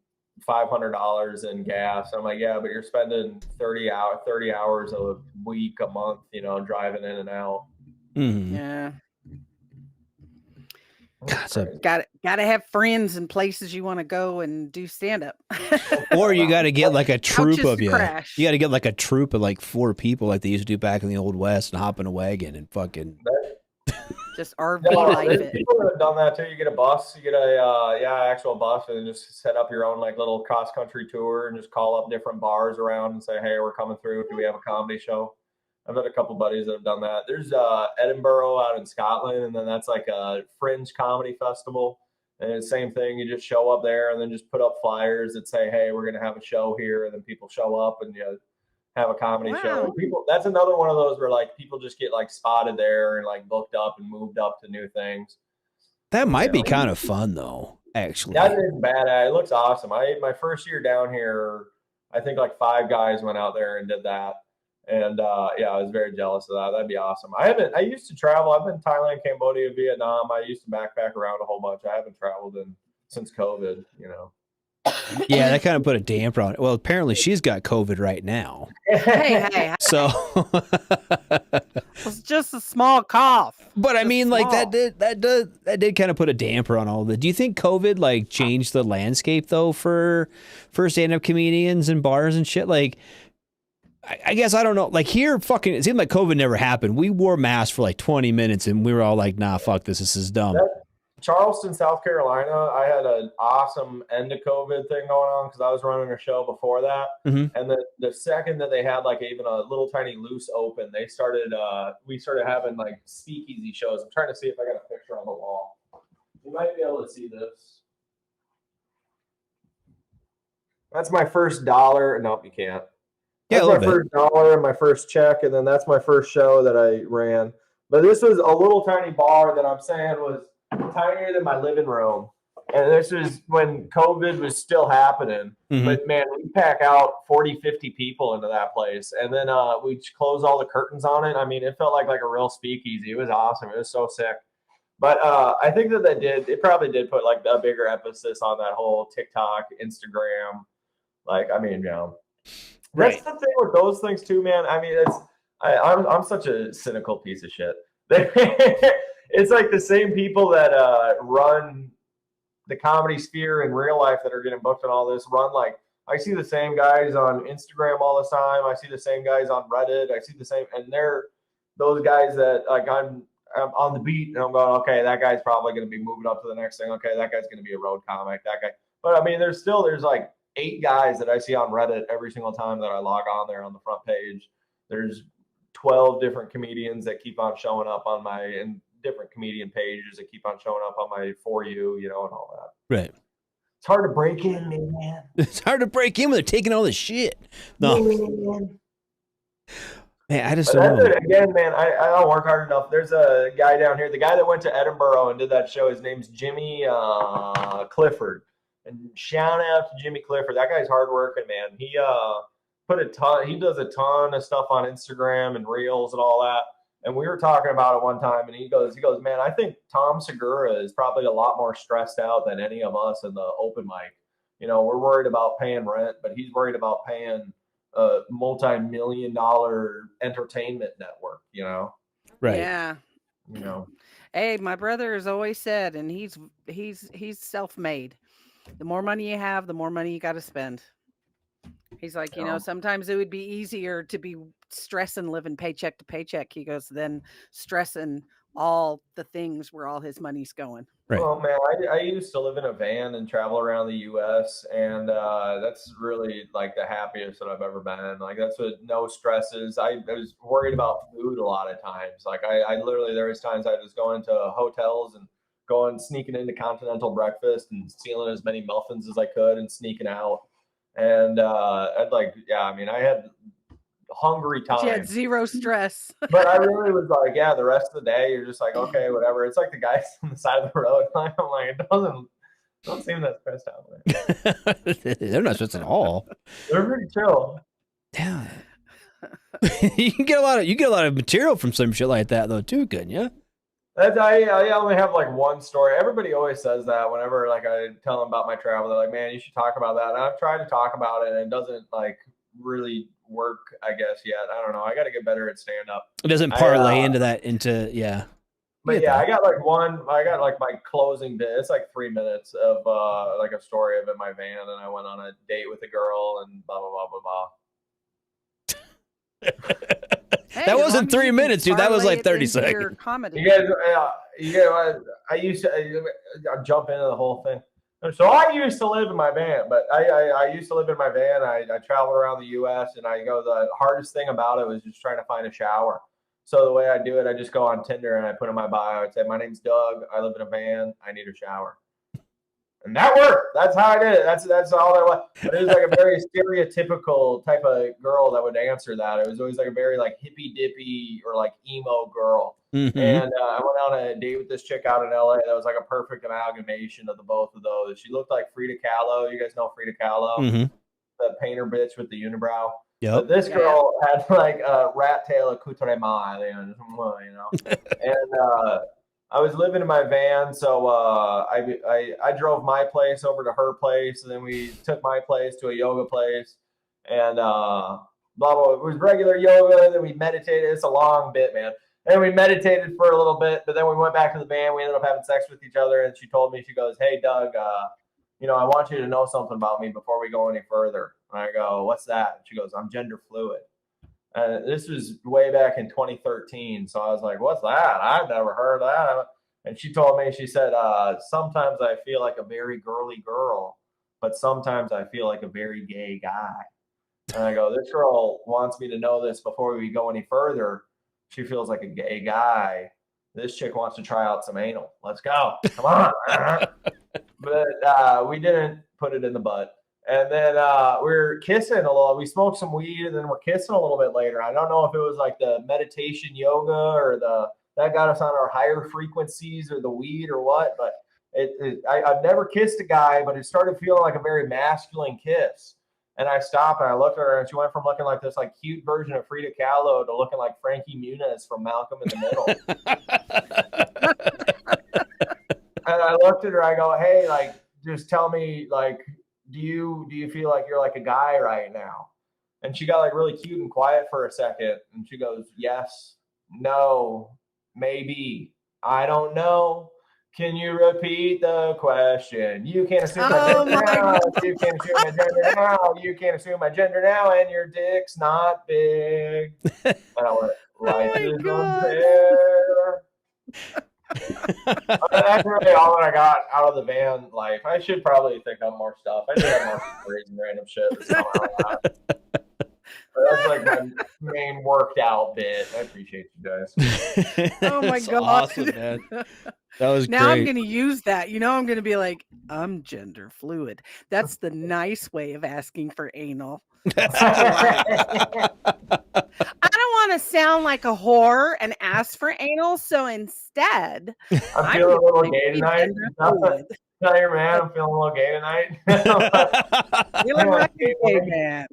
$500 in gas." I'm like, "Yeah, but you're spending 30 hours a week, a month, driving in and out." Mhm. Yeah. God, so- Got to have friends and places you want to go and do stand up. or you got to get like a troop Couches of to you. crash. You got to get like a troop of like 4 people, like they used to do back in the old West, and hop in a wagon and fucking. Just RV No, life there's it. people that have done that too. You get a bus, you get a actual bus, and just set up your own like little cross country tour, and just call up different bars around and say, "Hey, we're coming through. Do we have a comedy show?" I've had a couple buddies that have done that. There's Edinburgh out in Scotland, and then that's like a fringe comedy festival. And it's the same thing. You just show up there and then just put up flyers that say, "Hey, we're going to have a show here," and then people show up and have a comedy show. Wow. People, that's another one of those where like people just get like spotted there and like booked up and moved up to new things. That might be kind of fun though, actually. That is bad. It looks awesome. My first year down here, I think like 5 guys went out there and did that. And I was very jealous of that. That'd be awesome. I used to travel. I've been Thailand, Cambodia, Vietnam. I used to backpack around a whole bunch. I haven't traveled since COVID, Yeah, that kind of put a damper on it. Well, apparently she's got COVID right now. Hey, So it's just a small cough. but I Just mean, like small. that did kind of put a damper on all of it. Do you think COVID like changed the landscape though for stand-up comedians and bars and shit? Like, I guess I don't know. Like here, fucking, it seemed like COVID never happened. We wore masks for like 20 minutes, and we were all like, "Nah, fuck this. This is dumb." Charleston, South Carolina, I had an awesome end of COVID thing going on because I was running a show before that. Mhm. And the second that they had like even a little tiny loose open, we started having like speakeasy shows. I'm trying to see if I got a picture on the wall. You might be able to see this. That's my first $1. Nope, you can't. Yeah, That's a my little bit. first $1 and my first check, and then that's my first show that I ran. But this was a little tiny bar that I'm saying was tinier than my living room. And this was when COVID was still happening. Mhm. But man, we pack out 40, 50 people into that place. And then we close all the curtains on it. I mean, it felt like a real speakeasy. It was awesome. It was so sick. But I think it probably did put like a bigger emphasis on that whole TikTok, Instagram. Like, I mean, Right. that's the thing with those things too, man. I mean, I'm such a cynical piece of shit. It's like the same people that run the comedy sphere in real life that are getting booked and all this run like I see the same guys on Instagram all the time. I see the same guys on Reddit. I see the same, and they're those guys that like I'm on the beat and I'm going, okay, that guy's probably going to be moving up to the next thing. Okay, that guy's going to be a road comic. That guy, but I mean, there's like 8 guys that I see on Reddit every single time that I log on there on the front page. There's 12 different comedians that keep on showing up on and different comedian pages that keep on showing up on my For You, and all that. Right. It's hard to break in, man. It's hard to break in when they're taking all this shit. No, man, I just But don't that's know. it. Again, man, I don't work hard enough. There's a guy down here, the guy that went to Edinburgh and did that show. His name's Jimmy Clifford. And shout out to Jimmy Clifford. That guy's hardworking, man. He he does a ton of stuff on Instagram and Reels and all that. And we were talking about it one time, and he goes, man, I think Tom Segura is probably a lot more stressed out than any of us in the open mic. We're worried about paying rent, but he's worried about paying a multi-million-dollar entertainment network, Right. Yeah. Hey, my brother has always said, and he's self-made. The more money you have, the more money you got to spend. He's like, sometimes it would be easier to be stressing living paycheck to paycheck. He goes, than stressing all the things where all his money's going. Right. Well, man, I used to live in a van and travel around the U.S. and that's really like the happiest that I've ever been. Like that's with no stresses. I was worried about food a lot of times. Like I literally, there was times I was going to hotels and sneaking into continental breakfast and stealing as many muffins as I could and sneaking out. And I had hungry time. She had zero stress. But I really was like, the rest of the day, you're just like, okay, whatever. It's like the guys on the side of the road. I'm like, it don't seem that stressed out. Man. They're not stressed at all. They're pretty chill. Yeah. You get a lot of material from some shit like that though too, couldn't you? I only have like one story. Everybody always says that whenever like I tell them about my travel. They're like, "Man, you should talk about that." And I've tried to talk about it, and it doesn't like really work. I guess yet. I don't know. I got to get better at stand up. It doesn't parlay into yeah. But yeah, I got like my closing bit. It's like 3 minutes of like a story of in my van, and I went on a date with a girl, and blah blah blah blah blah. Hey, That as wasn't long as 3 you minutes, dude. That was parlay like it 30 into your seconds. Comedy. You guys, I used to I'll jump into the whole thing. So I used to live in my van, but I used to live in my van. I traveled around the U.S. and the hardest thing about it was just trying to find a shower. So the way I do it, I just go on Tinder and I put in my bio. I'd say, "My name's Doug. I live in a van. I need a shower." And that worked. That's how I did it. That's all I was. But it was like a very stereotypical type of girl that would answer that. It was always like a very like hippy dippy or like emo girl. Mhm. And I went on a date with this chick out in LA. That was like a perfect amalgamation of the both of those. She looked like Frida Kahlo. You guys know Frida Kahlo, Mhm. the painter bitch with the unibrow. Yep. But this girl had like a rat tail accoutrement, you know. And I was living in my van, so I drove my place over to her place, and then we took my place to a yoga place, and blah blah. It was regular yoga. Then we meditated. It's a long bit, man. And we meditated for a little bit, but then we went back to the van. We ended up having sex with each other, and she told me, she goes, "Hey, Doug, I want you to know something about me before we go any further." And I go, "What's that?" She goes, "I'm gender fluid." And this was way back in 2013. So I was like, "What's that? I've never heard of that." And she told me, she said, "Sometimes I feel like a very girly girl, but sometimes I feel like a very gay guy." And I go, "This girl wants me to know this before we go any further. She feels like a gay guy. This chick wants to try out some anal. Let's go. Come on." But we didn't put it in the butt. And then we were kissing a little. We smoked some weed, and then we're kissing a little bit later. I don't know if it was like the meditation yoga or that got us on our higher frequencies or the weed or what. But I've never kissed a guy, but it started feeling like a very masculine kiss. And I stopped and I looked at her, and she went from looking like this like cute version of Frida Kahlo to looking like Frankie Muniz from Malcolm in the Middle. And I looked at her. I go, "Hey, like, just tell me, like, do you feel like you're like a guy right now?" And she got like really cute and quiet for a second, and she goes, "Yes, no, maybe, I don't know. Can you repeat the question? You can't assume my gender now. You can't assume my gender now. You can't assume my gender now, and your dick's not big." And I went, "Life is unfair." That's really all that I got out of the van life. I should probably think of more stuff. I should have more stories and random shit. That's not how I got. That's like my main worked out bit. I appreciate you guys. Oh my That's God. awesome, man. That was Now I'm great. going to use that. I'm going to be like, "I'm gender fluid." That's the nice way of asking for anal. I don't want to sound like a whore and ask for anal, so instead, I'm feeling a little gonna gay be tonight. gender fluid. Tell your man I'm feeling a little gay tonight. Feeling like a gay man.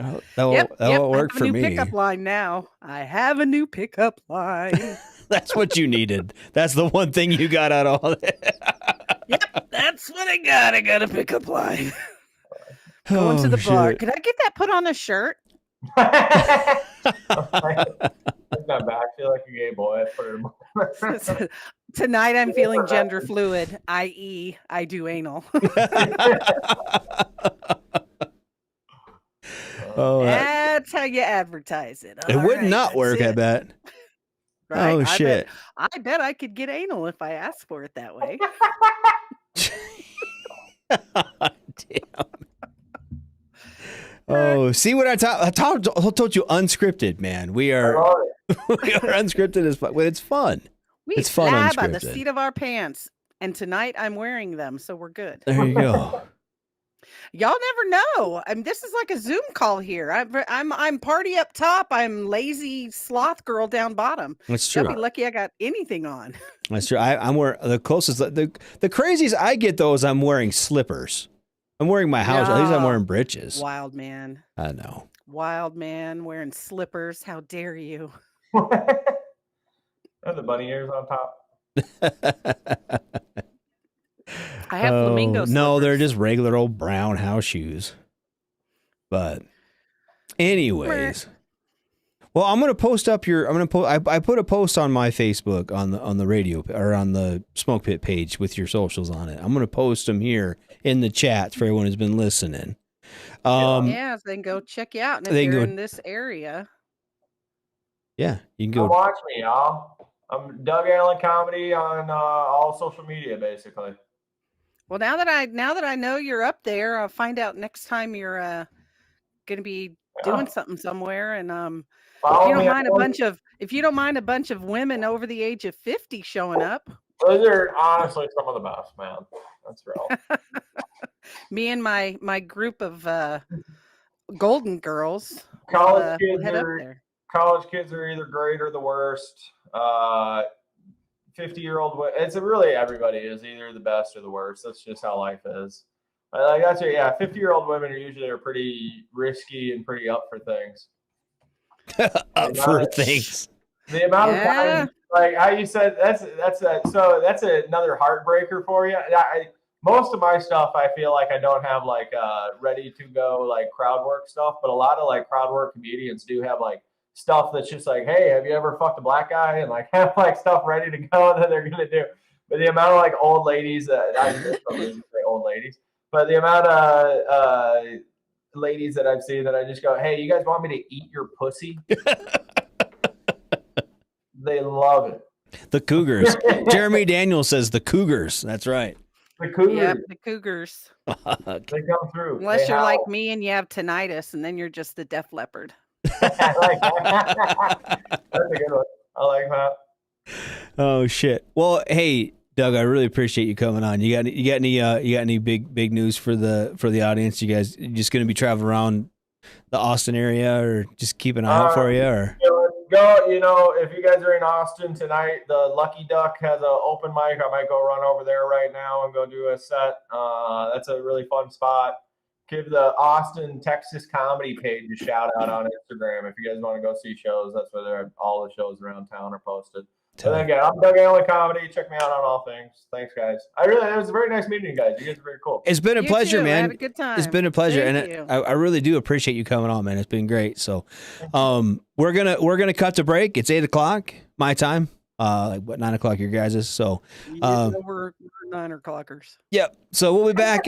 Oh, that will work I have for a new me. pickup line now. I have a new pickup line. That's what you needed. That's the one thing you got out of all that. Yep, that's what I got. I got a pickup line. Going to Oh, the bar. shit. Could I get that put on a shirt? Take that back. I feel like a gay boy. I put it in Tonight I'm feeling gender fluid, i.e., I do anal. Oh, That's how you advertise it. it All would right, not that's work, I it. bet. Right? Oh, I shit. bet I could get anal if I asked for it that way. Damn. Oh, see what I told you, unscripted, man. We are we are unscripted as fuck. Well, it's fun. We It's fun fly by the unscripted. seat of our pants, and tonight I'm wearing them, so we're good. There you go. Y'all never know. This is like a Zoom call here. I'm party up top. I'm lazy sloth girl down bottom. That's Y'all true. be lucky I got anything on. That's true. I'm wearing the closest. The craziest I get though is I'm wearing slippers. I'm wearing my house. At least I'm No. wearing breeches. Wild man. I know. Wild man wearing slippers. How dare you? And the bunny ears on top. I have flamingo No, they're slippers. just regular old brown house shoes. But anyways, well, I'm gonna post up your. I'm gonna post. I put a post on my Facebook on the radio or on the Smoke Pit page with your socials on it. I'm gonna post them here in the chat for everyone who's been listening. Yeah, so then go check you out. And if they can you're go- in this area, Yeah, you can Go go. watch me, y'all. I'm Doug Allen Comedy on all social media, basically. well, now that I know you're up there, I'll find out next time you're going to be doing something somewhere. And Follow if you don't me mind on- if you don't mind a bunch of women over the age of 50 showing up, Those are honestly some of the best, man. That's real. me and my group of golden girls, College we'll kids head up are there. college kids are either great or the worst. 50-year-old, it's really everybody is either the best or the worst. That's just how life is. Like that's it. Yeah, 50-year-old women are pretty risky and pretty up for things. Up for things. The amount of Yeah. time, like how you said, that's another heartbreaker for you. Most of my stuff, I feel like I don't have like ready to go like crowd work stuff, but a lot of like crowd work comedians do have like stuff that's just like, hey, have you ever fucked a black guy? And like have like stuff ready to go that they're gonna do. But the amount of like old ladies that I just don't really say old ladies, but the amount of ladies that I've seen that I just go, hey, you guys want me to eat your pussy? They love it. The Cougars. Jeremy Daniels says the Cougars. That's right. The Cougars, Yep, the cougars. they come through. Unless They you're like howl. me and you have tinnitus, and then you're just the Def Leppard. Like, that's a good one. I like that. Oh shit. Well, hey, Doug, I really appreciate you coming on. You got any big news for the audience? You guys just going to be traveling around the Austin area, or just keep an eye out for you, or? Go, if you guys are in Austin tonight, the Lucky Duck has an open mic. I might go run over there right now and go do a set. That's a really fun spot. Give the Austin, Texas comedy page a shout out on Instagram if you guys want to go see shows. That's where all the shows around town are posted. And then again, I'm Doug Allen Comedy. Check me out on all things. Thanks, guys. It was a very nice meeting you guys. You guys are very cool. It's been a You pleasure, too. I man. had a good time. It's been a pleasure, Thank and you. I really do appreciate you coming on, man. It's been great. So, we're gonna cut to break. It's 8:00 my time. Like what 9:00 your guys's. So, We're 9 o'clockers. yep. So we'll be back.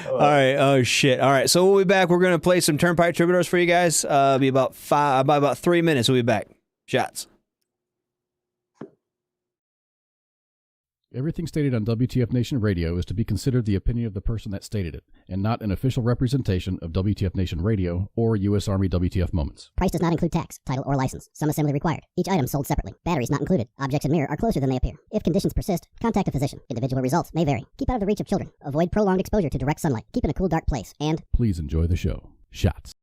All right. Oh shit. All right. So we'll be back. We're gonna play some Turnpike Troubadours for you guys. Be about about 3 minutes. We'll be back. Shots. Everything stated on WTF Nation Radio is to be considered the opinion of the person that stated it, and not an official representation of WTF Nation Radio or U.S. Army WTF Moments. Price does not include tax, title, or license. Some assembly required. Each item sold separately. Batteries not included. Objects in mirror are closer than they appear. If conditions persist, contact a physician. Individual results may vary. Keep out of the reach of children. Avoid prolonged exposure to direct sunlight. Keep in a cool, dark place. And Please enjoy the show. Shots.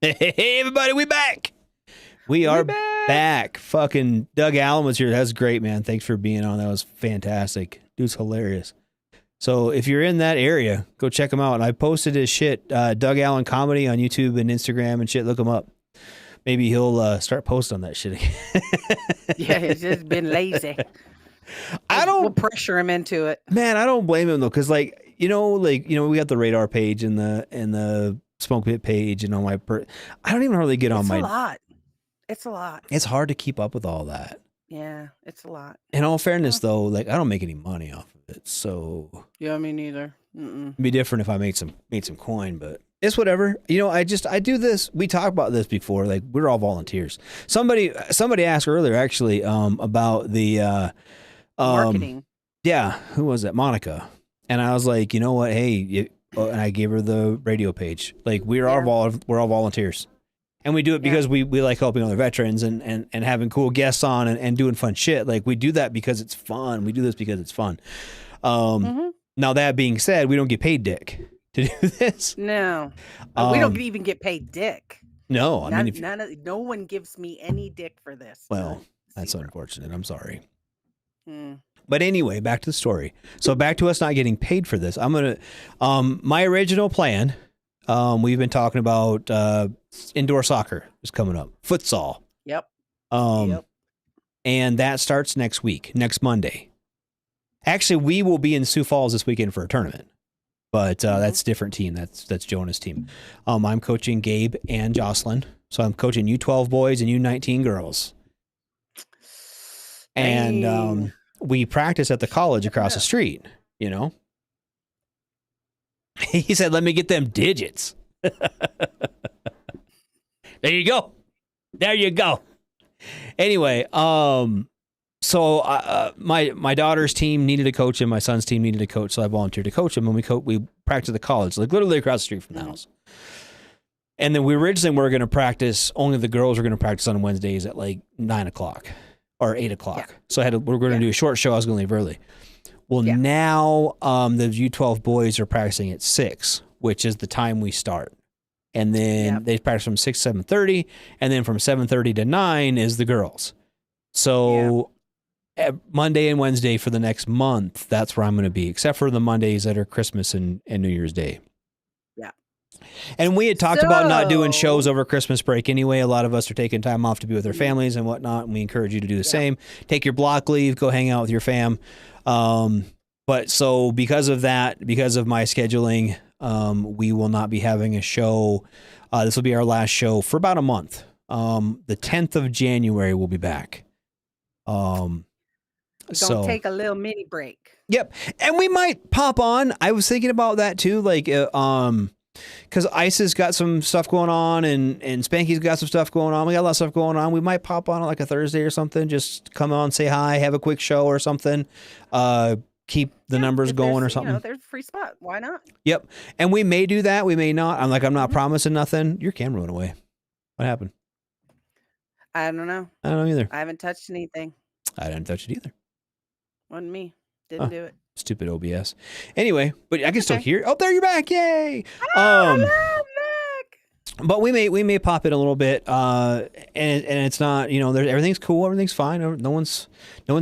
Hey, everybody, we back. We are back. Fucking Doug Allen was here. That was great, man. Thanks for being on. That was fantastic. Dude's hilarious. So if you're in that area, go check him out. And I posted his shit, Doug Allen Comedy on YouTube and Instagram and shit. Look him up. Maybe he'll start posting on that shit again. Yeah, he's just been lazy. We'll pressure him into it. Man, I don't blame him though, because we got the radar page and the Smoke Pit page and all my I don't even hardly get on my. It's a lot. It's a lot. It's hard to keep up with all that. Yeah, it's a lot. In all fairness, though, like I don't make any money off of it, so yeah, me neither. It'd be different if I made some coin, but it's whatever. I do this. We talked about this before. Like we're all volunteers. Somebody asked earlier actually about the marketing. Yeah, who was that? Monica. And I was like, you know what? Hey, and I gave her the radio page. Like we're all volunteers. And we do it because we like helping other veterans and having cool guests on and doing fun shit. Like we do that because it's fun. We do this because it's fun. Now that being said, we don't get paid dick to do this. No, we don't even get paid dick. No, no one gives me any dick for this. Well, that's unfortunate. I'm sorry. But anyway, back to the story. So back to us not getting paid for this. I'm going to, my original plan, we've been talking about, indoor soccer is coming up, futsal. Yep. And that starts next Monday. Actually, we will be in Sioux Falls this weekend for a tournament, but, that's a different team. That's Jonah's team. I'm coaching Gabe and Jocelyn. So I'm coaching U12 boys and U19 girls. And, we practice at the college across the street, He said, let me get them digits. There you go. Anyway, so my daughter's team needed a coach and my son's team needed a coach, so I volunteered to coach them, and we practiced at the college, like literally across the street from the house. And then we originally were going to practice, only the girls were going to practice on Wednesdays at like 9 o'clock. Or 8 o'clock. Yeah. So we're going to do a short show. I was going to leave early. Well, now the U12 boys are practicing at 6, which is the time we start. And then they practice from 6 to 7:30, and then from 7:30 to 9 is the girls. So Monday and Wednesday for the next month, that's where I'm going to be, except for the Mondays that are Christmas and New Year's Day. Yeah. And we had talked about not doing shows over Christmas break anyway. A lot of us are taking time off to be with their families and whatnot, and we encourage you to do the same. Take your block leave, go hang out with your fam. But so because of that, because of my scheduling, we will not be having a show. This will be our last show for about a month. The 10th of January we'll be back. We're gonna take a little mini break. Yep. And we might pop on. I was thinking about that too. Like, because Ice has got some stuff going on and Spanky's got some stuff going on. We got a lot of stuff going on. We might pop on like a Thursday or something. Just come on, say hi, have a quick show or something. Keep the numbers going or something. There's a free spot. Why not? Yep. And we may do that. We may not. I'm not promising nothing. Your camera went away. What happened? I don't know. I don't know either. I haven't touched anything. I didn't touch it either. Wasn't me. Didn't do it. Stupid OBS. Anyway, but I can still hear. Oh, there you're back! Yay! I'm back. But we may pop in a little bit, and it's not, everything's cool, everything's fine. No one's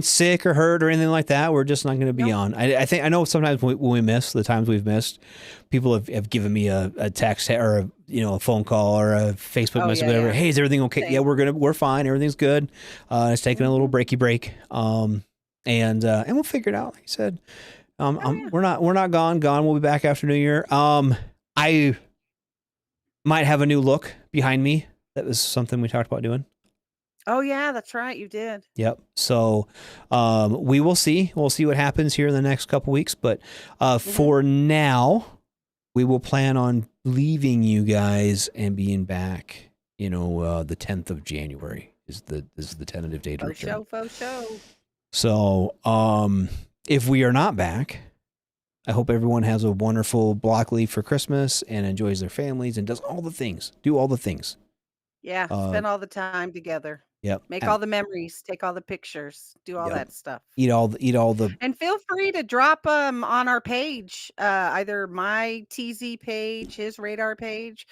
sick or hurt or anything like that. We're just not going to be on. I know sometimes when we miss the times we've missed, people have given me a text or a phone call or a Facebook message, whatever. Yeah. Hey, is everything okay? Same. Yeah, we're fine. Everything's good. It's taking a little break. And we'll figure it out. Like I said, we're not gone. We'll be back after New Year. I might have a new look behind me. That was something we talked about doing. Oh yeah, that's right. You did. Yep. So, we will see. We'll see what happens here in the next couple weeks. But for now, we will plan on leaving you guys and being back. The 10th of January is the tentative date. Faux show. So, if we are not back, I hope everyone has a wonderful block leave for Christmas and enjoys their families and does all the things. Do all the things. Yeah, spend all the time together. Yep. Make all the memories, take all the pictures, do all Yep. that stuff. Eat all the And feel free to drop them on our page, either my TZ page, his radar page.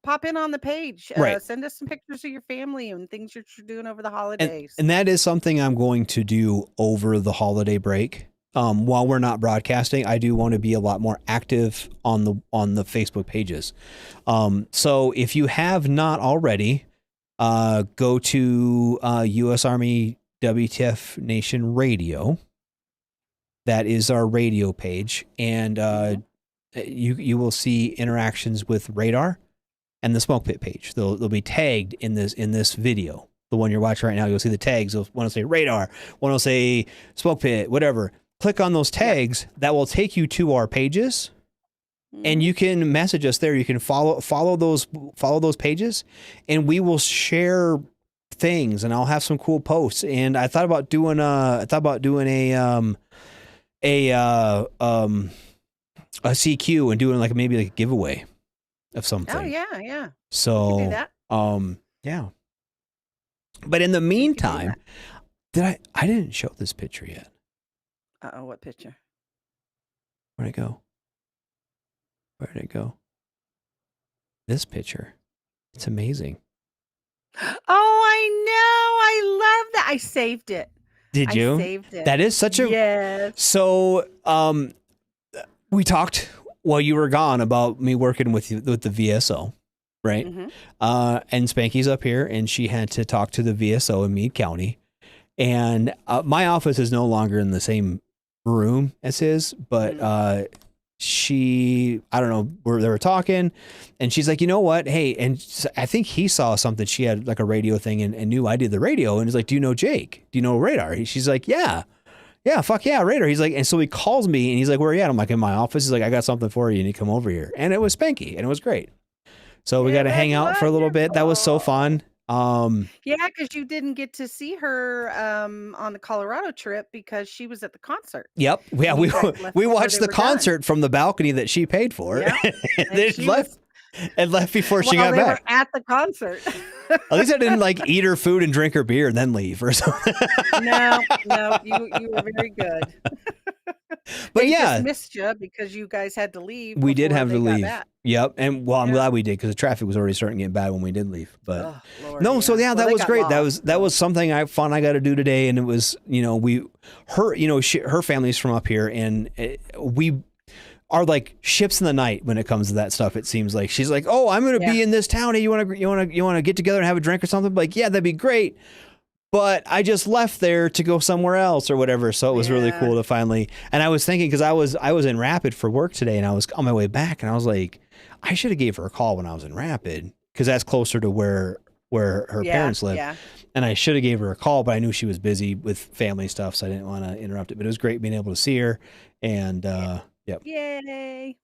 Pop in on the page. Right. Send us some pictures of your family and things you're doing over the and, holidays. and that is something I'm going to do over the holiday break. While we're not broadcasting, I do want to be a lot more active on the Facebook pages. So if you have not already, go to U.S. Army WTF Nation Radio. That is our radio page, and you will see interactions with Radar and the Smoke Pit page. They'll be tagged in this video. The one you're watching right now, you'll see the tags. One will say Radar, one will say Smoke Pit, whatever. Click on those tags. That will take you to our pages. And you can message us there. You can follow those pages, and we will share things. And I'll have some cool posts. And I thought about doing a CQ and doing maybe a giveaway of something. Oh yeah. So do that. Yeah. But in the meantime, I didn't show this picture yet. What picture? Where'd it go? Where'd it go? This picture. It's amazing. Oh, I know. I love that. I saved it. Did you? I saved it. That is such a yes. So we talked while you were gone about me working with the VSO, right? Mhm. And Spanky's up here, and she had to talk to the VSO in Meade County. And my office is no longer in the same room as his, but I don't know, they were talking, and she's like, you know what? Hey, and I think he saw something. She had a radio thing and knew I did the radio, and he's like, do you know Jake? Do you know Radar? She's like, yeah, fuck yeah, Radar. He's like, and so he calls me, and he's like, where are you at? I'm like, in my office. He's like, I got something for you. You need to come over here. And it was Spanky, and it was great. So we got to hang out for a little bit. That was so fun. Yeah, because you didn't get to see her on the Colorado trip because she was at the concert. Yep. Yeah, we watched the were concert from the balcony that she paid for. Yeah. and And then she left before she While got they back. were at the concert. At least I didn't eat her food and drink her beer and then leave or something. No, you were very good. But They yeah, just missed you because you guys had to leave. we did before have they to got leave. back. Yep. And I'm Yeah. glad we did because the traffic was already starting to get bad when we did leave. But Oh, Lord, no, so yeah, Well, that they was got great. lost, That was something fun I got to do today, and it was her family's from up here, and we are like ships in the night when it comes to that stuff. It seems like she's like, oh, I'm going to be in this town. Hey, you want to get together and have a drink or something? Like, yeah, that'd be great. But I just left there to go somewhere else or whatever. So it was really Yeah. cool to finally. And I was thinking because I was in Rapid for work today, and I was on my way back, and I was like, I should have gave her a call when I was in Rapid because that's closer to where her parents live. Yeah. And I should have gave her a call, but I knew she was busy with family stuff, so I didn't want to interrupt it. But it was great being able to see her, and yep. Yay.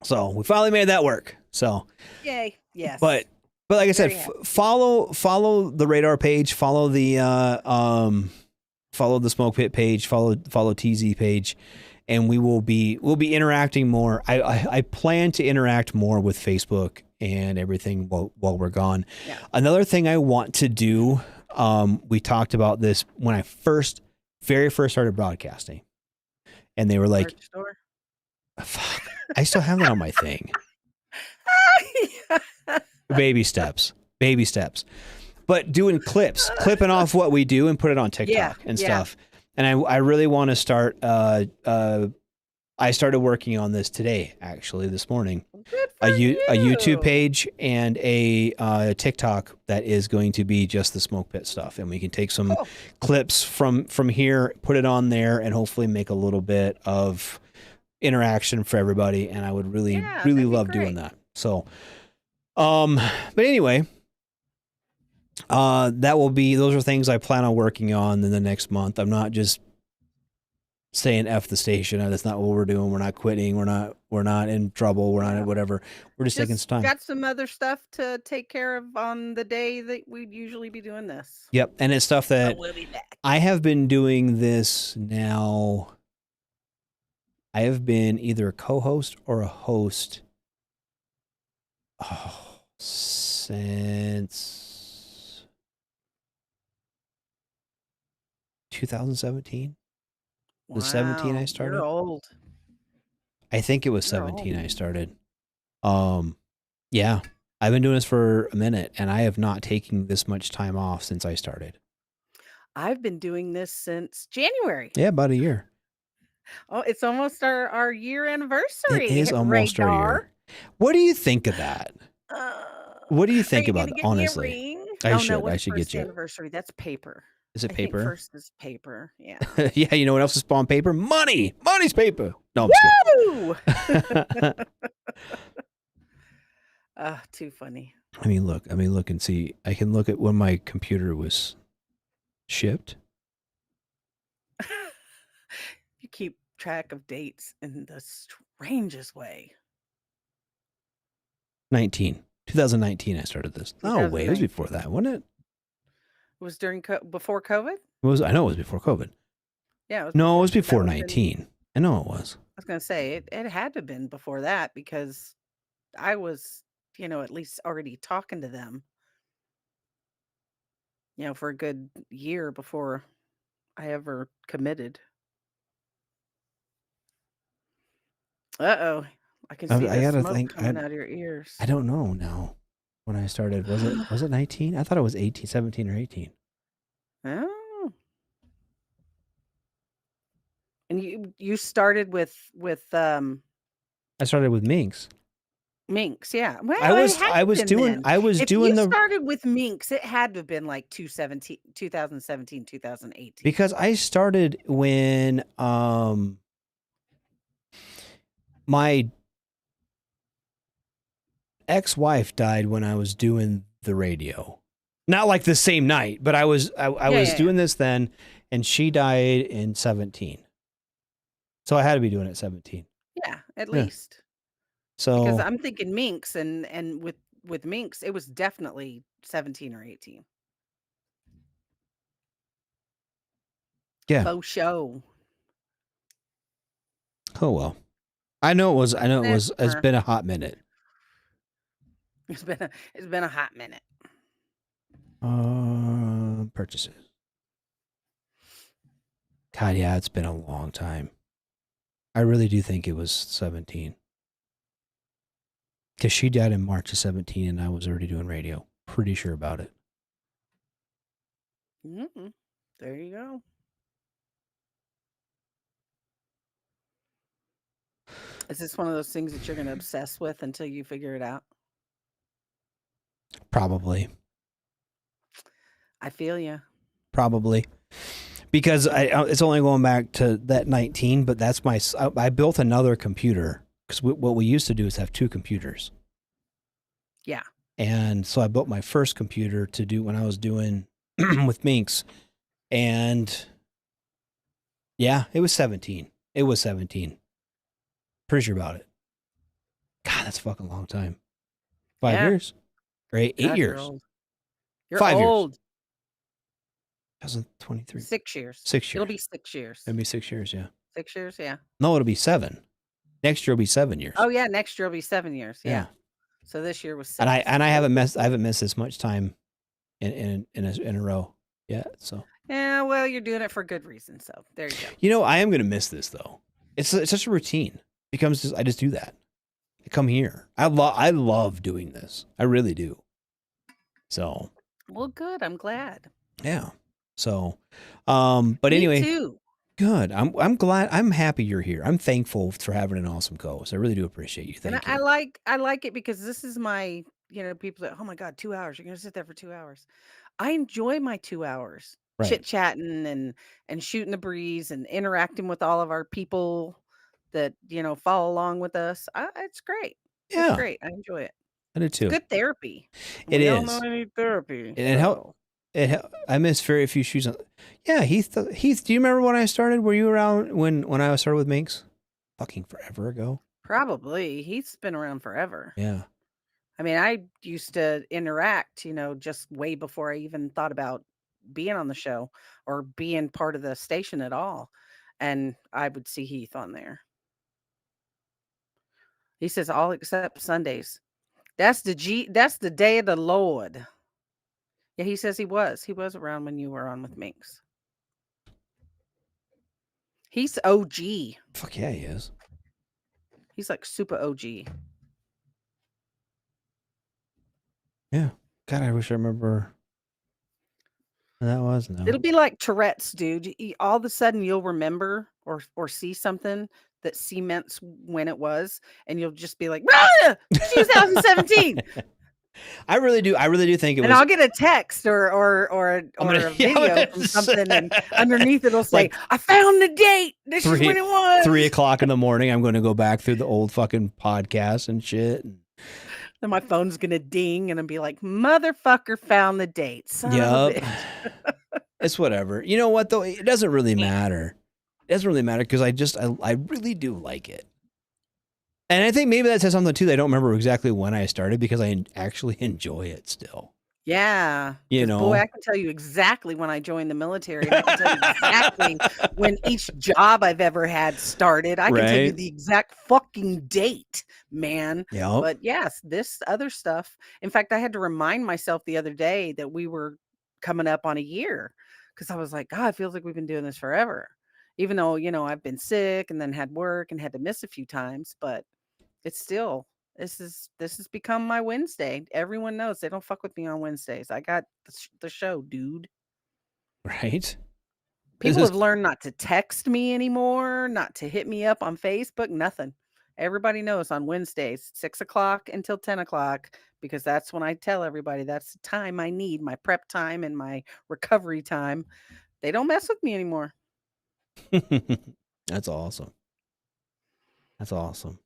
So we finally made that work. So, Yay. Yes. but like I said, Very happy. follow the Radar page, follow the Smoke Pit page, follow TZ page, and we'll be interacting more. I plan to interact more with Facebook and everything while we're gone. Yeah. Another thing I want to do, we talked about this when I very first started broadcasting, and they were like, Merch store. fuck, I still have that on my thing. Baby steps. But doing clipping off what we do and put it on TikTok and stuff. And I really want to start. I started working on this today, actually, this morning. Good A for YouTube you. page and a TikTok that is going to be just the Smoke Pit stuff, and we can take some Cool. clips from here, put it on there, and hopefully make a little bit of interaction for everybody. And I would really that'd be love doing great. that. So, but anyway, those are things I plan on working on in the next month. I'm not just saying F the station. That's not what we're doing. We're not quitting. We're not in trouble. We're not whatever. We're just taking some time. Got some other stuff to take care of on the day that we'd usually be doing this. Yep. And it's stuff that But we'll be back. I have been doing this now. I have been either a co-host or a host since 2017. Was 17 I Wow, started? you're old. I think it was You're 17 I old. started. Yeah, I've been doing this for a minute, and I have not taken this much time off since I started. I've been doing this since January. Yeah, about a year. Oh, it's almost our year It anniversary, is almost our Radar. year. What do you think of that? What do you Are think you about gonna it, get me a honestly? ring? I Oh no, should. I what's should first get you. anniversary? That's paper. Is it I think paper? first is paper. Yeah. Yeah, you know what else is on paper? Money. Money's paper. No, I'm just Woo! kidding. Too funny. I mean, look and see. I can look at when my computer was shipped. You keep track of dates in the strangest way. 2019 I started this. No way, it was 2019. before that, wasn't it? It was before COVID? I know it was before COVID. Yeah, it was No, it was that before would've been- 19. I know it was. I was gonna say it had to have been before that because I was, at least already talking to them, for a good year before I ever committed. Uh-oh. I can see I the gotta smoke think. coming out of your ears. I don't know now. When I started, was it 19? I thought it was 18, 17 or 18. Oh. And you started with I started with Minx. Minx, yeah. Well, I was it had to been doing then. I was If doing you the started with Minx, it had to have been like 2017, 2018. because I started when my ex-wife died when I was doing the radio. Not like the same night, but I was doing this then, and she died in 17. So I had to be doing it 17. Yeah, at Yeah. least. So Because I'm thinking Minx and with Minx, it was definitely 17 or 18. yeah. Faux show. Oh well. I know it was. It's Never. been a hot minute. It's been a hot minute. Purchases. God, yeah, it's been a long time. I really do think it was 17. Because she died in March of 17 and I was already doing radio. Pretty sure about it. There you go. Is this one of those things that you're going to obsess with until you figure it out? Probably. I feel you. Probably. Because it's only going back to that 19, but that's I built another computer. Because what we used to do is have two computers. Yeah. And so I built my first computer to do when I was doing with Minx. And yeah, it was 17. It was 17. Pretty sure about it. God, that's a fucking long time. 5 Yeah. years? Or 8 God, you're years. old. You're 5 years. old. 2023. 6 years. 6 years. It'll be 6 years. It'll be 6 years, yeah. 6 years, yeah. No, it'll be 7. Next year will be 7 years. Oh yeah, next year will be 7 years. Yeah. Yeah. So this year was 6. And I haven't missed this much time in a row yet. So Yeah, well, you're doing it for good reason. So there you go. you know, I am gonna miss this though. It's such a routine. I just do that. I come here. I love doing this. I really do. So Well, good. I'm glad. yeah. So but Me anyway, too. good. I'm glad. I'm happy you're here. I'm thankful for having an awesome co-host. I really do appreciate you. And Thank I you. like it because this is my, people that, oh my God, 2 hours. You're gonna sit there for 2 hours. I enjoy my 2 hours Right. chit chatting and shooting the breeze and interacting with all of our people that follow along with us. It's great. Yeah. It's great. I enjoy it. I do too. Good therapy. It We all is. know I need therapy. And it helped. I miss very few shoes on. Yeah, Heath, do you remember when I started? Were you around when I started with Minx? Fucking forever ago. Probably. He's been around forever. Yeah. I mean, I used to interact, just way before I even thought about being on the show or being part of the station at all. And I would see Heath on there. He says all except Sundays. That's the day of the Lord. Yeah, he says he was. He was around when you were on with Minx. He's OG. Fuck yeah, he is. He's like super OG. Yeah. God, I wish I remember when that was. No. It'll be like Tourette's, dude. All of a sudden, you'll remember or see something that cements when it was, and you'll just be like, "Ah, 2017." I really do think it And was. I'll get a text or a video from something, and underneath it'll say, Like, "I found the date. This is when it was." 3 o'clock in the morning. I'm going to go back through the old fucking podcast and shit. And my phone's gonna ding, and I'll be like, "Motherfucker found the date." Son of a Yep. bitch. It's whatever. You know what though? It doesn't really matter. It doesn't really matter because I really do like it. And I think maybe that says something too. I don't remember exactly when I started because I actually enjoy it still. Yeah. You 'Cause, know. boy, I can tell you exactly when I joined the military. And I can tell you exactly when each job I've ever had started. I can tell you Right. the exact fucking date, man. Yep. But yes, this other stuff. In fact, I had to remind myself the other day that we were coming up on a year because I was like, God, it feels like we've been doing this forever. Even though, I've been sick and then had work and had to miss a few times, but it's still this has become my Wednesday. Everyone knows they don't fuck with me on Wednesdays. I got the show, dude. Right. People is- have learned not to text me anymore, not to hit me up on Facebook, nothing. Everybody knows on Wednesdays, 6 o'clock until 10 o'clock, because that's when I tell everybody that's the time I need, my prep time and my recovery time. They don't mess with me anymore. That's awesome. That's awesome.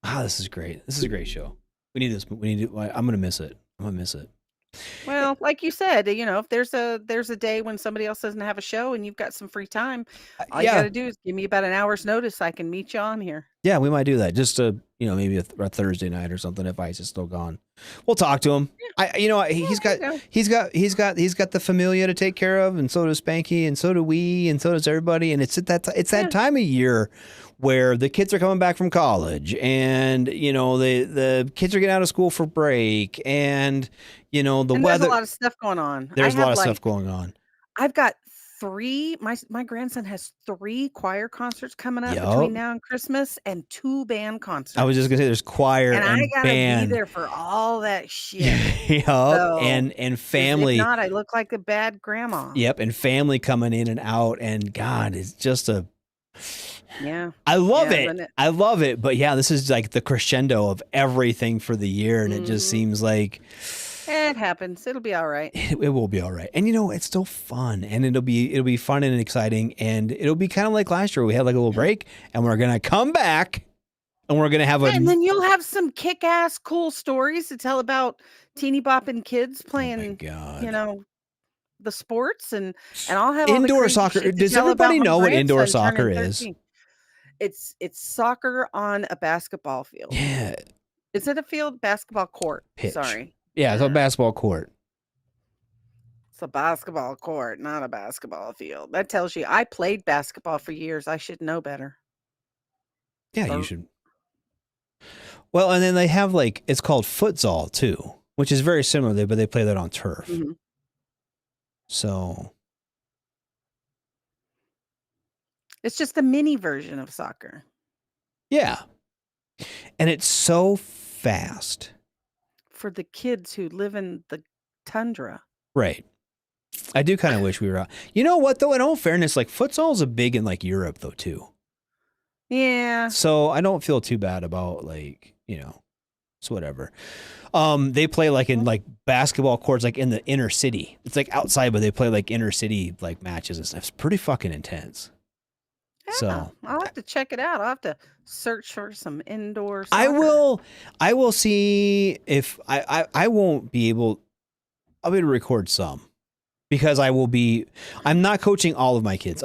Ah, this is great. This is a great show. We need this. I'm gonna miss it. I'm gonna miss it. Well, like you said, if there's a day when somebody else doesn't have a show and you've got some free time, all you Yeah. got to do is give me about an hour's notice. I can meet you on here. Yeah, we might do that. Just maybe a Thursday night or something if Ice is still gone. We'll talk to him. He's got the familia to take care of, and so does Spanky, and so do we, and so does everybody. And it's that time of year where the kids are coming back from college, and the kids are getting out of school for break, and the And weather. there's a lot of stuff going on. There's I a lot have, of stuff going on. I've got 3. My grandson has 3 choir concerts coming up Yup. between now and Christmas, and 2 band concerts. I was just gonna say there's choir and and I gotta band. be there for all that shit. Yup, So, and 'cause family. If not, I look like a bad grandma. Yep, and family coming in and out, and God, it's just Yeah. I love Yeah, it. isn't it? I love it. But yeah, this is like the crescendo of everything for the year, and it just Mhm. seems like It happens. It'll be all right. it will be all right. And it's still fun, and it'll be fun and exciting, and it'll be kind of like last year. We had like a little break, and we're gonna come back, and we're gonna have a. And then you'll have some kick-ass cool stories to tell about teeny bopping kids playing, God. the sports, and I'll have all the Indoor crazy soccer. shit to Does tell about everybody my know what indoor grandson soccer turning is? 13. It's soccer on a basketball field. Yeah, Is it a field? Basketball court. Pitch. Sorry. yeah. It's a basketball court. It's a basketball court, not a basketball field. That tells you I played basketball for years. I should know better. Yeah, Or- you should. Well, and then they have it's called futsal too, which is very similar, but they play that on turf. Mhm. So It's just a mini version of soccer. yeah, and it's so fast, For the kids who live in the tundra. right? I do kind of wish we were out. You know what though? In all fairness, futsal is a big in Europe though too. Yeah. So I don't feel too bad about it's whatever. They play in basketball courts in the inner city. It's outside, but they play inner city matches and stuff. It's pretty fucking intense. Yeah, So I'll have to check it out. I'll have to search for some indoor I soccer. will see if I won't be able. I'll be able to record some because I'm not coaching all of my kids.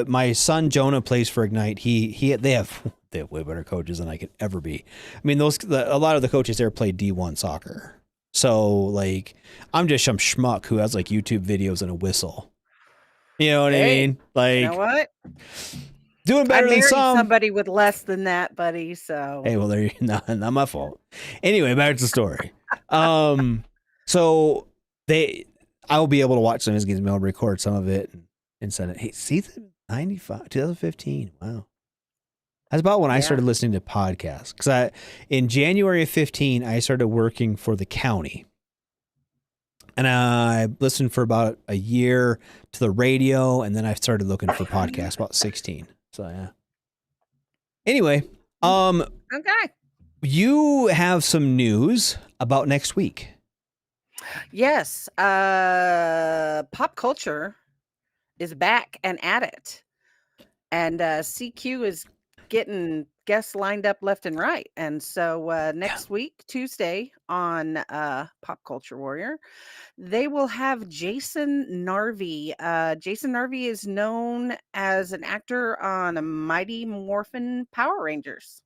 My son Jonah plays for Ignite. They have way better coaches than I could ever be. I mean, a lot of the coaches there play D1 soccer. So I'm just some schmuck who has YouTube videos and a whistle. You know what I Hey, mean? You know what? Doing I better than married some. somebody with less than that, buddy. So Hey, well, there not my fault. Anyway, back to the story. So I'll be able to watch some of his games, I'll record some of it and send it. Hey, see, 2015. Wow. That's about when I started listening to podcasts. Because in January of 15, I started working for the county. And I listened for about a year to the radio, and then I started looking for podcasts about 16. So yeah. Anyway, Okay. you have some news about next week. Yes. Pop culture is back and at it. And CQ is getting guests lined up left and right. And so next week, Tuesday on Pop Culture Warrior, they will have Jason Narvey. Jason Narvey is known as an actor on Mighty Morphin Power Rangers.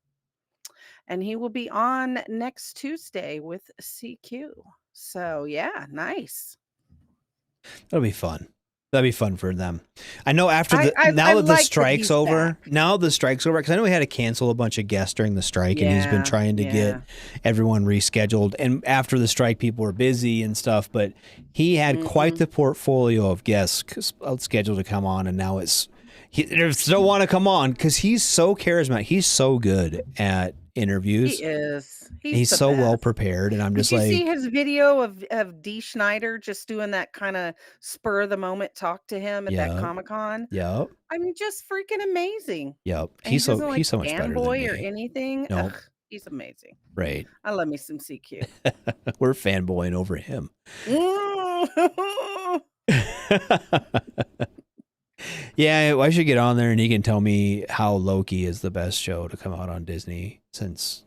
And he will be on next Tuesday with CQ. So yeah, nice. That'll be fun. That'd be fun for them. I know after the I now that the like that strike's he's over, back. because I know we had to cancel a bunch of guests during the strike, and he's been trying to get everyone rescheduled. And after the strike, people were busy and stuff, but he had quite the portfolio of guests scheduled to come on, and now they still want to come on because he's so charismatic. He's so good at interviews. He is. He's the so best. well prepared, and I'm Did just you like, see his video of Dee Schneider just doing that kind of spur of the moment talk to him at that Comic-Con? yep, I mean, just freaking amazing. yep. And He's he doesn't he's so much better than fanboy me. or anything. Nope. Ugh, he's amazing. Right. I love me some CQ. We're fanboying over him. Yeah, I should get on there and he can tell me how Loki is the best show to come out on Disney since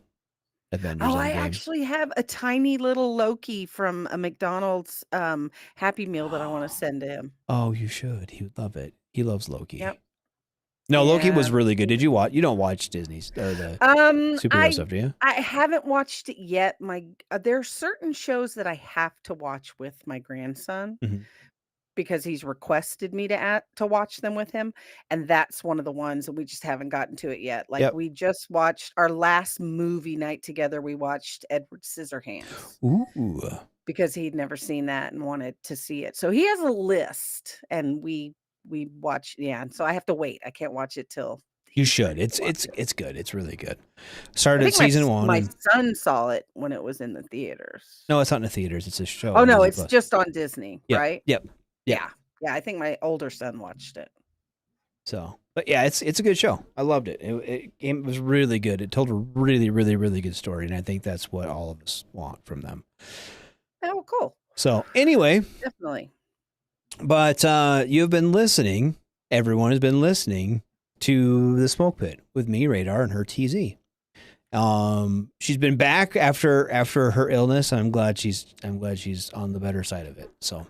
Avengers Oh, I Endgame. actually have a tiny little Loki from a McDonald's Happy Meal that I want to send to him. Oh, you should. He would love it. He loves Loki. Yep. No, Loki was Yeah. really good. Did you watch? You don't watch Disney's or the superhero stuff, do you? I haven't watched it yet. There are certain shows that I have to watch with my grandson Mhm. because he's requested me to watch them with him, and that's one of the ones that we just haven't gotten to it yet. Like Yep. we just watched our last movie night together. We watched Edward Scissorhands Ooh. because he'd never seen that and wanted to see it. So he has a list, and we watch. Yeah, and so I have to wait. I can't watch it till You he's should. ready to watch it. It's good. It's really good. I Started think season one. my and- son saw it when it was in the theaters. No, it's not in the theaters. It's a show. Oh no, Disney it's Plus. just on Disney, Yep, right? Yep. Yeah. Yeah, I think my older son watched it. So, but yeah, it's a good show. I loved it. It was really good. It told a really, really, really good story, and I think that's what all of us want from them. Oh, cool. So, anyway, Definitely. but you've been listening. Everyone has been listening to the Smoke Pit with me, Radar, and her TZ. She's been back after her illness. I'm glad she's on the better side of it. So,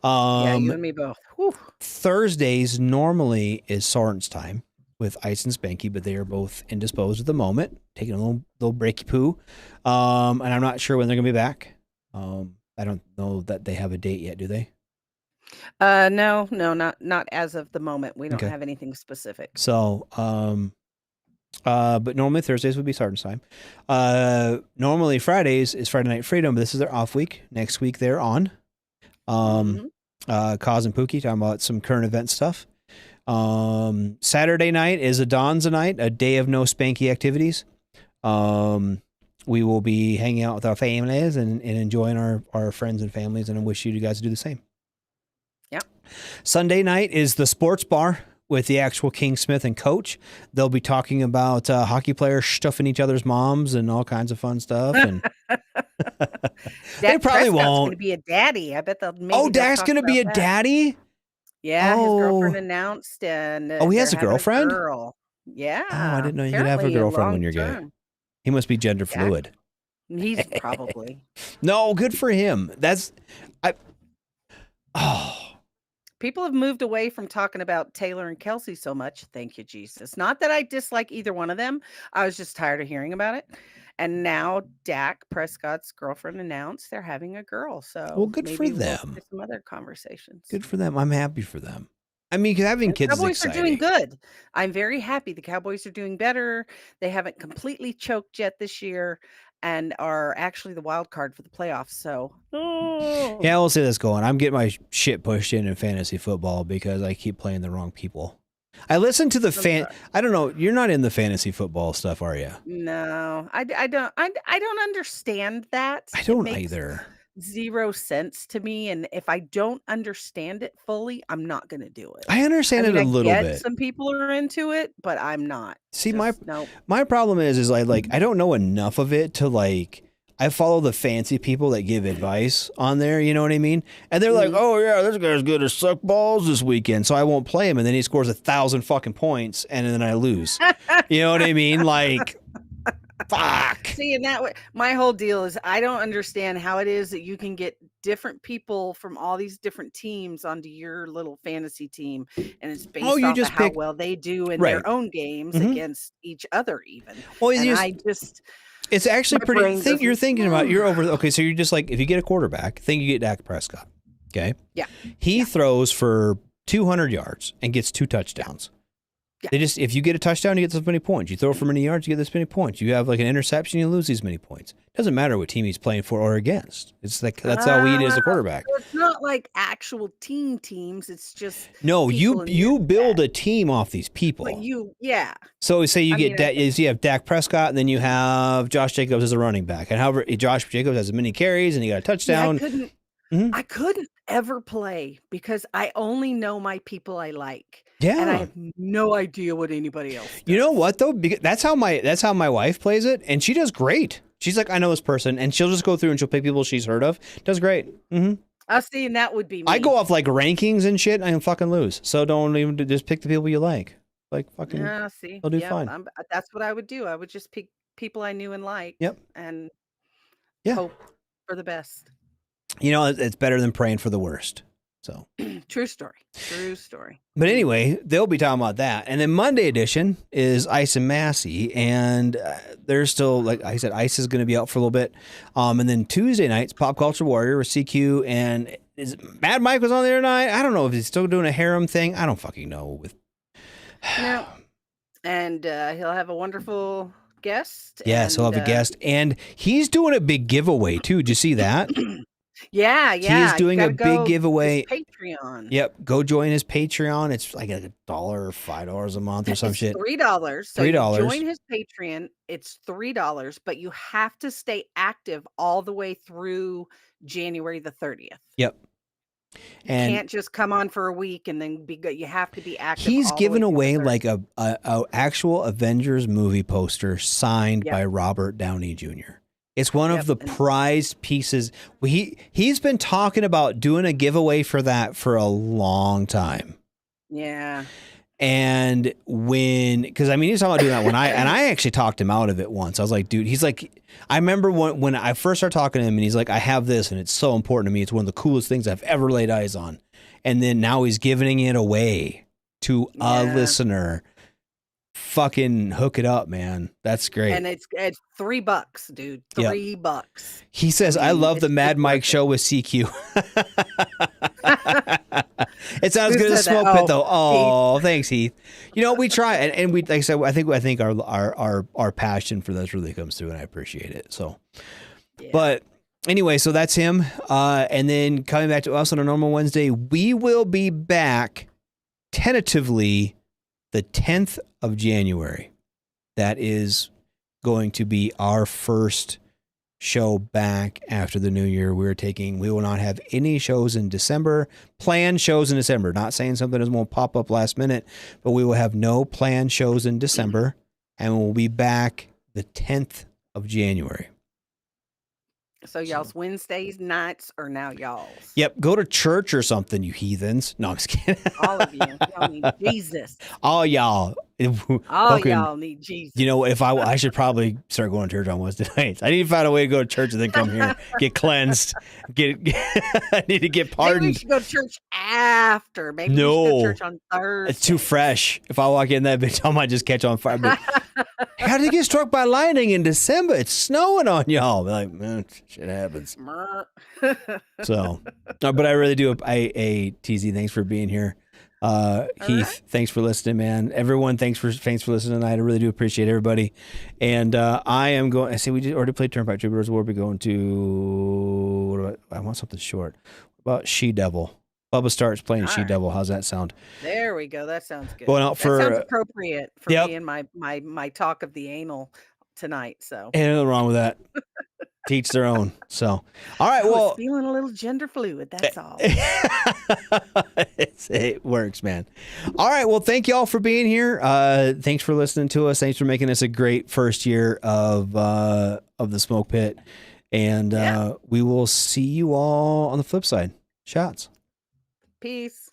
Yeah, you and me both. Whew. Thursdays normally is Soren's time with Ice and Spanky, but they are both indisposed at the moment, taking a little breaky poo. And I'm not sure when they're gonna be back. I don't know that they have a date yet, do they? No, not as of the moment. We don't Okay. have anything specific. So, but normally Thursdays would be Sergeant's time. Normally Fridays is Friday Night Freedom, but this is their off week. Next week they're on. Kaz and Pookie talking about some current event stuff. Saturday night is a Donza night, a day of no Spanky activities. We will be hanging out with our families and enjoying our friends and families, and I wish you guys to do the same. Yep. Sunday night is the sports bar with the actual King Smith and Coach. They'll be talking about hockey players stuffing each other's moms and all kinds of fun stuff. And they probably Prescott's won't. going to be a daddy. I bet they'll. Oh, Dak's going to be a daddy? Yeah, his girlfriend Oh. announced, and Oh, he has they're a having girlfriend? girl. Yeah. Oh, I didn't know you could have a apparently girlfriend when you're gay. long-term. He must be gender Yeah. fluid. He's probably. No, good for him. People have moved away from talking about Taylor and Kelsey so much. Thank you, Jesus. Not that I dislike either one of them. I was just tired of hearing about it. And now Dak Prescott's girlfriend announced they're having a girl. So Well, good for maybe we'll them. get some other conversations. Good for them. I'm happy for them. I mean, 'cause having The kids is Cowboys are doing exciting. good. I'm very happy. The Cowboys are doing better. They haven't completely choked yet this year and are actually the wild card for the playoffs. So, Yeah, we'll see this going. I'm getting my shit pushed in fantasy football because I keep playing the wrong people. I listen to the Sometimes. I don't know. You're not in the fantasy football stuff, are you? No, I don't understand that. I It don't makes either. zero sense to me, and if I don't understand it fully, I'm not gonna do it. I I understand mean, it a I little get bit. some people are into it, but I'm not. See, Just no. my problem is I don't know enough of it to like. I follow the fancy people that give advice on there, you know what I mean? And they're like, "Oh yeah, this guy's good to suck balls this weekend, so I won't play him." And then he scores 1,000 fucking points, and then I lose. You know what I mean? Like, fuck. See, and that way, my whole deal is I don't understand how it is that you can get different people from all these different teams onto your little fantasy team, and it's based Oh, you off just of how pick- well they do in Right. their own games Mhm. against each other, even. Well, And you I just It's actually my pretty. brain You're doesn't- thinking about. You're over. Okay, so you're just like if you get a quarterback, think you get Dak Prescott. Okay. Yeah. He throws for 200 yards and gets 2 touchdowns. Yeah. They just if you get a touchdown, you get this many points. You throw for many yards, you get this many points. You have like an interception, you lose these many points. Doesn't matter what team he's playing for or against. It's like that's how he is a quarterback. So it's not like actual teams. It's just No, people in you your build set. a team off these people. But you So say you I get mean, you have Dak Prescott, and then you have Josh Jacobs as a running back, and however Josh Jacobs has as many carries, and he got a touchdown. Mhm. I couldn't ever play because I only know my people I like. Yeah. And I have no idea what anybody else You know what though? Because that's how my wife plays it, and she does great. She's like, I know this person, and she'll just go through and she'll pick people she's heard of. Does great. Mm-hmm. I see, and that would be me. I go off like rankings and shit, and I can fucking lose. So don't even just pick the people you like. Like fucking. Yeah, see. They'll do yeah, fine. that's what I would do. I would just pick people I knew and liked. Yep. And Yeah. hope for the best. You know, it's better than praying for the worst. So. True story. True story. But anyway, they'll be talking about that. And then Monday edition is Ice and Massey. And they're still, like I said, Ice is going to be out for a little bit. And then Tuesday night's Pop Culture Warrior with CQ. And is Mad Mike was on there tonight? I don't know if he's still doing a harem thing. I don't fucking know. No. And he'll have a wonderful guest. Yes, he'll have a guest. And he's doing a big giveaway, too. Did you see that? Yeah. He is doing a big giveaway. Patreon. Yep. Go join his Patreon. It's like $1 or $5 a month or some It's shit. $3. So $3. you join his Patreon. It's $3, but you have to stay active all the way through January the 30th. Yep. You And can't just come on for a week and then be good. You have to be active. he's all the way given through the away 30th. like a actual Avengers movie poster signed Yep. by Robert Downey Jr. It's one of Yep, the and- prized pieces. He's been talking about doing a giveaway for that for a long time. Yeah. And because he was talking about doing that when I actually talked him out of it once. I was like, dude, he's like, I remember when I first started talking to him, and he's like, I have this, and it's so important to me. It's one of the coolest things I've ever laid eyes on. And then now he's giving it away to a Yeah. listener. Fucking hook it up, man. That's great. And it's $3, dude. Yep. $3. He says, I mean, love the it's Mad worth Mike it. show with CQ. It's not as Who good as said that? Smoke Pit, Oh, though. Oh, thanks, Heath. You know, we try, and we, like I said, I think our passion for this really comes through, and I appreciate it. So, Yeah. but anyway, so that's him. And then coming back to us on a normal Wednesday, we will be back tentatively the 10th of January. That is going to be our first show back after the new year. We will not have any shows in December, planned shows in December. Not saying something that won't pop up last minute, but we will have no planned shows in December, and we'll be back the 10th of January. So y'all's Wednesdays nights are now y'all's. Yep, go to church or something, you heathens. No, I'm just kidding. All of you. Y'all need Jesus. All y'all. All Fucking- y'all need Jesus. You know, if I should probably start going to church on Wednesday nights. I need to find a way to go to church and then come here, get cleansed, I need to get Maybe we pardoned. should go to church after. Maybe we should No. go to church on Thursday. It's too fresh. If I walk in that bitch, I might just catch on fire. But, how did you get struck by lightning in December? It's snowing on y'all. Like, man, shit happens. So, but I really do. TZ, thanks for being here. Heath, thanks for listening, man. Everyone, thanks for listening tonight. I really do appreciate everybody. And I am going. I say we just already played Turnpike Troopers. We'll be going to. I want something short. What about She Devil Bubba starts playing All She right. Devil. How's that sound? There we go. That sounds good. Going out for that sounds appropriate for yep. me and my talk of the anal tonight. So Ain't nothing wrong with that. Teach their own. So, all right. I was Well, feeling a little gender fluid. That's all. it works, man. All right. Well, thank you all for being here. Thanks for listening to us. Thanks for making this a great first year of the Smoke Pit. And we will see you all on the flip side. Shots. Peace.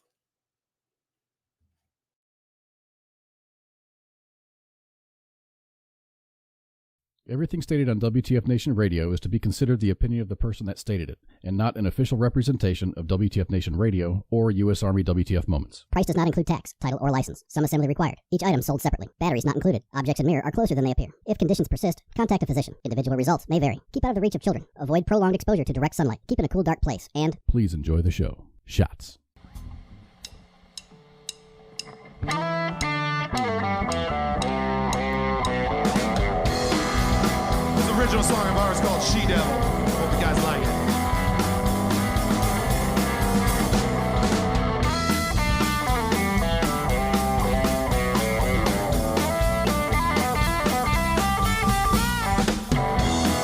Everything stated on WTF Nation Radio is to be considered the opinion of the person that stated it, and not an official representation of WTF Nation Radio or U.S. Army WTF Moments. Price does not include tax, title, or license. Some assembly required. Each item sold separately. Batteries not included. Objects in mirror are closer than they appear. If conditions persist, contact a physician. Individual results may vary. Keep out of the reach of children. Avoid prolonged exposure to direct sunlight. Keep in a cool, dark place. And Please enjoy the show. Shots. This original song of ours called She Devil. Hope you guys like it.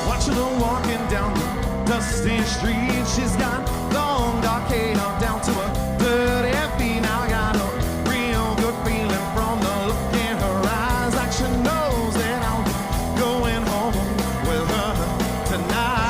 Watching her walking down the dusty street. She's got long dark hair down to her dirty feet. Now I got a real good feeling from the look in her eyes, like she knows that I'll be going home with her tonight.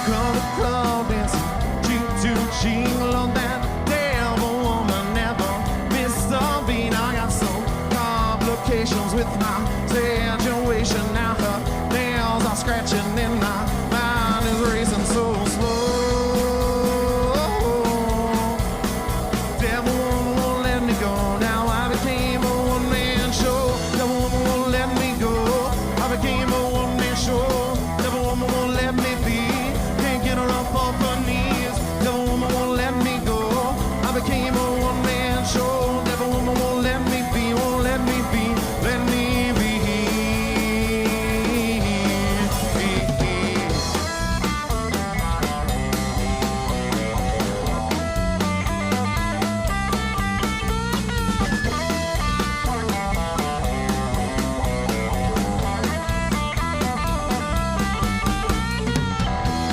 Club to club dancing, cheek to cheek, love that devil woman never missed a beat. I got some complications with my situation now. Her nails are scratching and my mind is racing so slow. Devil woman won't let me go. Now I became a one-man show. Devil woman won't let me go. I became a one-man show. Devil woman won't let me be. Can't get her up off her knees. Devil woman won't let me go. I became a one-man show. Devil woman won't let me be. Won't let me be. Let me be.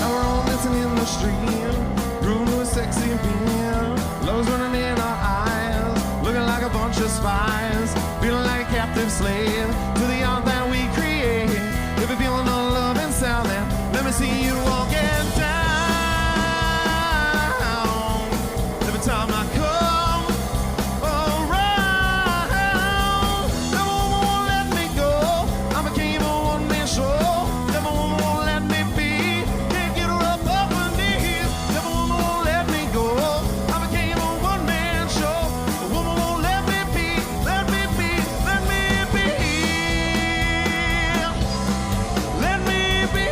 Now we're all dancing in the street, grooving with sexy being. Love's running in our eyes, looking like a bunch of spies, feeling like a captive slave to the art that we create. If you're feeling the love and sound, then let me see you all get down. Every time I come around, never woman won't let me go. I became a one-man show. Never woman won't let me be. Can't get her up off her knees. Never woman won't let me go. I became a one-man show. A woman won't let me be. Let me be. Let me be. Let me be.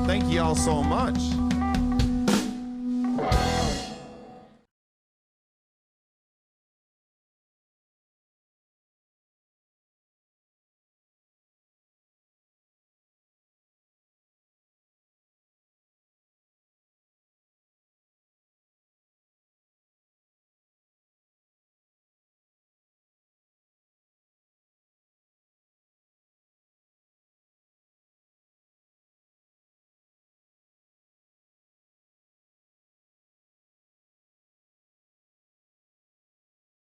Thank you all so much.